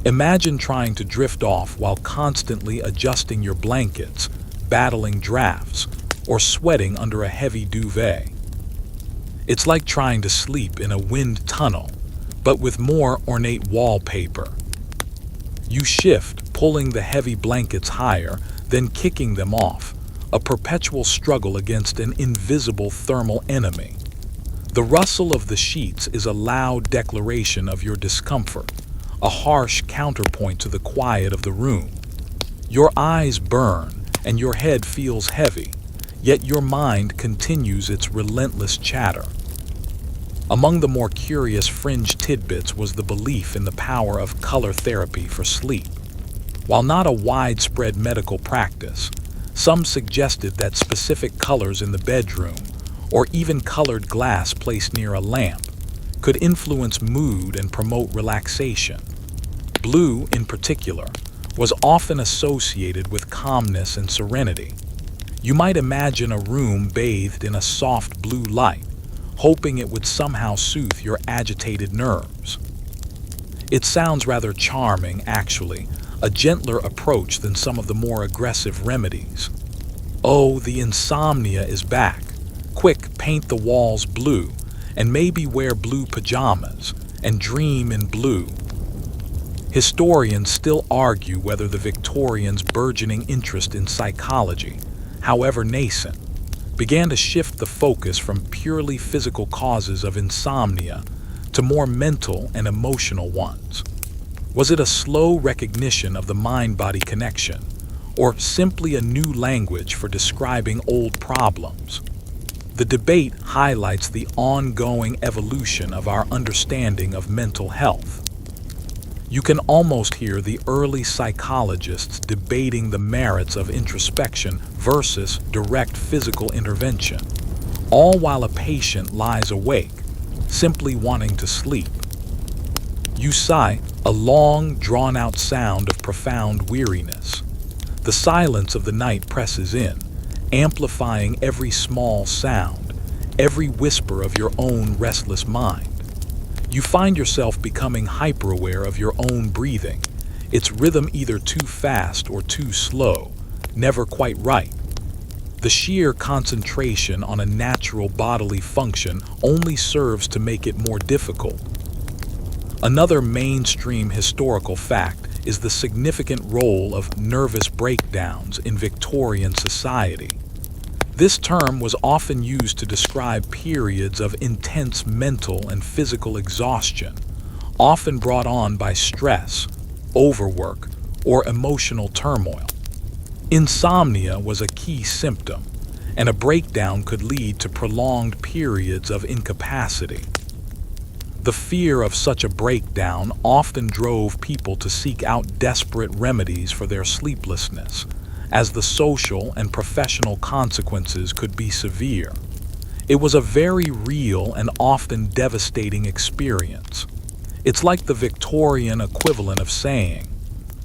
Imagine trying to drift off while constantly adjusting your blankets, battling drafts, or sweating under a heavy duvet. It's like trying to sleep in a wind tunnel, but with more ornate wallpaper. You shift, pulling the heavy blankets higher, then kicking them off, a perpetual struggle against an invisible thermal enemy. The rustle of the sheets is a loud declaration of your discomfort, a harsh counterpoint to the quiet of the room. Your eyes burn and your head feels heavy, yet your mind continues its relentless chatter. Among the more curious fringe tidbits was the belief in the power of color therapy for sleep. While not a widespread medical practice, some suggested that specific colors in the bedroom, or even colored glass placed near a lamp, could influence mood and promote relaxation. Blue, in particular, was often associated with calmness and serenity. You might imagine a room bathed in a soft blue light, hoping it would somehow soothe your agitated nerves. It sounds rather charming, actually, a gentler approach than some of the more aggressive remedies. Oh, the insomnia is back. Quick, paint the walls blue, and maybe wear blue pajamas, and dream in blue. Historians still argue whether the Victorians' burgeoning interest in psychology, however nascent, began to shift the focus from purely physical causes of insomnia to more mental and emotional ones. Was it a slow recognition of the mind-body connection, or simply a new language for describing old problems? The debate highlights the ongoing evolution of our understanding of mental health. You can almost hear the early psychologists debating the merits of introspection versus direct physical intervention, all while a patient lies awake, simply wanting to sleep. You sigh, a long, drawn-out sound of profound weariness. The silence of the night presses in, amplifying every small sound, every whisper of your own restless mind. You find yourself becoming hyper-aware of your own breathing, its rhythm either too fast or too slow, never quite right. The sheer concentration on a natural bodily function only serves to make it more difficult. Another mainstream historical fact is the significant role of nervous breakdowns in Victorian society. This term was often used to describe periods of intense mental and physical exhaustion, often brought on by stress, overwork, or emotional turmoil. Insomnia was a key symptom, and a breakdown could lead to prolonged periods of incapacity. The fear of such a breakdown often drove people to seek out desperate remedies for their sleeplessness, as the social and professional consequences could be severe. It was a very real and often devastating experience. It's like the Victorian equivalent of saying,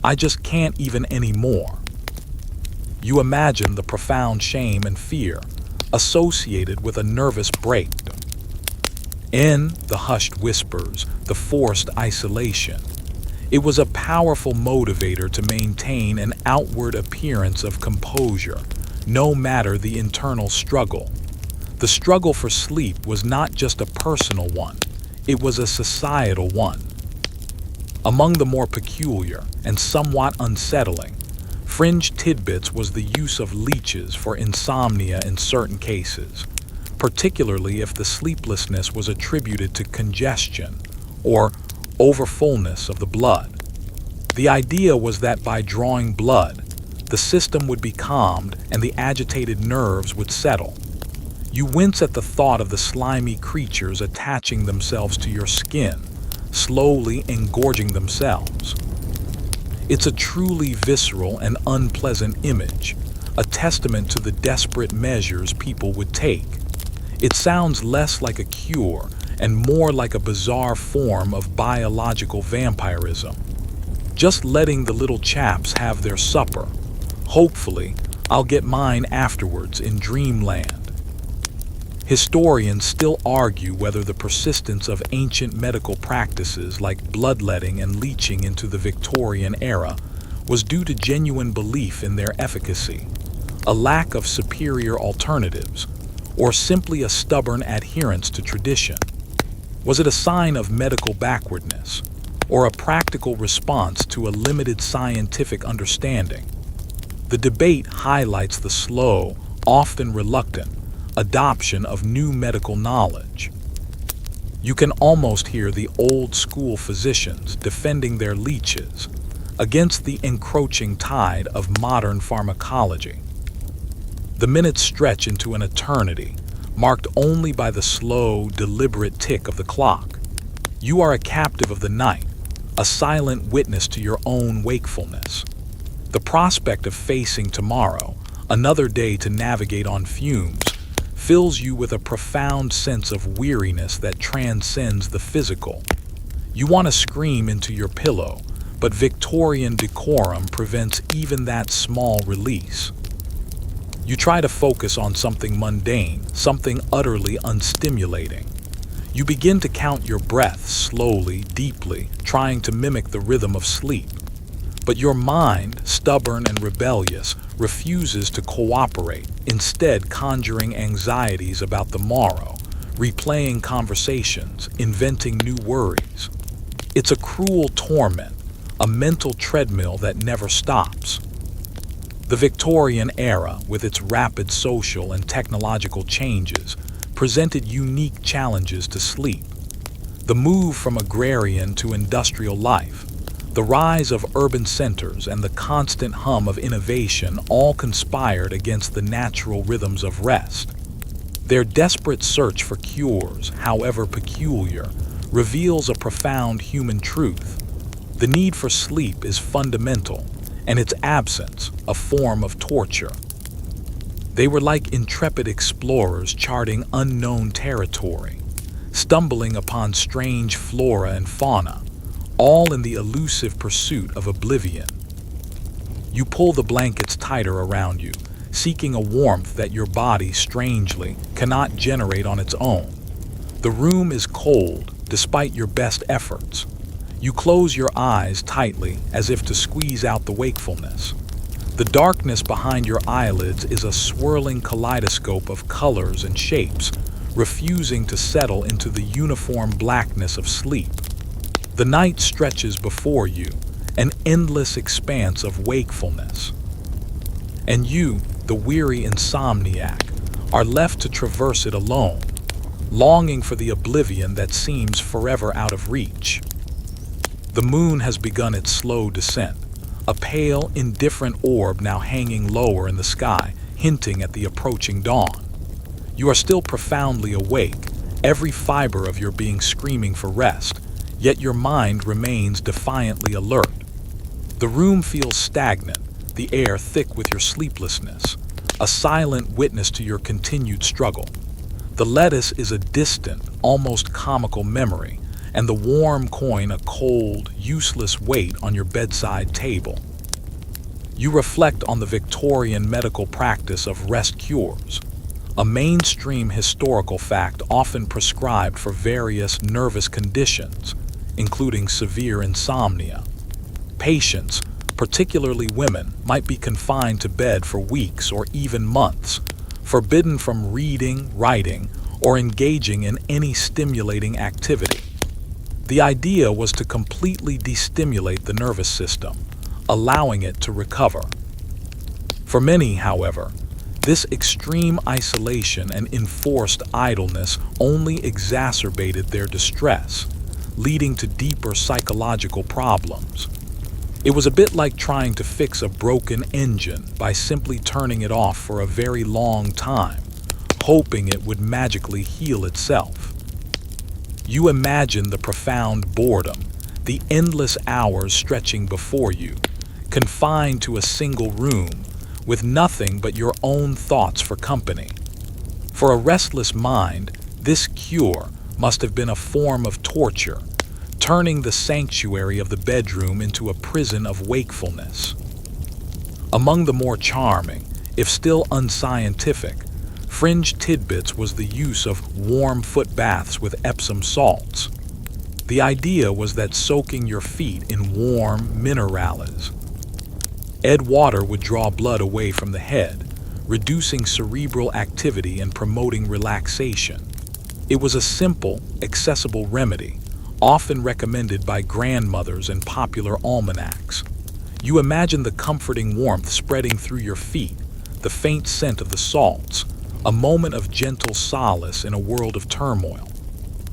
"I just can't even anymore." You imagine the profound shame and fear associated with a nervous breakdown. In the hushed whispers, the forced isolation, It was a powerful motivator to maintain an outward appearance of composure, no matter the internal struggle. The struggle for sleep was not just a personal one, it was a societal one. Among the more peculiar and somewhat unsettling fringe tidbits was the use of leeches for insomnia in certain cases, particularly if the sleeplessness was attributed to congestion or overfullness of the blood. The idea was that by drawing blood, the system would be calmed and the agitated nerves would settle. You wince at the thought of the slimy creatures attaching themselves to your skin, slowly engorging themselves. It's a truly visceral and unpleasant image, a testament to the desperate measures people would take. It sounds less like a cure and more like a bizarre form of biological vampirism. Just letting the little chaps have their supper. Hopefully, I'll get mine afterwards in dreamland. Historians still argue whether the persistence of ancient medical practices like bloodletting and leeching into the Victorian era was due to genuine belief in their efficacy, a lack of superior alternatives, or simply a stubborn adherence to tradition. Was it a sign of medical backwardness, or a practical response to a limited scientific understanding? The debate highlights the slow, often reluctant, adoption of new medical knowledge. You can almost hear the old-school physicians defending their leeches against the encroaching tide of modern pharmacology. The minutes stretch into an eternity, marked only by the slow, deliberate tick of the clock. You are a captive of the night, a silent witness to your own wakefulness. The prospect of facing tomorrow, another day to navigate on fumes, fills you with a profound sense of weariness that transcends the physical. You want to scream into your pillow, but Victorian decorum prevents even that small release. You try to focus on something mundane, something utterly unstimulating. You begin to count your breaths slowly, deeply, trying to mimic the rhythm of sleep. But your mind, stubborn and rebellious, refuses to cooperate, instead conjuring anxieties about the morrow, replaying conversations, inventing new worries. It's a cruel torment, a mental treadmill that never stops. The Victorian era, with its rapid social and technological changes, presented unique challenges to sleep. The move from agrarian to industrial life, the rise of urban centers, and the constant hum of innovation all conspired against the natural rhythms of rest. Their desperate search for cures, however peculiar, reveals a profound human truth. The need for sleep is fundamental, and its absence a form of torture. They were like intrepid explorers charting unknown territory, stumbling upon strange flora and fauna, all in the elusive pursuit of oblivion. You pull the blankets tighter around you, seeking a warmth that your body, strangely, cannot generate on its own. The room is cold, despite your best efforts. You close your eyes tightly, as if to squeeze out the wakefulness. The darkness behind your eyelids is a swirling kaleidoscope of colors and shapes, refusing to settle into the uniform blackness of sleep. The night stretches before you, an endless expanse of wakefulness. And you, the weary insomniac, are left to traverse it alone, longing for the oblivion that seems forever out of reach. The moon has begun its slow descent, a pale, indifferent orb now hanging lower in the sky, hinting at the approaching dawn. You are still profoundly awake, every fiber of your being screaming for rest, yet your mind remains defiantly alert. The room feels stagnant, the air thick with your sleeplessness, a silent witness to your continued struggle. The lettuce is a distant, almost comical memory, and the warm coin a cold, useless weight on your bedside table. You reflect on the Victorian medical practice of rest cures, a mainstream historical fact often prescribed for various nervous conditions, including severe insomnia. Patients, particularly women, might be confined to bed for weeks or even months, forbidden from reading, writing, or engaging in any stimulating activity. The idea was to completely destimulate the nervous system, allowing it to recover. For many, however, this extreme isolation and enforced idleness only exacerbated their distress, leading to deeper psychological problems. It was a bit like trying to fix a broken engine by simply turning it off for a very long time, hoping it would magically heal itself. You imagine the profound boredom, the endless hours stretching before you, confined to a single room, with nothing but your own thoughts for company. For a restless mind, this cure must have been a form of torture, turning the sanctuary of the bedroom into a prison of wakefulness. Among the more charming, if still unscientific, fringe tidbits was the use of warm foot baths with Epsom salts. The idea was that soaking your feet in warm minerales water would draw blood away from the head, reducing cerebral activity and promoting relaxation. It was a simple, accessible remedy, often recommended by grandmothers and popular almanacs. You imagine the comforting warmth spreading through your feet, the faint scent of the salts, a moment of gentle solace in a world of turmoil.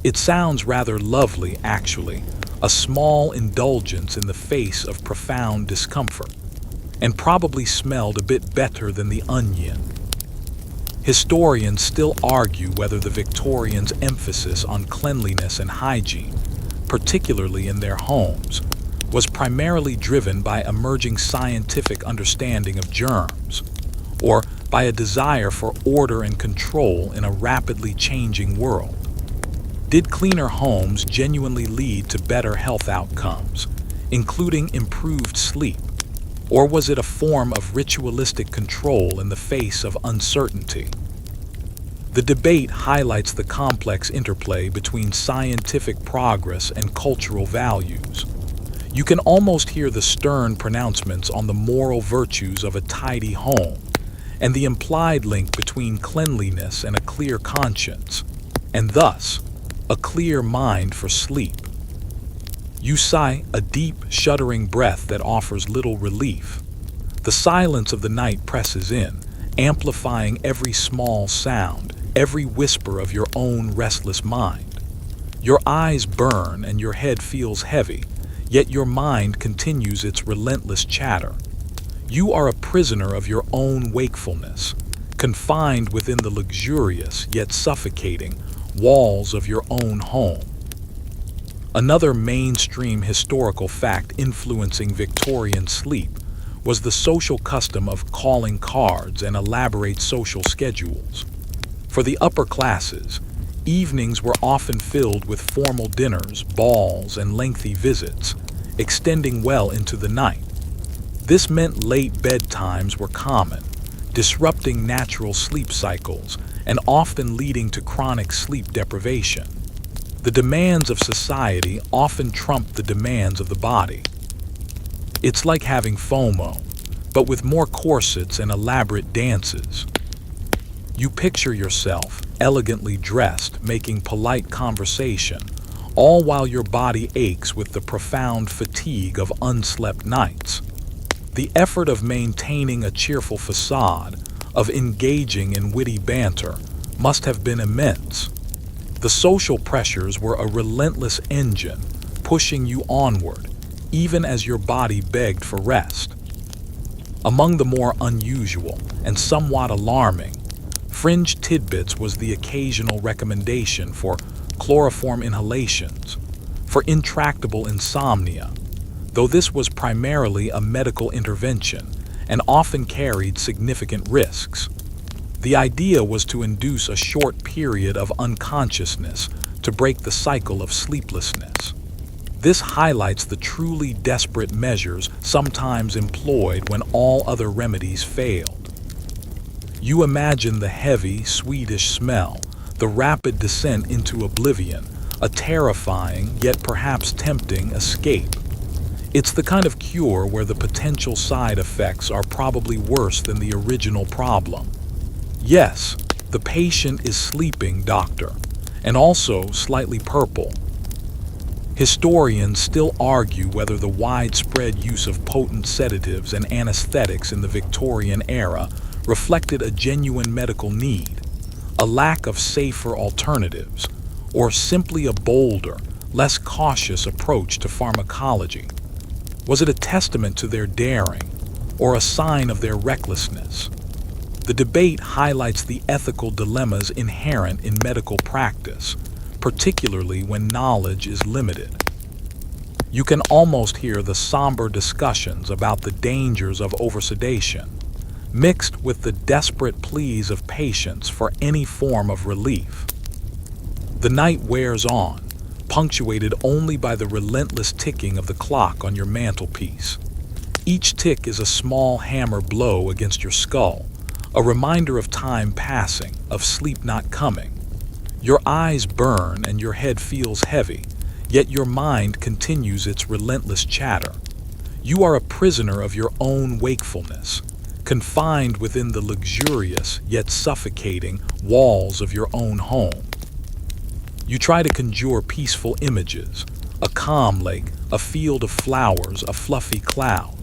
It sounds rather lovely, actually, a small indulgence in the face of profound discomfort, and probably smelled a bit better than the onion. Historians still argue whether the Victorians' emphasis on cleanliness and hygiene, particularly in their homes, was primarily driven by emerging scientific understanding of germs, or by a desire for order and control in a rapidly changing world. Did cleaner homes genuinely lead to better health outcomes, including improved sleep? Or was it a form of ritualistic control in the face of uncertainty? The debate highlights the complex interplay between scientific progress and cultural values. You can almost hear the stern pronouncements on the moral virtues of a tidy home, and the implied link between cleanliness and a clear conscience, and thus, a clear mind for sleep. You sigh a deep, shuddering breath that offers little relief. The silence of the night presses in, amplifying every small sound, every whisper of your own restless mind. Your eyes burn and your head feels heavy, yet your mind continues its relentless chatter. You are a prisoner of your own wakefulness, confined within the luxurious yet suffocating walls of your own home. Another mainstream historical fact influencing Victorian sleep was the social custom of calling cards and elaborate social schedules. For the upper classes, evenings were often filled with formal dinners, balls, and lengthy visits, extending well into the night. This meant late bedtimes were common, disrupting natural sleep cycles and often leading to chronic sleep deprivation. The demands of society often trumped the demands of the body. It's like having FOMO, but with more corsets and elaborate dances. You picture yourself, elegantly dressed, making polite conversation, all while your body aches with the profound fatigue of unslept nights. The effort of maintaining a cheerful facade, of engaging in witty banter, must have been immense. The social pressures were a relentless engine, pushing you onward, even as your body begged for rest. Among the more unusual and somewhat alarming, fringe tidbits was the occasional recommendation for chloroform inhalations, for intractable insomnia, though this was primarily a medical intervention and often carried significant risks. The idea was to induce a short period of unconsciousness to break the cycle of sleeplessness. This highlights the truly desperate measures sometimes employed when all other remedies failed. You imagine the heavy, Swedish smell, the rapid descent into oblivion, a terrifying yet perhaps tempting escape. It's the kind of cure where the potential side effects are probably worse than the original problem. Yes, the patient is sleeping, doctor, and also slightly purple. Historians still argue whether the widespread use of potent sedatives and anesthetics in the Victorian era reflected a genuine medical need, a lack of safer alternatives, or simply a bolder, less cautious approach to pharmacology. Was it a testament to their daring, or a sign of their recklessness? The debate highlights the ethical dilemmas inherent in medical practice, particularly when knowledge is limited. You can almost hear the somber discussions about the dangers of oversedation, mixed with the desperate pleas of patients for any form of relief. The night wears on, punctuated only by the relentless ticking of the clock on your mantelpiece. Each tick is a small hammer blow against your skull, a reminder of time passing, of sleep not coming. Your eyes burn and your head feels heavy, yet your mind continues its relentless chatter. You are a prisoner of your own wakefulness, confined within the luxurious yet suffocating walls of your own home. You try to conjure peaceful images, a calm lake, a field of flowers, a fluffy cloud.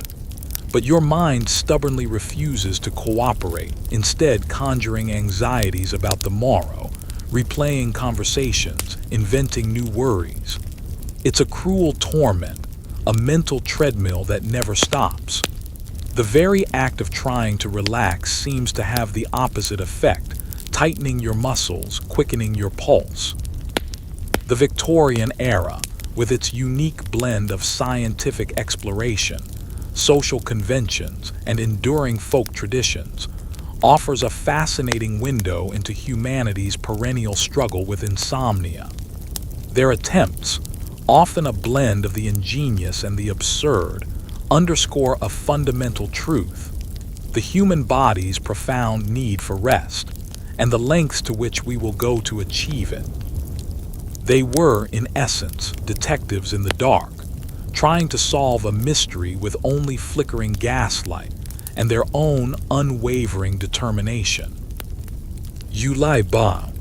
But your mind stubbornly refuses to cooperate, instead conjuring anxieties about the morrow, replaying conversations, inventing new worries. It's a cruel torment, a mental treadmill that never stops. The very act of trying to relax seems to have the opposite effect, tightening your muscles, quickening your pulse. The Victorian era, with its unique blend of scientific exploration, social conventions, and enduring folk traditions, offers a fascinating window into humanity's perennial struggle with insomnia. Their attempts, often a blend of the ingenious and the absurd, underscore a fundamental truth: the human body's profound need for rest, and the lengths to which we will go to achieve it. They were, in essence, detectives in the dark, trying to solve a mystery with only flickering gaslight and their own unwavering determination. You lie bow.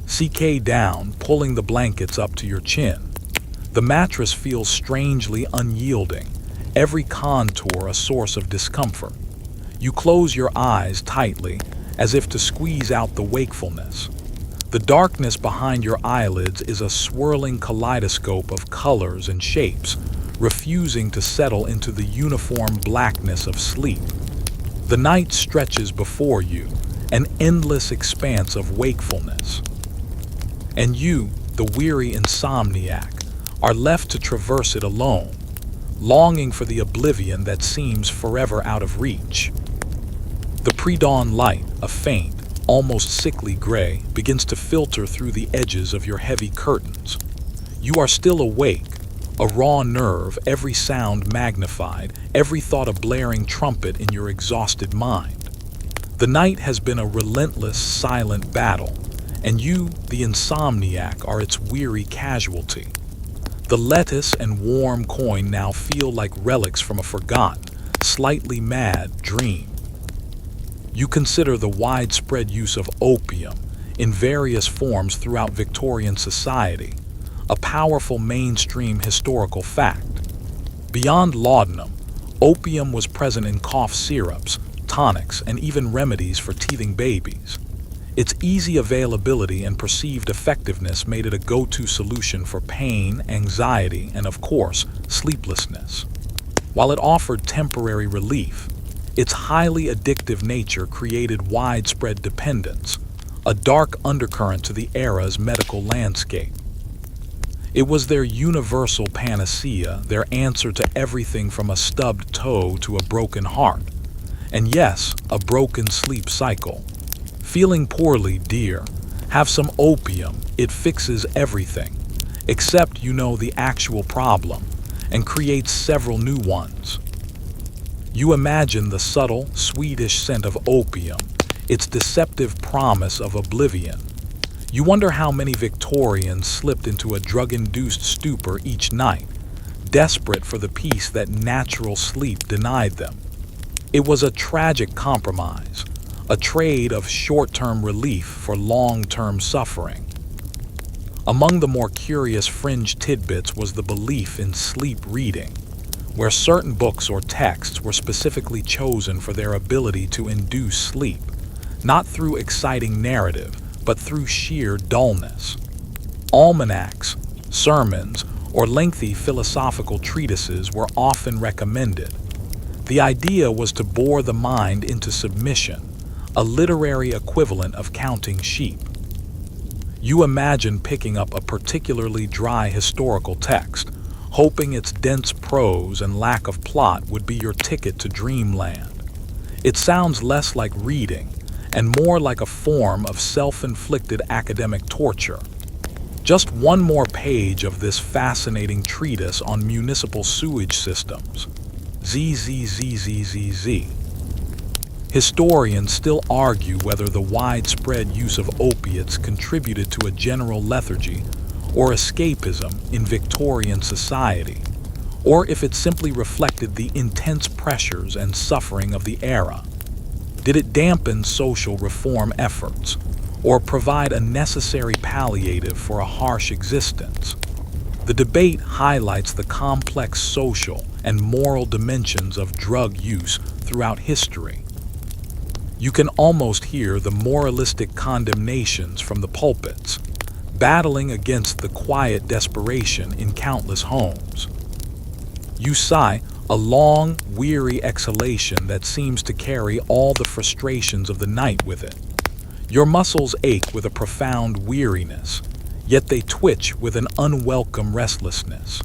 CK down, pulling the blankets up to your chin. The mattress feels strangely unyielding, every contour a source of discomfort. You close your eyes tightly, as if to squeeze out the wakefulness. The darkness behind your eyelids is a swirling kaleidoscope of colors and shapes, refusing to settle into the uniform blackness of sleep. The night stretches before you, an endless expanse of wakefulness. And you, the weary insomniac, are left to traverse it alone, longing for the oblivion that seems forever out of reach. The pre-dawn light, a faint, almost sickly gray, begins to filter through the edges of your heavy curtains. You are still awake, a raw nerve, every sound magnified, every thought a blaring trumpet in your exhausted mind. The night has been a relentless, silent battle, and you, the insomniac, are its weary casualty. The lettuce and warm coin now feel like relics from a forgotten, slightly mad dream. You consider the widespread use of opium in various forms throughout Victorian society, a powerful mainstream historical fact. Beyond laudanum, opium was present in cough syrups, tonics, and even remedies for teething babies. Its easy availability and perceived effectiveness made it a go-to solution for pain, anxiety, and of course, sleeplessness. While it offered temporary relief, its highly addictive nature created widespread dependence, a dark undercurrent to the era's medical landscape. It was their universal panacea, their answer to everything from a stubbed toe to a broken heart, and yes, a broken sleep cycle. Feeling poorly, dear? Have some opium. It fixes everything, except you know the actual problem, and creates several new ones. You imagine the subtle, sweetish scent of opium, its deceptive promise of oblivion. You wonder how many Victorians slipped into a drug-induced stupor each night, desperate for the peace that natural sleep denied them. It was a tragic compromise, a trade of short-term relief for long-term suffering. Among the more curious fringe tidbits was the belief in sleep reading, where certain books or texts were specifically chosen for their ability to induce sleep, not through exciting narrative, but through sheer dullness. Almanacs, sermons, or lengthy philosophical treatises were often recommended. The idea was to bore the mind into submission, a literary equivalent of counting sheep. You imagine picking up a particularly dry historical text, hoping its dense prose and lack of plot would be your ticket to dreamland. It sounds less like reading and more like a form of self-inflicted academic torture. Just one more page of this fascinating treatise on municipal sewage systems. ZZZZZZ. Historians still argue whether the widespread use of opiates contributed to a general lethargy or escapism in Victorian society, or if it simply reflected the intense pressures and suffering of the era. Did it dampen social reform efforts, or provide a necessary palliative for a harsh existence? The debate highlights the complex social and moral dimensions of drug use throughout history. You can almost hear the moralistic condemnations from the pulpits, battling against the quiet desperation in countless homes. You sigh, a long, weary exhalation that seems to carry all the frustrations of the night with it. Your muscles ache with a profound weariness, yet they twitch with an unwelcome restlessness.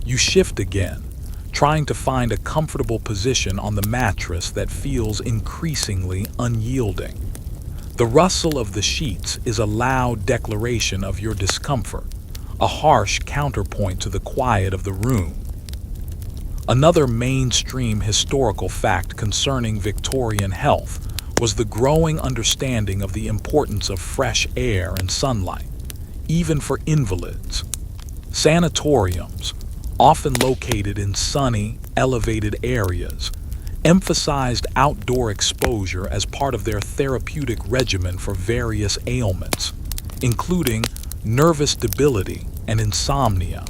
You shift again, trying to find a comfortable position on the mattress that feels increasingly unyielding. The rustle of the sheets is a loud declaration of your discomfort, a harsh counterpoint to the quiet of the room. Another mainstream historical fact concerning Victorian health was the growing understanding of the importance of fresh air and sunlight, even for invalids. Sanatoriums, often located in sunny, elevated areas, emphasized outdoor exposure as part of their therapeutic regimen for various ailments, including nervous debility and insomnia.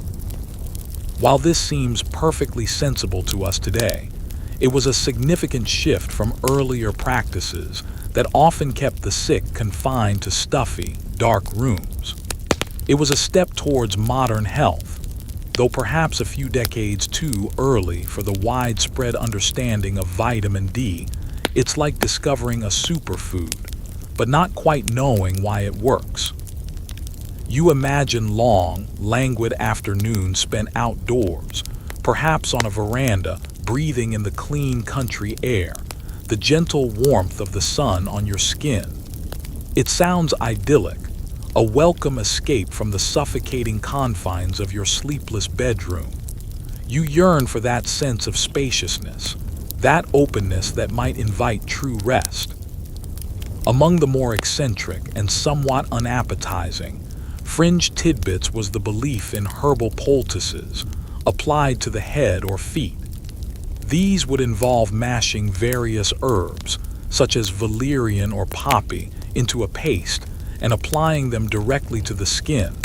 While this seems perfectly sensible to us today, it was a significant shift from earlier practices that often kept the sick confined to stuffy, dark rooms. It was a step towards modern health, though perhaps a few decades too early for the widespread understanding of vitamin D. It's like discovering a superfood, but not quite knowing why it works. You imagine long, languid afternoons spent outdoors, perhaps on a veranda, breathing in the clean country air, the gentle warmth of the sun on your skin. It sounds idyllic, a welcome escape from the suffocating confines of your sleepless bedroom. You yearn for that sense of spaciousness, that openness that might invite true rest. Among the more eccentric and somewhat unappetizing, fringe tidbits was the belief in herbal poultices applied to the head or feet. These would involve mashing various herbs, such as valerian or poppy, into a paste and applying them directly to the skin,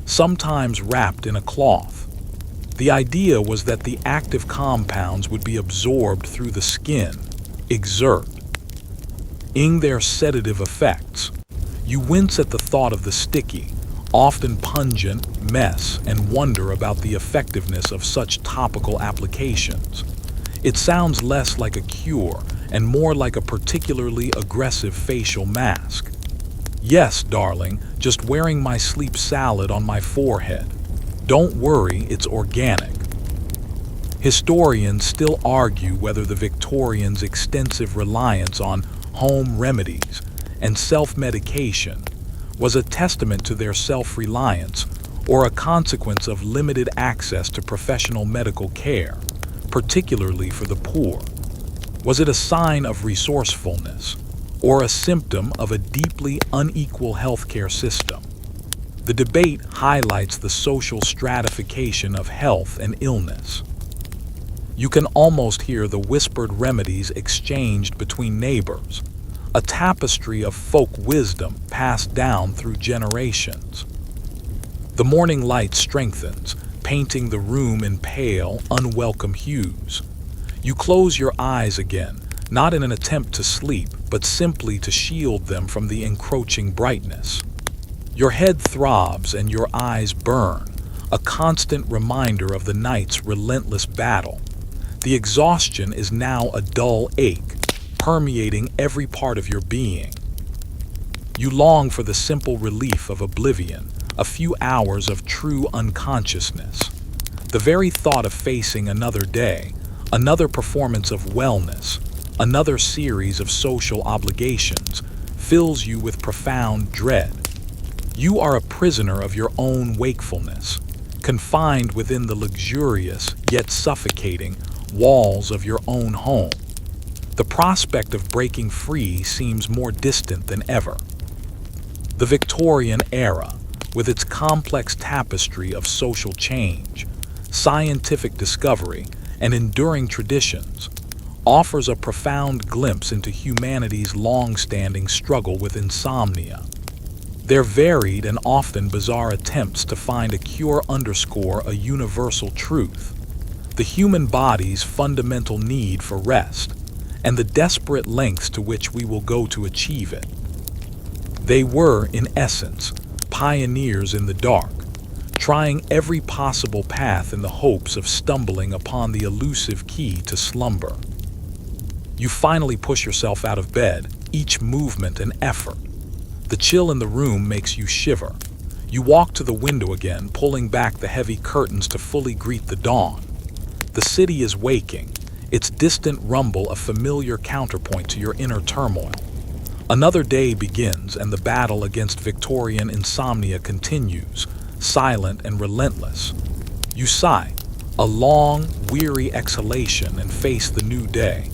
sometimes wrapped in a cloth. The idea was that the active compounds would be absorbed through the skin, exerting their sedative effects. You wince at the thought of the sticky, often pungent, mess and wonder about the effectiveness of such topical applications. It sounds less like a cure and more like a particularly aggressive facial mask. Yes, darling, just wearing my sleep salad on my forehead. Don't worry, it's organic. Historians still argue whether the Victorians' extensive reliance on home remedies and self-medication was a testament to their self-reliance or a consequence of limited access to professional medical care, particularly for the poor. Was it a sign of resourcefulness or a symptom of a deeply unequal healthcare system? The debate highlights the social stratification of health and illness. You can almost hear the whispered remedies exchanged between neighbors, a tapestry of folk wisdom passed down through generations. The morning light strengthens, painting the room in pale, unwelcome hues. You close your eyes again, not in an attempt to sleep, but simply to shield them from the encroaching brightness. Your head throbs and your eyes burn, a constant reminder of the night's relentless battle. The exhaustion is now a dull ache, permeating every part of your being. You long for the simple relief of oblivion, a few hours of true unconsciousness. The very thought of facing another day, another performance of wellness, another series of social obligations, fills you with profound dread. You are a prisoner of your own wakefulness, confined within the luxurious yet suffocating walls of your own home. The prospect of breaking free seems more distant than ever. The Victorian era, with its complex tapestry of social change, scientific discovery, and enduring traditions, offers a profound glimpse into humanity's long-standing struggle with insomnia. Their varied and often bizarre attempts to find a cure underscore a universal truth: the human body's fundamental need for rest, and the desperate lengths to which we will go to achieve it. They were, in essence, pioneers in the dark, trying every possible path in the hopes of stumbling upon the elusive key to slumber. You finally push yourself out of bed, each movement an effort. The chill in the room makes you shiver. You walk to the window again, pulling back the heavy curtains to fully greet the dawn. The city is waking, its distant rumble a familiar counterpoint to your inner turmoil. Another day begins, and the battle against Victorian insomnia continues, silent and relentless. You sigh, a long, weary exhalation, and face the new day,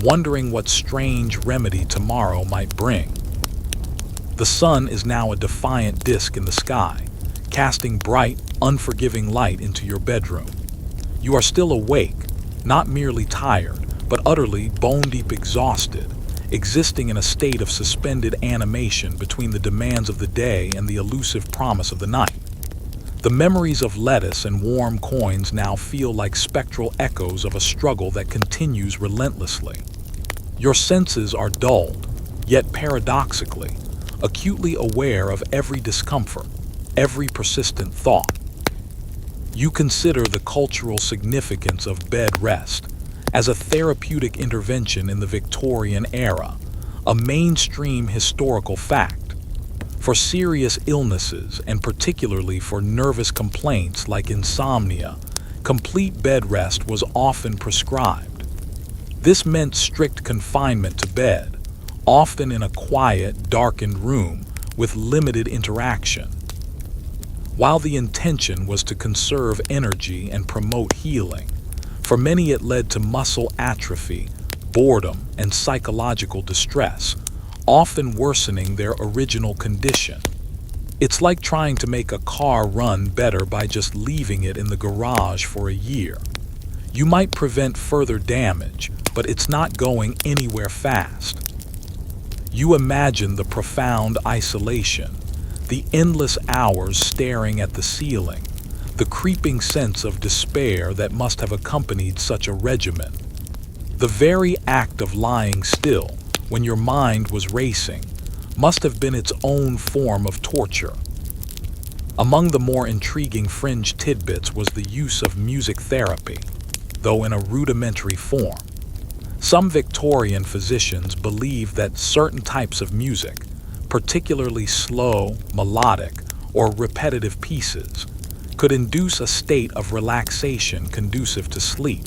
wondering what strange remedy tomorrow might bring. The sun is now a defiant disk in the sky, casting bright, unforgiving light into your bedroom. You are still awake, not merely tired, but utterly bone-deep exhausted, existing in a state of suspended animation between the demands of the day and the elusive promise of the night. The memories of lettuce and warm coins now feel like spectral echoes of a struggle that continues relentlessly. Your senses are dulled, yet paradoxically, acutely aware of every discomfort, every persistent thought. You consider the cultural significance of bed rest as a therapeutic intervention in the Victorian era, a mainstream historical fact. For serious illnesses, and particularly for nervous complaints like insomnia, complete bed rest was often prescribed. This meant strict confinement to bed, often in a quiet, darkened room with limited interaction. While the intention was to conserve energy and promote healing, for many it led to muscle atrophy, boredom, and psychological distress, often worsening their original condition. It's like trying to make a car run better by just leaving it in the garage for a year. You might prevent further damage, but it's not going anywhere fast. You imagine the profound isolation, the endless hours staring at the ceiling, the creeping sense of despair that must have accompanied such a regimen. The very act of lying still, when your mind was racing, must have been its own form of torture. Among the more intriguing fringe tidbits was the use of music therapy, though in a rudimentary form. Some Victorian physicians believed that certain types of music, particularly slow, melodic, or repetitive pieces, could induce a state of relaxation conducive to sleep.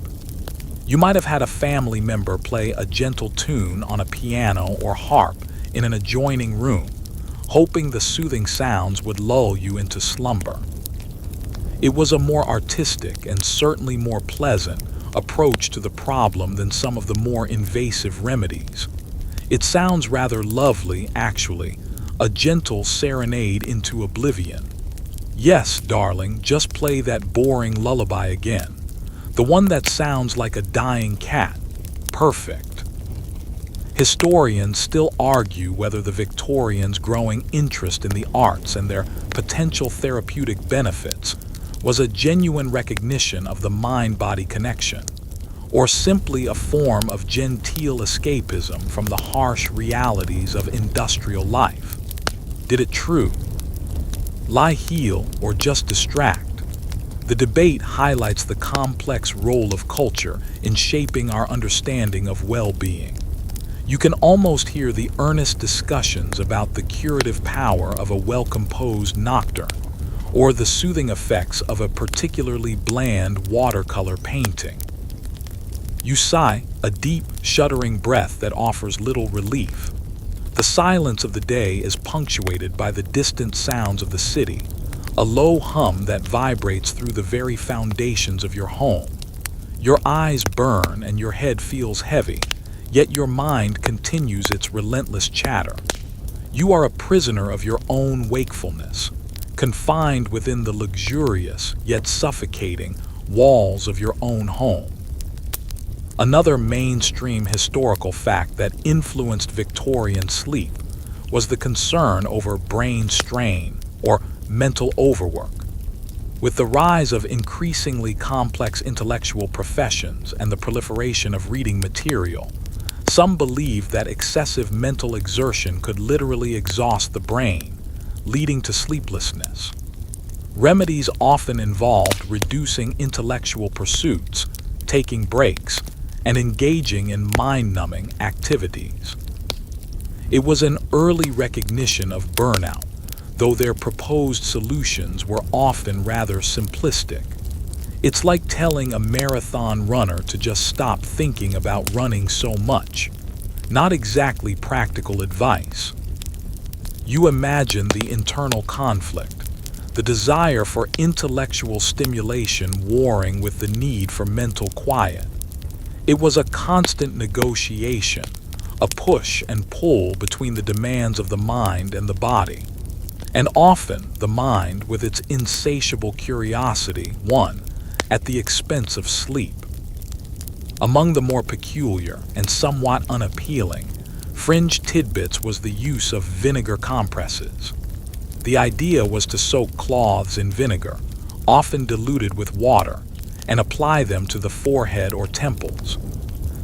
You might have had a family member play a gentle tune on a piano or harp in an adjoining room, hoping the soothing sounds would lull you into slumber. It was a more artistic and certainly more pleasant approach to the problem than some of the more invasive remedies. It sounds rather lovely, actually, a gentle serenade into oblivion. Yes, darling, just play that boring lullaby again. The one that sounds like a dying cat. Perfect. Historians still argue whether the Victorians' growing interest in the arts and their potential therapeutic benefits was a genuine recognition of the mind-body connection, or simply a form of genteel escapism from the harsh realities of industrial life. Did it true? Lie heal or just distract? The debate highlights the complex role of culture in shaping our understanding of well-being. You can almost hear the earnest discussions about the curative power of a well-composed nocturne, or the soothing effects of a particularly bland watercolor painting. You sigh, a deep, shuddering breath that offers little relief. The silence of the day is punctuated by the distant sounds of the city, a low hum that vibrates through the very foundations of your home. Your eyes burn and your head feels heavy, yet your mind continues its relentless chatter. You are a prisoner of your own wakefulness, confined within the luxurious yet suffocating walls of your own home. Another mainstream historical fact that influenced Victorian sleep was the concern over brain strain or mental overwork. With the rise of increasingly complex intellectual professions and the proliferation of reading material, some believed that excessive mental exertion could literally exhaust the brain, leading to sleeplessness. Remedies often involved reducing intellectual pursuits, taking breaks, and engaging in mind-numbing activities. It was an early recognition of burnout, though their proposed solutions were often rather simplistic. It's like telling a marathon runner to just stop thinking about running so much. Not exactly practical advice. You imagine the internal conflict, the desire for intellectual stimulation warring with the need for mental quiet. It was a constant negotiation, a push and pull between the demands of the mind and the body. And often the mind, with its insatiable curiosity, won at the expense of sleep. Among the more peculiar and somewhat unappealing fringe tidbits was the use of vinegar compresses. The idea was to soak cloths in vinegar, often diluted with water, and apply them to the forehead or temples.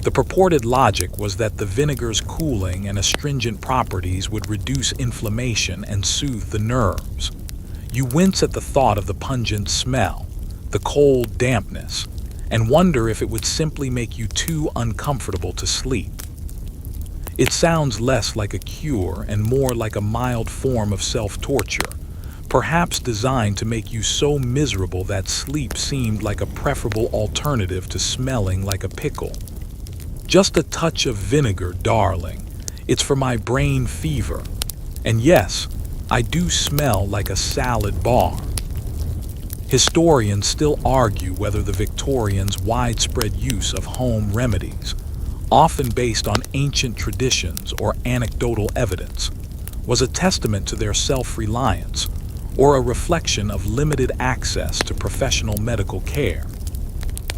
The purported logic was that the vinegar's cooling and astringent properties would reduce inflammation and soothe the nerves. You wince at the thought of the pungent smell, the cold dampness, and wonder if it would simply make you too uncomfortable to sleep. It sounds less like a cure and more like a mild form of self-torture, perhaps designed to make you so miserable that sleep seemed like a preferable alternative to smelling like a pickle. Just a touch of vinegar, darling. It's for my brain fever. And yes, I do smell like a salad bar. Historians still argue whether the Victorians' widespread use of home remedies, often based on ancient traditions or anecdotal evidence, was a testament to their self-reliance or a reflection of limited access to professional medical care.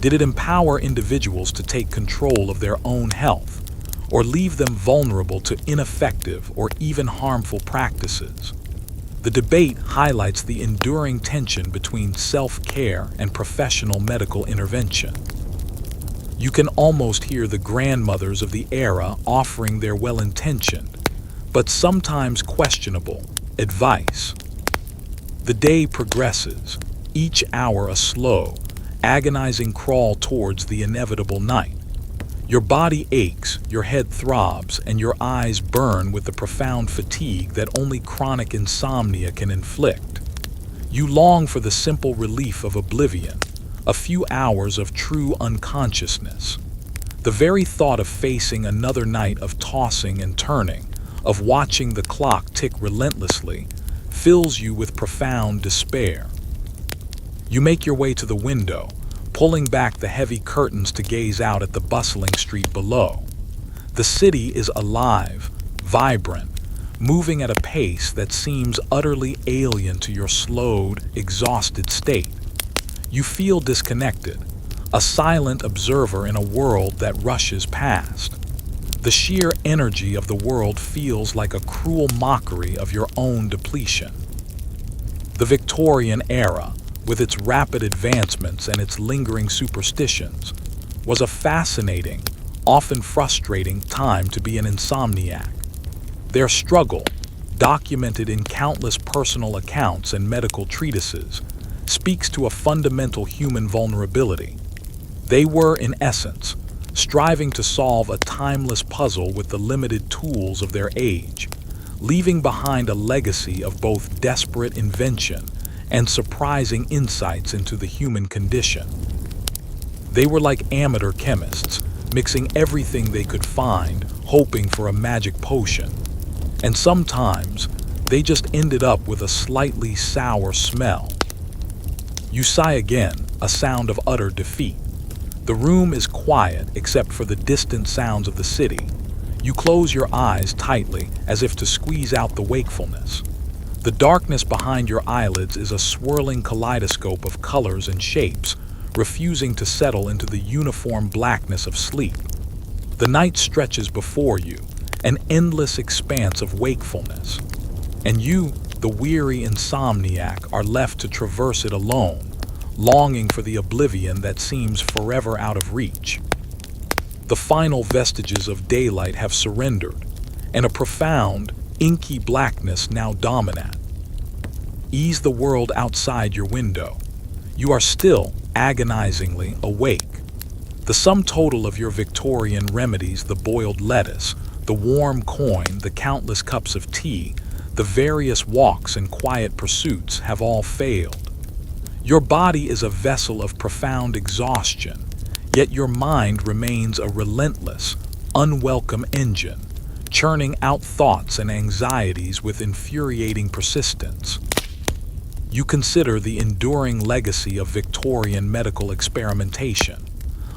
Did it empower individuals to take control of their own health, or leave them vulnerable to ineffective or even harmful practices? The debate highlights the enduring tension between self-care and professional medical intervention. You can almost hear the grandmothers of the era offering their well-intentioned, but sometimes questionable, advice. The day progresses, each hour a slow, agonizing crawl towards the inevitable night. Your body aches, your head throbs, and your eyes burn with the profound fatigue that only chronic insomnia can inflict. You long for the simple relief of oblivion, a few hours of true unconsciousness. The very thought of facing another night of tossing and turning, of watching the clock tick relentlessly, fills you with profound despair. You make your way to the window, pulling back the heavy curtains to gaze out at the bustling street below. The city is alive, vibrant, moving at a pace that seems utterly alien to your slowed, exhausted state. You feel disconnected, a silent observer in a world that rushes past. The sheer energy of the world feels like a cruel mockery of your own depletion. The Victorian era, with its rapid advancements and its lingering superstitions, was a fascinating, often frustrating time to be an insomniac. Their struggle, documented in countless personal accounts and medical treatises, speaks to a fundamental human vulnerability. They were, in essence, striving to solve a timeless puzzle with the limited tools of their age, leaving behind a legacy of both desperate invention and surprising insights into the human condition. They were like amateur chemists, mixing everything they could find, hoping for a magic potion. And sometimes, they just ended up with a slightly sour smell. You sigh again, a sound of utter defeat. The room is quiet except for the distant sounds of the city. You close your eyes tightly as if to squeeze out the wakefulness. The darkness behind your eyelids is a swirling kaleidoscope of colors and shapes, refusing to settle into the uniform blackness of sleep. The night stretches before you, an endless expanse of wakefulness. And you, the weary insomniac, are left to traverse it alone, longing for the oblivion that seems forever out of reach. The final vestiges of daylight have surrendered, and a profound, inky blackness now dominate. Ease the world outside your window. You are still agonizingly awake. The sum total of your Victorian remedies, the boiled lettuce, the warm coin, the countless cups of tea, the various walks and quiet pursuits, have all failed. Your body is a vessel of profound exhaustion, yet your mind remains a relentless, unwelcome engine, churning out thoughts and anxieties with infuriating persistence. You consider the enduring legacy of Victorian medical experimentation,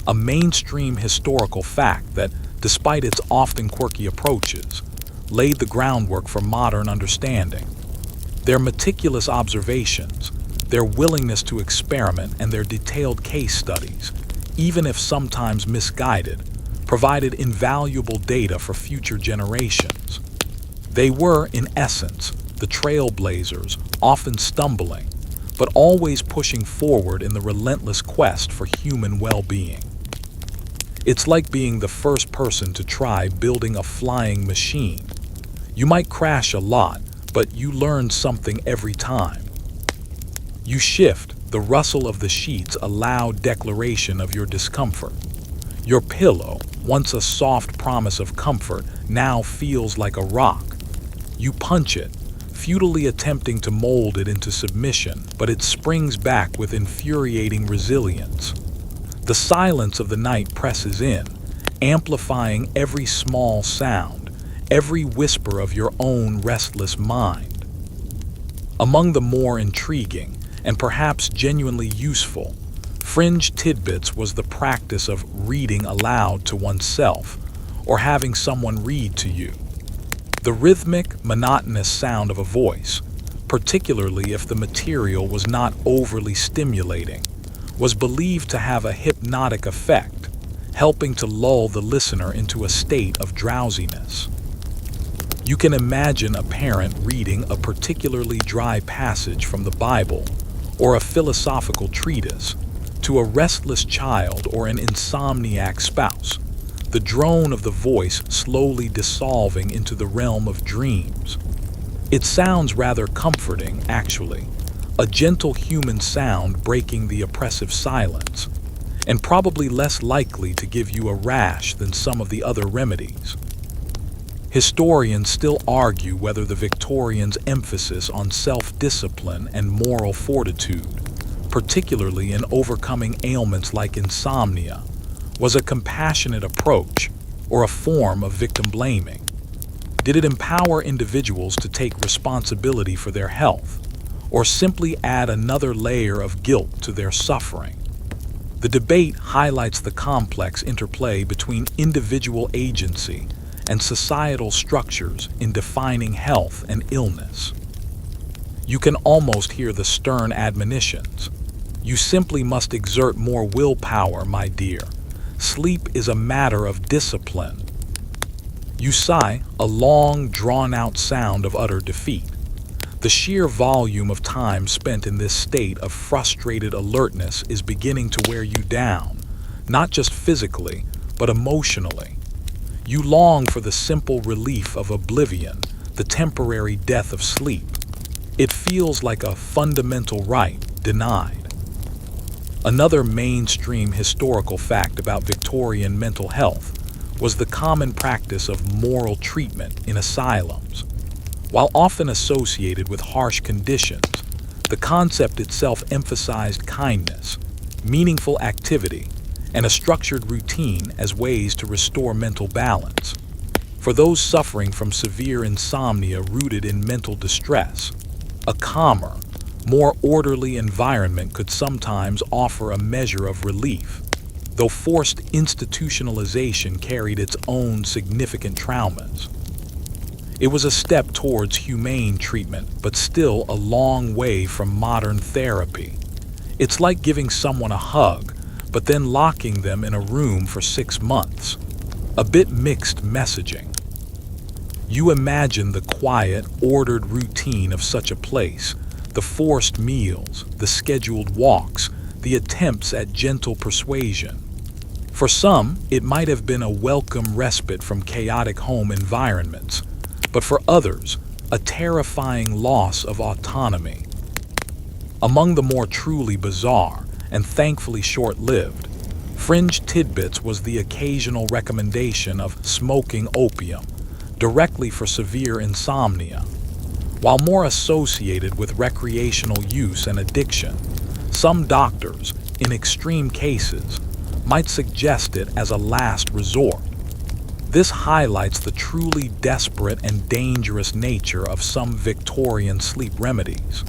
a mainstream historical fact that, despite its often quirky approaches, laid the groundwork for modern understanding. Their meticulous observations, their willingness to experiment, and their detailed case studies, even if sometimes misguided, provided invaluable data for future generations. They were, in essence, the trailblazers, often stumbling, but always pushing forward in the relentless quest for human well-being. It's like being the first person to try building a flying machine. You might crash a lot, but you learn something every time. You shift, the rustle of the sheets a loud declaration of your discomfort. Your pillow, once a soft promise of comfort, now feels like a rock. You punch it, futilely attempting to mold it into submission, but it springs back with infuriating resilience. The silence of the night presses in, amplifying every small sound, every whisper of your own restless mind. Among the more intriguing, and perhaps genuinely useful, fringe tidbits was the practice of reading aloud to oneself, or having someone read to you. The rhythmic, monotonous sound of a voice, particularly if the material was not overly stimulating, was believed to have a hypnotic effect, helping to lull the listener into a state of drowsiness. You can imagine a parent reading a particularly dry passage from the Bible or a philosophical treatise to a restless child or an insomniac spouse, the drone of the voice slowly dissolving into the realm of dreams. It sounds rather comforting, actually, a gentle human sound breaking the oppressive silence, and probably less likely to give you a rash than some of the other remedies. Historians still argue whether the Victorians' emphasis on self-discipline and moral fortitude, particularly in overcoming ailments like insomnia, was a compassionate approach or a form of victim blaming. Did it empower individuals to take responsibility for their health, or simply add another layer of guilt to their suffering? The debate highlights the complex interplay between individual agency and societal structures in defining health and illness. You can almost hear the stern admonitions. You simply must exert more willpower, my dear. Sleep is a matter of discipline. You sigh, a long, drawn-out sound of utter defeat. The sheer volume of time spent in this state of frustrated alertness is beginning to wear you down, not just physically, but emotionally. You long for the simple relief of oblivion, the temporary death of sleep. It feels like a fundamental right denied. Another mainstream historical fact about Victorian mental health was the common practice of moral treatment in asylums. While often associated with harsh conditions, the concept itself emphasized kindness, meaningful activity, and a structured routine as ways to restore mental balance. For those suffering from severe insomnia rooted in mental distress, a calmer, more orderly environment could sometimes offer a measure of relief, though forced institutionalization carried its own significant traumas. It was a step towards humane treatment, but still a long way from modern therapy. It's like giving someone a hug, but then locking them in a room for 6 months. A bit mixed messaging. You imagine the quiet, ordered routine of such a place, the forced meals, the scheduled walks, the attempts at gentle persuasion. For some, it might have been a welcome respite from chaotic home environments, but for others, a terrifying loss of autonomy. Among the more truly bizarre, and thankfully short-lived, fringe tidbits was the occasional recommendation of smoking opium, directly for severe insomnia. While more associated with recreational use and addiction, some doctors, in extreme cases, might suggest it as a last resort. This highlights the truly desperate and dangerous nature of some Victorian sleep remedies.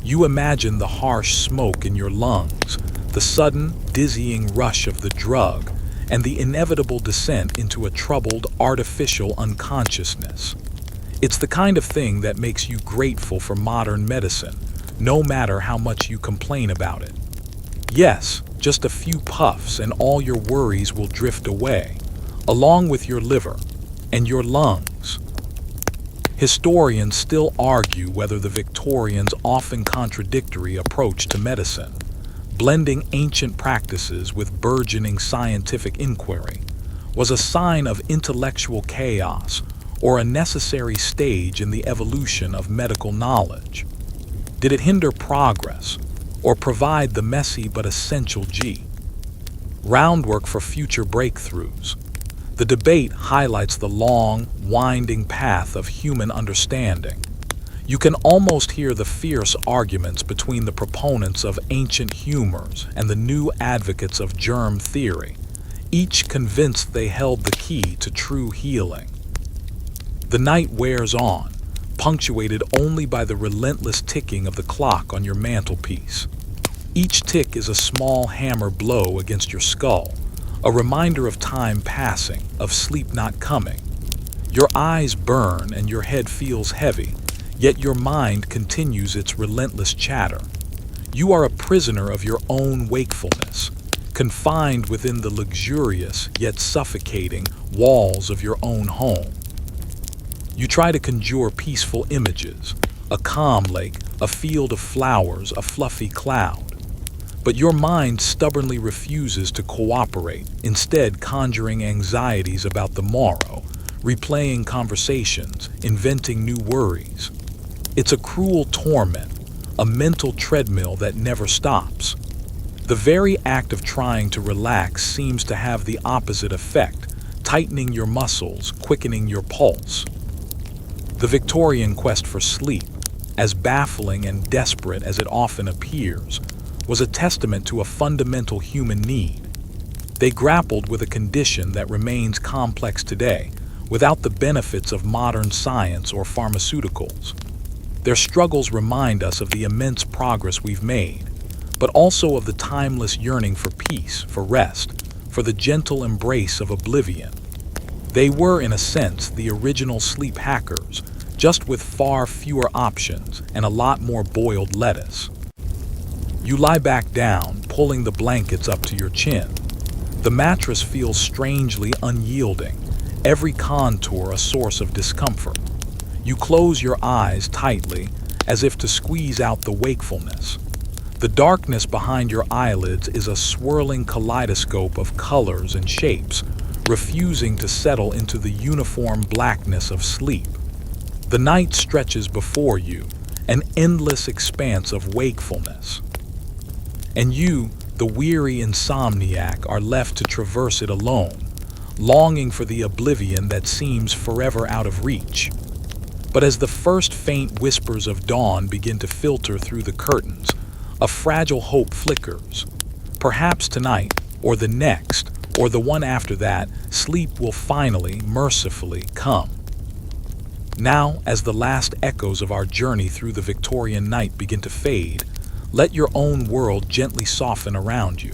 You imagine the harsh smoke in your lungs, the sudden, dizzying rush of the drug, and the inevitable descent into a troubled, artificial unconsciousness. It's the kind of thing that makes you grateful for modern medicine, no matter how much you complain about it. Yes, just a few puffs and all your worries will drift away, along with your liver and your lungs. Historians still argue whether the Victorians' often contradictory approach to medicine, blending ancient practices with burgeoning scientific inquiry, was a sign of intellectual chaos or a necessary stage in the evolution of medical knowledge. Did it hinder progress or provide the messy but essential groundwork for future breakthroughs? The debate highlights the long, winding path of human understanding. You can almost hear the fierce arguments between the proponents of ancient humors and the new advocates of germ theory, each convinced they held the key to true healing. The night wears on, punctuated only by the relentless ticking of the clock on your mantelpiece. Each tick is a small hammer blow against your skull, a reminder of time passing, of sleep not coming. Your eyes burn and your head feels heavy, yet your mind continues its relentless chatter. You are a prisoner of your own wakefulness, confined within the luxurious yet suffocating walls of your own home. You try to conjure peaceful images, a calm lake, a field of flowers, a fluffy cloud. But your mind stubbornly refuses to cooperate, instead conjuring anxieties about the morrow, replaying conversations, inventing new worries. It's a cruel torment, a mental treadmill that never stops. The very act of trying to relax seems to have the opposite effect, tightening your muscles, quickening your pulse. The Victorian quest for sleep, as baffling and desperate as it often appears, was a testament to a fundamental human need. They grappled with a condition that remains complex today, without the benefits of modern science or pharmaceuticals. Their struggles remind us of the immense progress we've made, but also of the timeless yearning for peace, for rest, for the gentle embrace of oblivion. They were, in a sense, the original sleep hackers, just with far fewer options and a lot more boiled lettuce. You lie back down, pulling the blankets up to your chin. The mattress feels strangely unyielding, every contour a source of discomfort. You close your eyes tightly, as if to squeeze out the wakefulness. The darkness behind your eyelids is a swirling kaleidoscope of colors and shapes, refusing to settle into the uniform blackness of sleep. The night stretches before you, an endless expanse of wakefulness. And you, the weary insomniac, are left to traverse it alone, longing for the oblivion that seems forever out of reach. But as the first faint whispers of dawn begin to filter through the curtains, a fragile hope flickers. Perhaps tonight, or the next, or the one after that, sleep will finally, mercifully come. Now, as the last echoes of our journey through the Victorian night begin to fade, let your own world gently soften around you.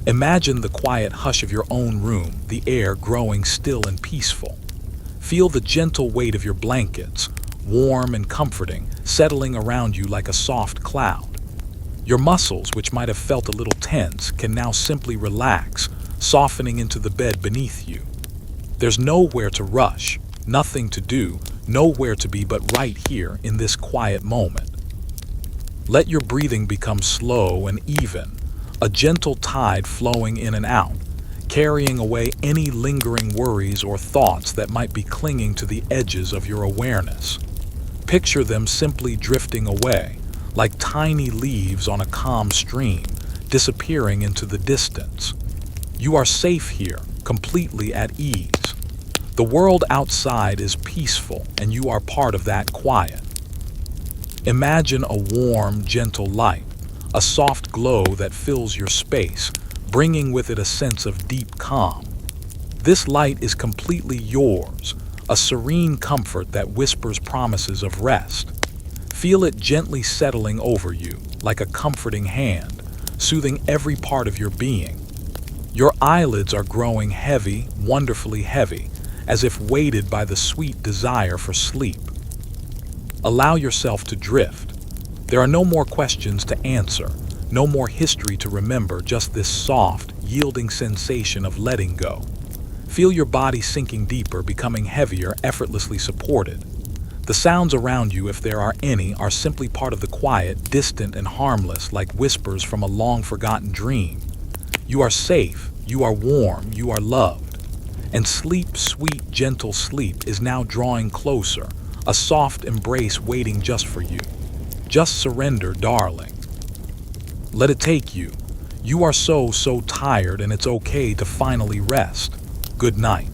Imagine the quiet hush of your own room, the air growing still and peaceful. Feel the gentle weight of your blankets, warm and comforting, settling around you like a soft cloud. Your muscles, which might have felt a little tense, can now simply relax, softening into the bed beneath you. There's nowhere to rush, nothing to do, nowhere to be but right here in this quiet moment. Let your breathing become slow and even, a gentle tide flowing in and out, carrying away any lingering worries or thoughts that might be clinging to the edges of your awareness. Picture them simply drifting away, like tiny leaves on a calm stream, disappearing into the distance. You are safe here, completely at ease. The world outside is peaceful, and you are part of that quiet. Imagine a warm, gentle light, a soft glow that fills your space, bringing with it a sense of deep calm. This light is completely yours, a serene comfort that whispers promises of rest. Feel it gently settling over you, like a comforting hand, soothing every part of your being. Your eyelids are growing heavy, wonderfully heavy, as if weighted by the sweet desire for sleep. Allow yourself to drift. There are no more questions to answer, no more history to remember, just this soft, yielding sensation of letting go. Feel your body sinking deeper, becoming heavier, effortlessly supported. The sounds around you, if there are any, are simply part of the quiet, distant and harmless, like whispers from a long-forgotten dream. You are safe, you are warm, you are loved. And sleep, sweet, gentle sleep, is now drawing closer, a soft embrace waiting just for you. Just surrender, darling. Let it take you. You are so tired, and it's okay to finally rest. Good night.